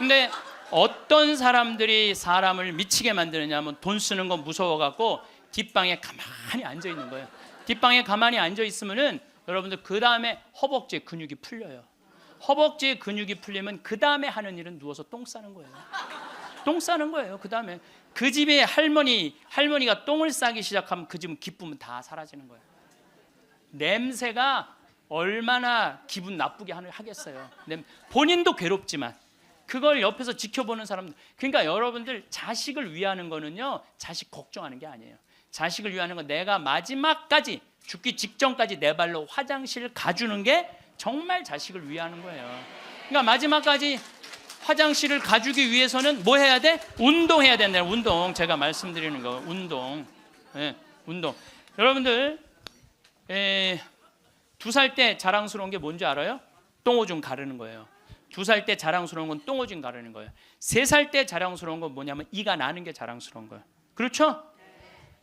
근데 어떤 사람들이 사람을 미치게 만드느냐 하면 돈 쓰는 거 무서워갖고 뒷방에 가만히 앉아 있는 거예요. 뒷방에 가만히 앉아 있으면은 여러분들 그 다음에 허벅지에 근육이 풀려요. 허벅지에 근육이 풀리면 그 다음에 하는 일은 누워서 똥 싸는 거예요. 똥 싸는 거예요. 그 다음에 그 집에 할머니가 똥을 싸기 시작하면 그 집은 기쁨은 다 사라지는 거예요. 냄새가 얼마나 기분 나쁘게 하겠어요. 본인도 괴롭지만 그걸 옆에서 지켜보는 사람들. 그러니까 여러분들 자식을 위하는 거는요, 자식 걱정하는 게 아니에요. 자식을 위하는 건 내가 마지막까지 죽기 직전까지 내 발로 화장실 가주는 게 정말 자식을 위하는 거예요. 그러니까 마지막까지 화장실을 가주기 위해서는 뭐 해야 돼? 운동해야 된다. 운동. 제가 말씀드리는 거 운동. 네, 운동. 여러분들 2살 때 자랑스러운 게 뭔지 알아요? 똥오줌 가르는 거예요. 2살 때 자랑스러운 건 똥오줌 가르는 거예요. 3살 때 자랑스러운 건 뭐냐면 이가 나는 게 자랑스러운 거예요. 그렇죠?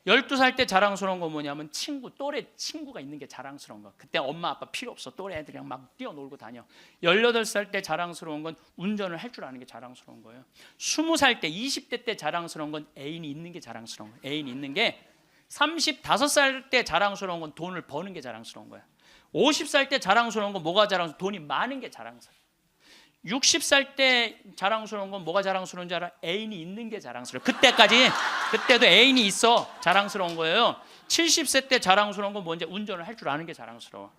12살 때 자랑스러운 건 뭐냐면 또래 친구가 있는 게 자랑스러운 거예요. 그때 엄마 아빠 필요 없어. 또래 애들이랑 막 뛰어놀고 다녀. 18살 때 자랑스러운 건 운전을 할 줄 아는 게 자랑스러운 거예요. 20살 때 20대 때 자랑스러운 건 애인이 있는 게 자랑스러운 거예요. 애인이 있는 게 35살 때 자랑스러운 건 돈을 버는 게 자랑스러운 거예요. 50살 때 자랑스러운 건 뭐가 자랑스러운? 돈이 많은 게 자랑스러워요. 60살 때 자랑스러운 건 뭐가 자랑스러운지 알아? 애인이 있는 게 자랑스러워요. 그때도 애인이 있어 자랑스러운 거예요. 70세 때 자랑스러운 건 뭔지? 운전을 할 줄 아는 게 자랑스러워.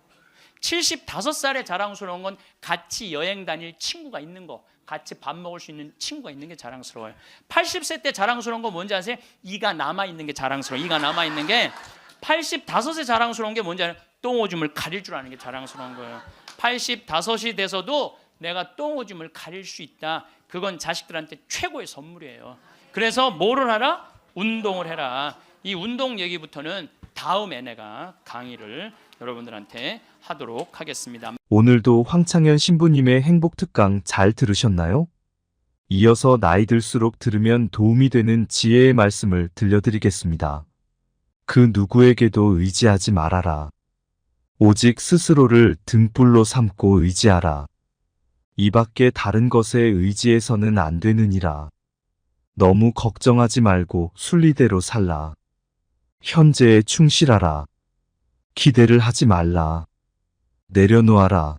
75살에 자랑스러운 건 같이 여행 다닐 친구가 있는 거, 같이 밥 먹을 수 있는 친구가 있는 게 자랑스러워요. 80세 때 자랑스러운 건 뭔지 아세요? 이가 남아있는 게 자랑스러워요. 이가 남아있는 게. 85세 자랑스러운 게 뭔지 알아요? 똥오줌을 가릴 줄 아는 게 자랑스러운 거예요. 85이 돼서도 내가 똥오줌을 가릴 수 있다. 그건 자식들한테 최고의 선물이에요. 그래서 뭐를 하라? 운동을 해라. 이 운동 얘기부터는 다음에 내가 강의를 여러분들한테 하도록 하겠습니다. 오늘도 황창현 신부님의 행복특강 잘 들으셨나요? 이어서 나이 들수록 들으면 도움이 되는 지혜의 말씀을 들려드리겠습니다. 그 누구에게도 의지하지 말아라. 오직 스스로를 등불로 삼고 의지하라. 이 밖에 다른 것에 의지해서는 안 되느니라. 너무 걱정하지 말고 순리대로 살라. 현재에 충실하라. 기대를 하지 말라. 내려놓아라.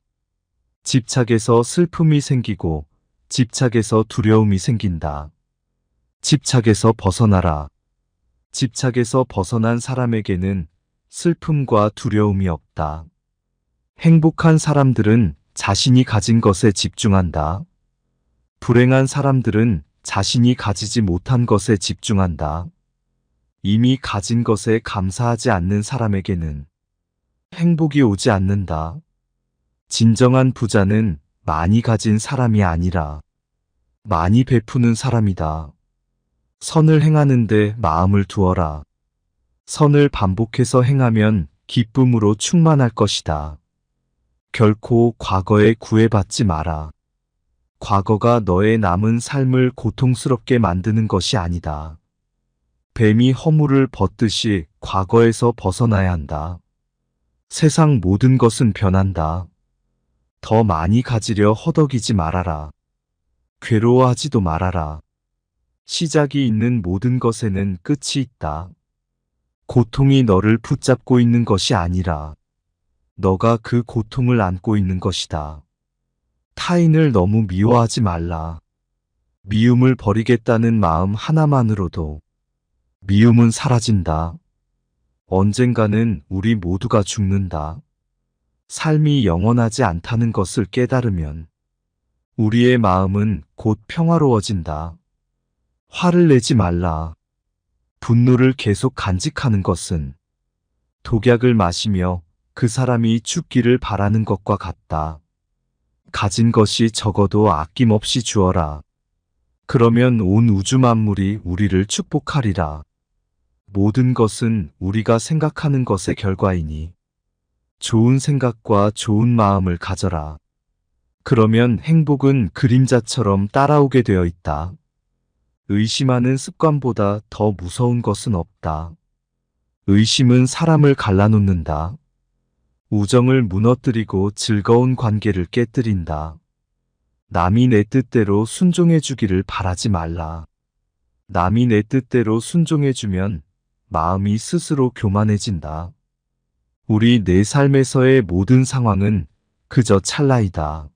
집착에서 슬픔이 생기고 집착에서 두려움이 생긴다. 집착에서 벗어나라. 집착에서 벗어난 사람에게는 슬픔과 두려움이 없다. 행복한 사람들은 자신이 가진 것에 집중한다. 불행한 사람들은 자신이 가지지 못한 것에 집중한다. 이미 가진 것에 감사하지 않는 사람에게는 행복이 오지 않는다. 진정한 부자는 많이 가진 사람이 아니라 많이 베푸는 사람이다. 선을 행하는데 마음을 두어라. 선을 반복해서 행하면 기쁨으로 충만할 것이다. 결코 과거에 구애받지 마라. 과거가 너의 남은 삶을 고통스럽게 만드는 것이 아니다. 뱀이 허물을 벗듯이 과거에서 벗어나야 한다. 세상 모든 것은 변한다. 더 많이 가지려 허덕이지 말아라. 괴로워하지도 말아라. 시작이 있는 모든 것에는 끝이 있다. 고통이 너를 붙잡고 있는 것이 아니라 너가 그 고통을 안고 있는 것이다. 타인을 너무 미워하지 말라. 미움을 버리겠다는 마음 하나만으로도 미움은 사라진다. 언젠가는 우리 모두가 죽는다. 삶이 영원하지 않다는 것을 깨달으면 우리의 마음은 곧 평화로워진다. 화를 내지 말라. 분노를 계속 간직하는 것은 독약을 마시며 그 사람이 죽기를 바라는 것과 같다. 가진 것이 적어도 아낌없이 주어라. 그러면 온 우주 만물이 우리를 축복하리라. 모든 것은 우리가 생각하는 것의 결과이니 좋은 생각과 좋은 마음을 가져라. 그러면 행복은 그림자처럼 따라오게 되어 있다. 의심하는 습관보다 더 무서운 것은 없다. 의심은 사람을 갈라놓는다. 우정을 무너뜨리고 즐거운 관계를 깨뜨린다. 남이 내 뜻대로 순종해 주기를 바라지 말라. 남이 내 뜻대로 순종해 주면 마음이 스스로 교만해진다. 우리 내 삶에서의 모든 상황은 그저 찰나이다.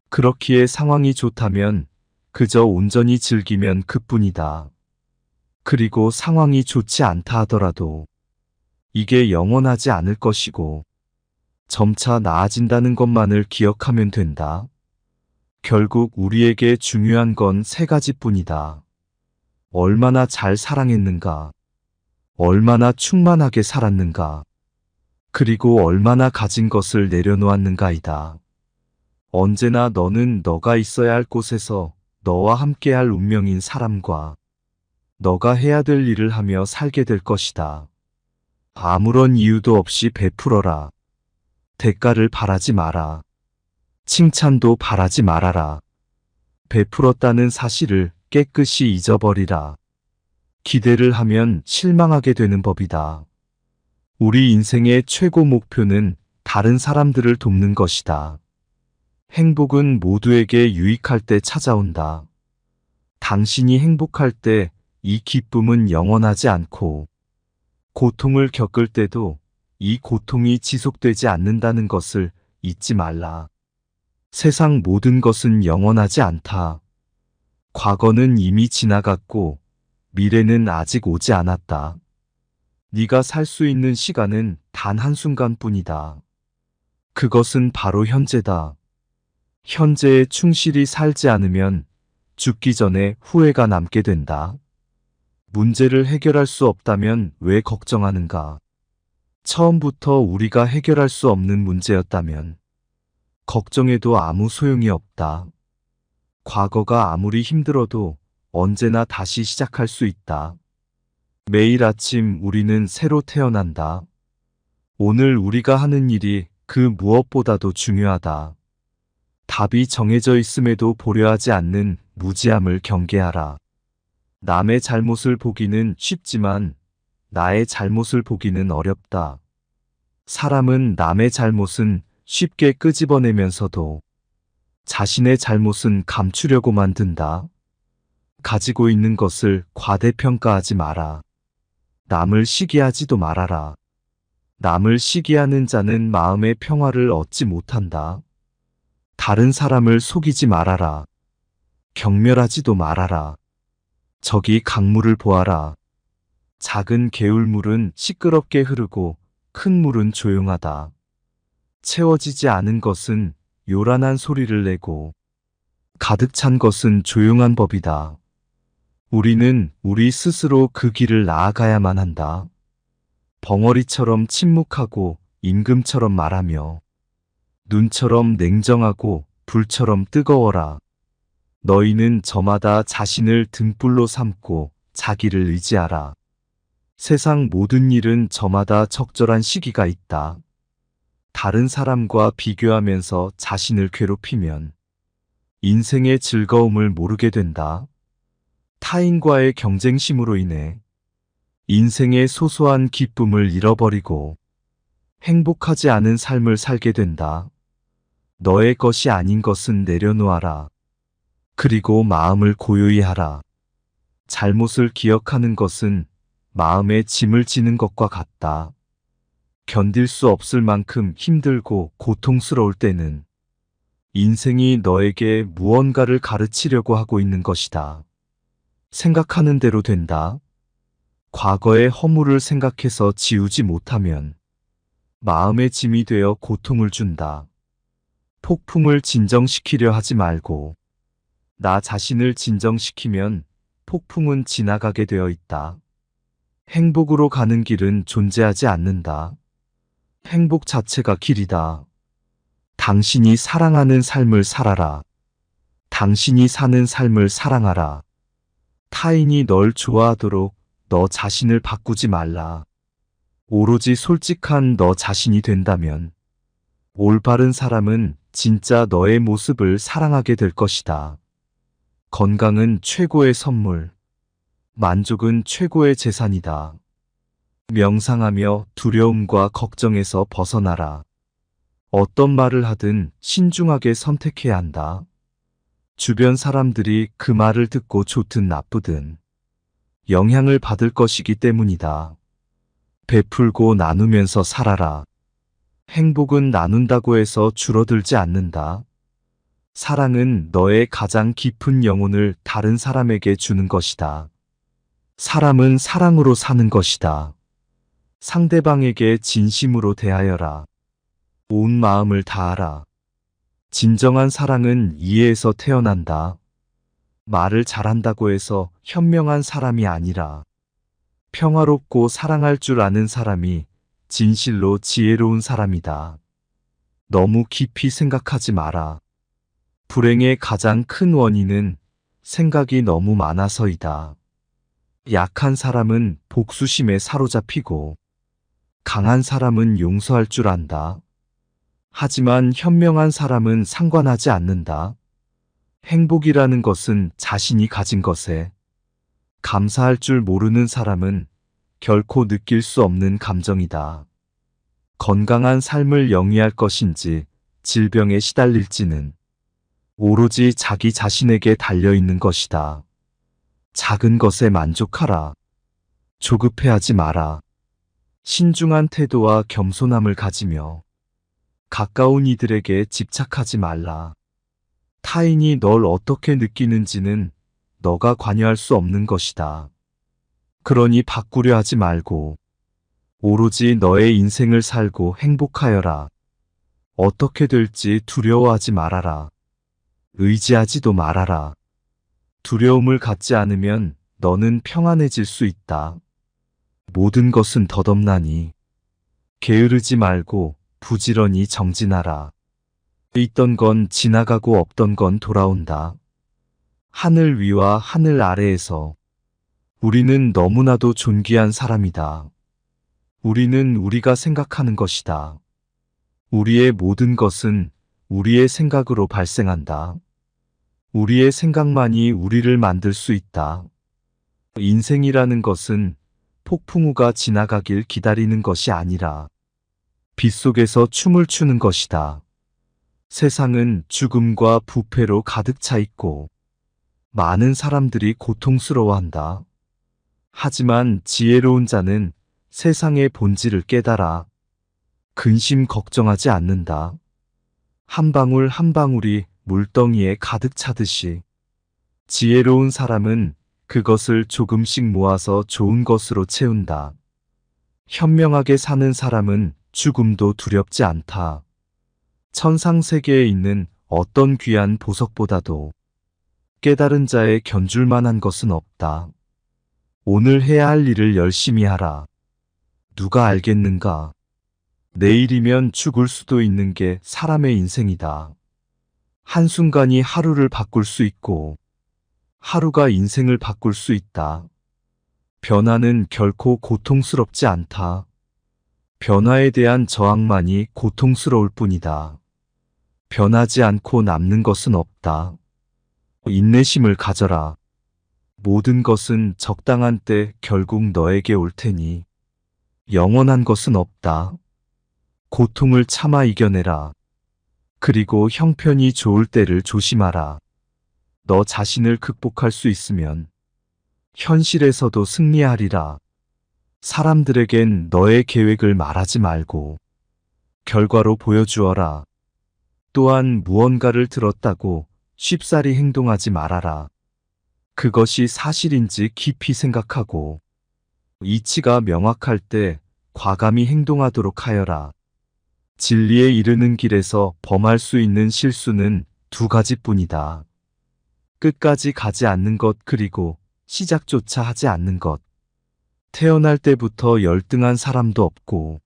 그렇기에 상황이 좋다면 그저 온전히 즐기면 그뿐이다. 그리고 상황이 좋지 않다 하더라도 이게 영원하지 않을 것이고 점차 나아진다는 것만을 기억하면 된다. 결국 우리에게 중요한 건 세 가지뿐이다. 얼마나 잘 사랑했는가, 얼마나 충만하게 살았는가, 그리고 얼마나 가진 것을 내려놓았는가이다. 언제나 너는 너가 있어야 할 곳에서 너와 함께할 운명인 사람과 너가 해야 될 일을 하며 살게 될 것이다. 아무런 이유도 없이 베풀어라. 대가를 바라지 마라. 칭찬도 바라지 말아라. 베풀었다는 사실을 깨끗이 잊어버리라. 기대를 하면 실망하게 되는 법이다. 우리 인생의 최고 목표는 다른 사람들을 돕는 것이다. 행복은 모두에게 유익할 때 찾아온다. 당신이 행복할 때 이 기쁨은 영원하지 않고 고통을 겪을 때도 이 고통이 지속되지 않는다는 것을 잊지 말라. 세상 모든 것은 영원하지 않다. 과거는 이미 지나갔고 미래는 아직 오지 않았다. 네가 살 수 있는 시간은 단 한순간뿐이다. 그것은 바로 현재다. 현재에 충실히 살지 않으면 죽기 전에 후회가 남게 된다. 문제를 해결할 수 없다면 왜 걱정하는가? 처음부터 우리가 해결할 수 없는 문제였다면 걱정해도 아무 소용이 없다. 과거가 아무리 힘들어도 언제나 다시 시작할 수 있다. 매일 아침 우리는 새로 태어난다. 오늘 우리가 하는 일이 그 무엇보다도 중요하다. 답이 정해져 있음에도 보려하지 않는 무지함을 경계하라. 남의 잘못을 보기는 쉽지만 나의 잘못을 보기는 어렵다. 사람은 남의 잘못은 쉽게 끄집어내면서도 자신의 잘못은 감추려고 만든다. 가지고 있는 것을 과대평가하지 마라. 남을 시기하지도 말아라. 남을 시기하는 자는 마음의 평화를 얻지 못한다. 다른 사람을 속이지 말아라. 경멸하지도 말아라. 저기 강물을 보아라. 작은 개울물은 시끄럽게 흐르고 큰 물은 조용하다. 채워지지 않은 것은 요란한 소리를 내고 가득 찬 것은 조용한 법이다. 우리는 우리 스스로 그 길을 나아가야만 한다. 벙어리처럼 침묵하고 임금처럼 말하며 눈처럼 냉정하고 불처럼 뜨거워라. 너희는 저마다 자신을 등불로 삼고 자기를 의지하라. 세상 모든 일은 저마다 적절한 시기가 있다. 다른 사람과 비교하면서 자신을 괴롭히면 인생의 즐거움을 모르게 된다. 타인과의 경쟁심으로 인해 인생의 소소한 기쁨을 잃어버리고 행복하지 않은 삶을 살게 된다. 너의 것이 아닌 것은 내려놓아라. 그리고 마음을 고요히 하라. 잘못을 기억하는 것은 마음에 짐을 지는 것과 같다. 견딜 수 없을 만큼 힘들고 고통스러울 때는 인생이 너에게 무언가를 가르치려고 하고 있는 것이다. 생각하는 대로 된다. 과거의 허물을 생각해서 지우지 못하면 마음의 짐이 되어 고통을 준다. 폭풍을 진정시키려 하지 말고 나 자신을 진정시키면 폭풍은 지나가게 되어 있다. 행복으로 가는 길은 존재하지 않는다. 행복 자체가 길이다. 당신이 사랑하는 삶을 살아라. 당신이 사는 삶을 사랑하라. 타인이 널 좋아하도록 너 자신을 바꾸지 말라. 오로지 솔직한 너 자신이 된다면 올바른 사람은 진짜 너의 모습을 사랑하게 될 것이다. 건강은 최고의 선물. 만족은 최고의 재산이다. 명상하며 두려움과 걱정에서 벗어나라. 어떤 말을 하든 신중하게 선택해야 한다. 주변 사람들이 그 말을 듣고 좋든 나쁘든 영향을 받을 것이기 때문이다. 베풀고 나누면서 살아라. 행복은 나눈다고 해서 줄어들지 않는다. 사랑은 너의 가장 깊은 영혼을 다른 사람에게 주는 것이다. 사람은 사랑으로 사는 것이다. 상대방에게 진심으로 대하여라. 온 마음을 다하라. 진정한 사랑은 이해에서 태어난다. 말을 잘한다고 해서 현명한 사람이 아니라 평화롭고 사랑할 줄 아는 사람이 진실로 지혜로운 사람이다. 너무 깊이 생각하지 마라. 불행의 가장 큰 원인은 생각이 너무 많아서이다. 약한 사람은 복수심에 사로잡히고 강한 사람은 용서할 줄 안다. 하지만 현명한 사람은 상관하지 않는다. 행복이라는 것은 자신이 가진 것에 감사할 줄 모르는 사람은 결코 느낄 수 없는 감정이다. 건강한 삶을 영위할 것인지 질병에 시달릴지는 오로지 자기 자신에게 달려있는 것이다. 작은 것에 만족하라. 조급해하지 마라. 신중한 태도와 겸손함을 가지며 가까운 이들에게 집착하지 말라. 타인이 널 어떻게 느끼는지는 너가 관여할 수 없는 것이다. 그러니 바꾸려 하지 말고 오로지 너의 인생을 살고 행복하여라. 어떻게 될지 두려워하지 말아라. 의지하지도 말아라. 두려움을 갖지 않으면 너는 평안해질 수 있다. 모든 것은 덧없나니 게으르지 말고 부지런히 정진하라. 있던 건 지나가고 없던 건 돌아온다. 하늘 위와 하늘 아래에서 우리는 너무나도 존귀한 사람이다. 우리는 우리가 생각하는 것이다. 우리의 모든 것은 우리의 생각으로 발생한다. 우리의 생각만이 우리를 만들 수 있다. 인생이라는 것은 폭풍우가 지나가길 기다리는 것이 아니라 빗속에서 춤을 추는 것이다. 세상은 죽음과 부패로 가득 차 있고 많은 사람들이 고통스러워한다. 하지만 지혜로운 자는 세상의 본질을 깨달아 근심 걱정하지 않는다. 한 방울 한 방울이 물덩이에 가득 차듯이 지혜로운 사람은 그것을 조금씩 모아서 좋은 것으로 채운다. 현명하게 사는 사람은 죽음도 두렵지 않다. 천상세계에 있는 어떤 귀한 보석보다도 깨달은 자의 견줄 만한 것은 없다. 오늘 해야 할 일을 열심히 하라. 누가 알겠는가? 내일이면 죽을 수도 있는 게 사람의 인생이다. 한순간이 하루를 바꿀 수 있고 하루가 인생을 바꿀 수 있다. 변화는 결코 고통스럽지 않다. 변화에 대한 저항만이 고통스러울 뿐이다. 변하지 않고 남는 것은 없다. 인내심을 가져라. 모든 것은 적당한 때 결국 너에게 올 테니 영원한 것은 없다. 고통을 참아 이겨내라. 그리고 형편이 좋을 때를 조심하라. 너 자신을 극복할 수 있으면 현실에서도 승리하리라. 사람들에겐 너의 계획을 말하지 말고 결과로 보여주어라. 또한 무언가를 들었다고 쉽사리 행동하지 말아라. 그것이 사실인지 깊이 생각하고 이치가 명확할 때 과감히 행동하도록 하여라. 진리에 이르는 길에서 범할 수 있는 실수는 두 가지뿐이다. 끝까지 가지 않는 것 그리고 시작조차 하지 않는 것. 태어날 때부터 열등한 사람도 없고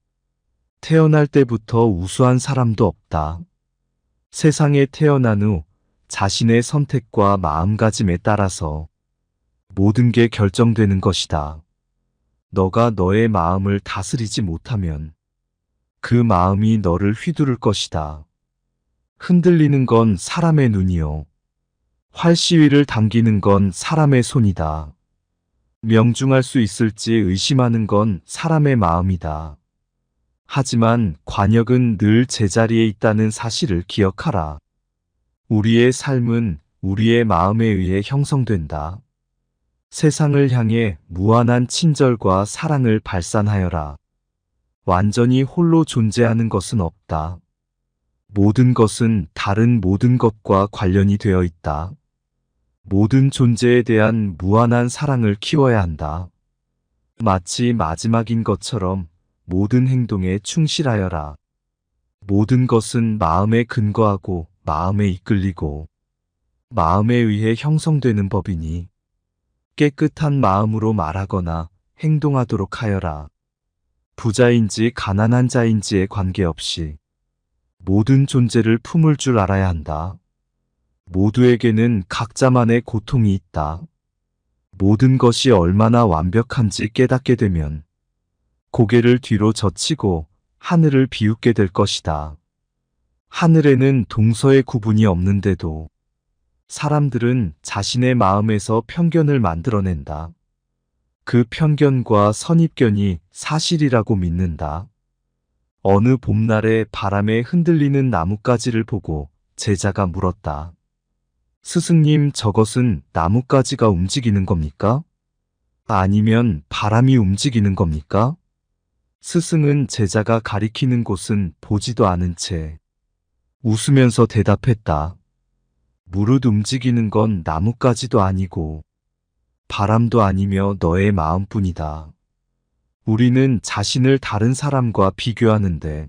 태어날 때부터 우수한 사람도 없다. 세상에 태어난 후 자신의 선택과 마음가짐에 따라서 모든 게 결정되는 것이다. 너가 너의 마음을 다스리지 못하면 그 마음이 너를 휘두를 것이다. 흔들리는 건 사람의 눈이요. 활시위를 당기는 건 사람의 손이다. 명중할 수 있을지 의심하는 건 사람의 마음이다. 하지만 관역은 늘 제자리에 있다는 사실을 기억하라. 우리의 삶은 우리의 마음에 의해 형성된다. 세상을 향해 무한한 친절과 사랑을 발산하여라. 완전히 홀로 존재하는 것은 없다. 모든 것은 다른 모든 것과 관련이 되어 있다. 모든 존재에 대한 무한한 사랑을 키워야 한다. 마치 마지막인 것처럼 모든 행동에 충실하여라. 모든 것은 마음에 근거하고 마음에 이끌리고 마음에 의해 형성되는 법이니 깨끗한 마음으로 말하거나 행동하도록 하여라. 부자인지 가난한 자인지에 관계없이 모든 존재를 품을 줄 알아야 한다. 모두에게는 각자만의 고통이 있다. 모든 것이 얼마나 완벽한지 깨닫게 되면 고개를 뒤로 젖히고 하늘을 비웃게 될 것이다. 하늘에는 동서의 구분이 없는데도 사람들은 자신의 마음에서 편견을 만들어낸다. 그 편견과 선입견이 사실이라고 믿는다. 어느 봄날에 바람에 흔들리는 나뭇가지를 보고 제자가 물었다. 스승님, 저것은 나뭇가지가 움직이는 겁니까? 아니면 바람이 움직이는 겁니까? 스승은 제자가 가리키는 곳은 보지도 않은 채 웃으면서 대답했다. 무릇 움직이는 건 나뭇가지도 아니고 바람도 아니며 너의 마음뿐이다. 우리는 자신을 다른 사람과 비교하는데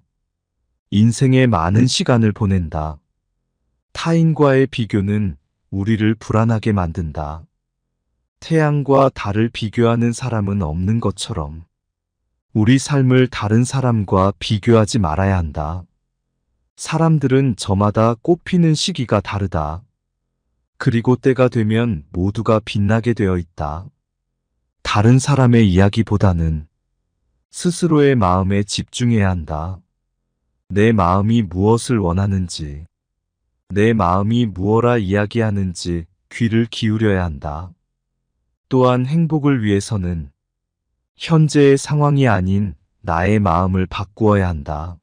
인생의 많은 시간을 보낸다. 타인과의 비교는 우리를 불안하게 만든다. 태양과 달을 비교하는 사람은 없는 것처럼 우리 삶을 다른 사람과 비교하지 말아야 한다. 사람들은 저마다 꽃피는 시기가 다르다. 그리고 때가 되면 모두가 빛나게 되어 있다. 다른 사람의 이야기보다는 스스로의 마음에 집중해야 한다. 내 마음이 무엇을 원하는지, 내 마음이 무엇라 이야기하는지 귀를 기울여야 한다. 또한 행복을 위해서는 현재의 상황이 아닌 나의 마음을 바꾸어야 한다.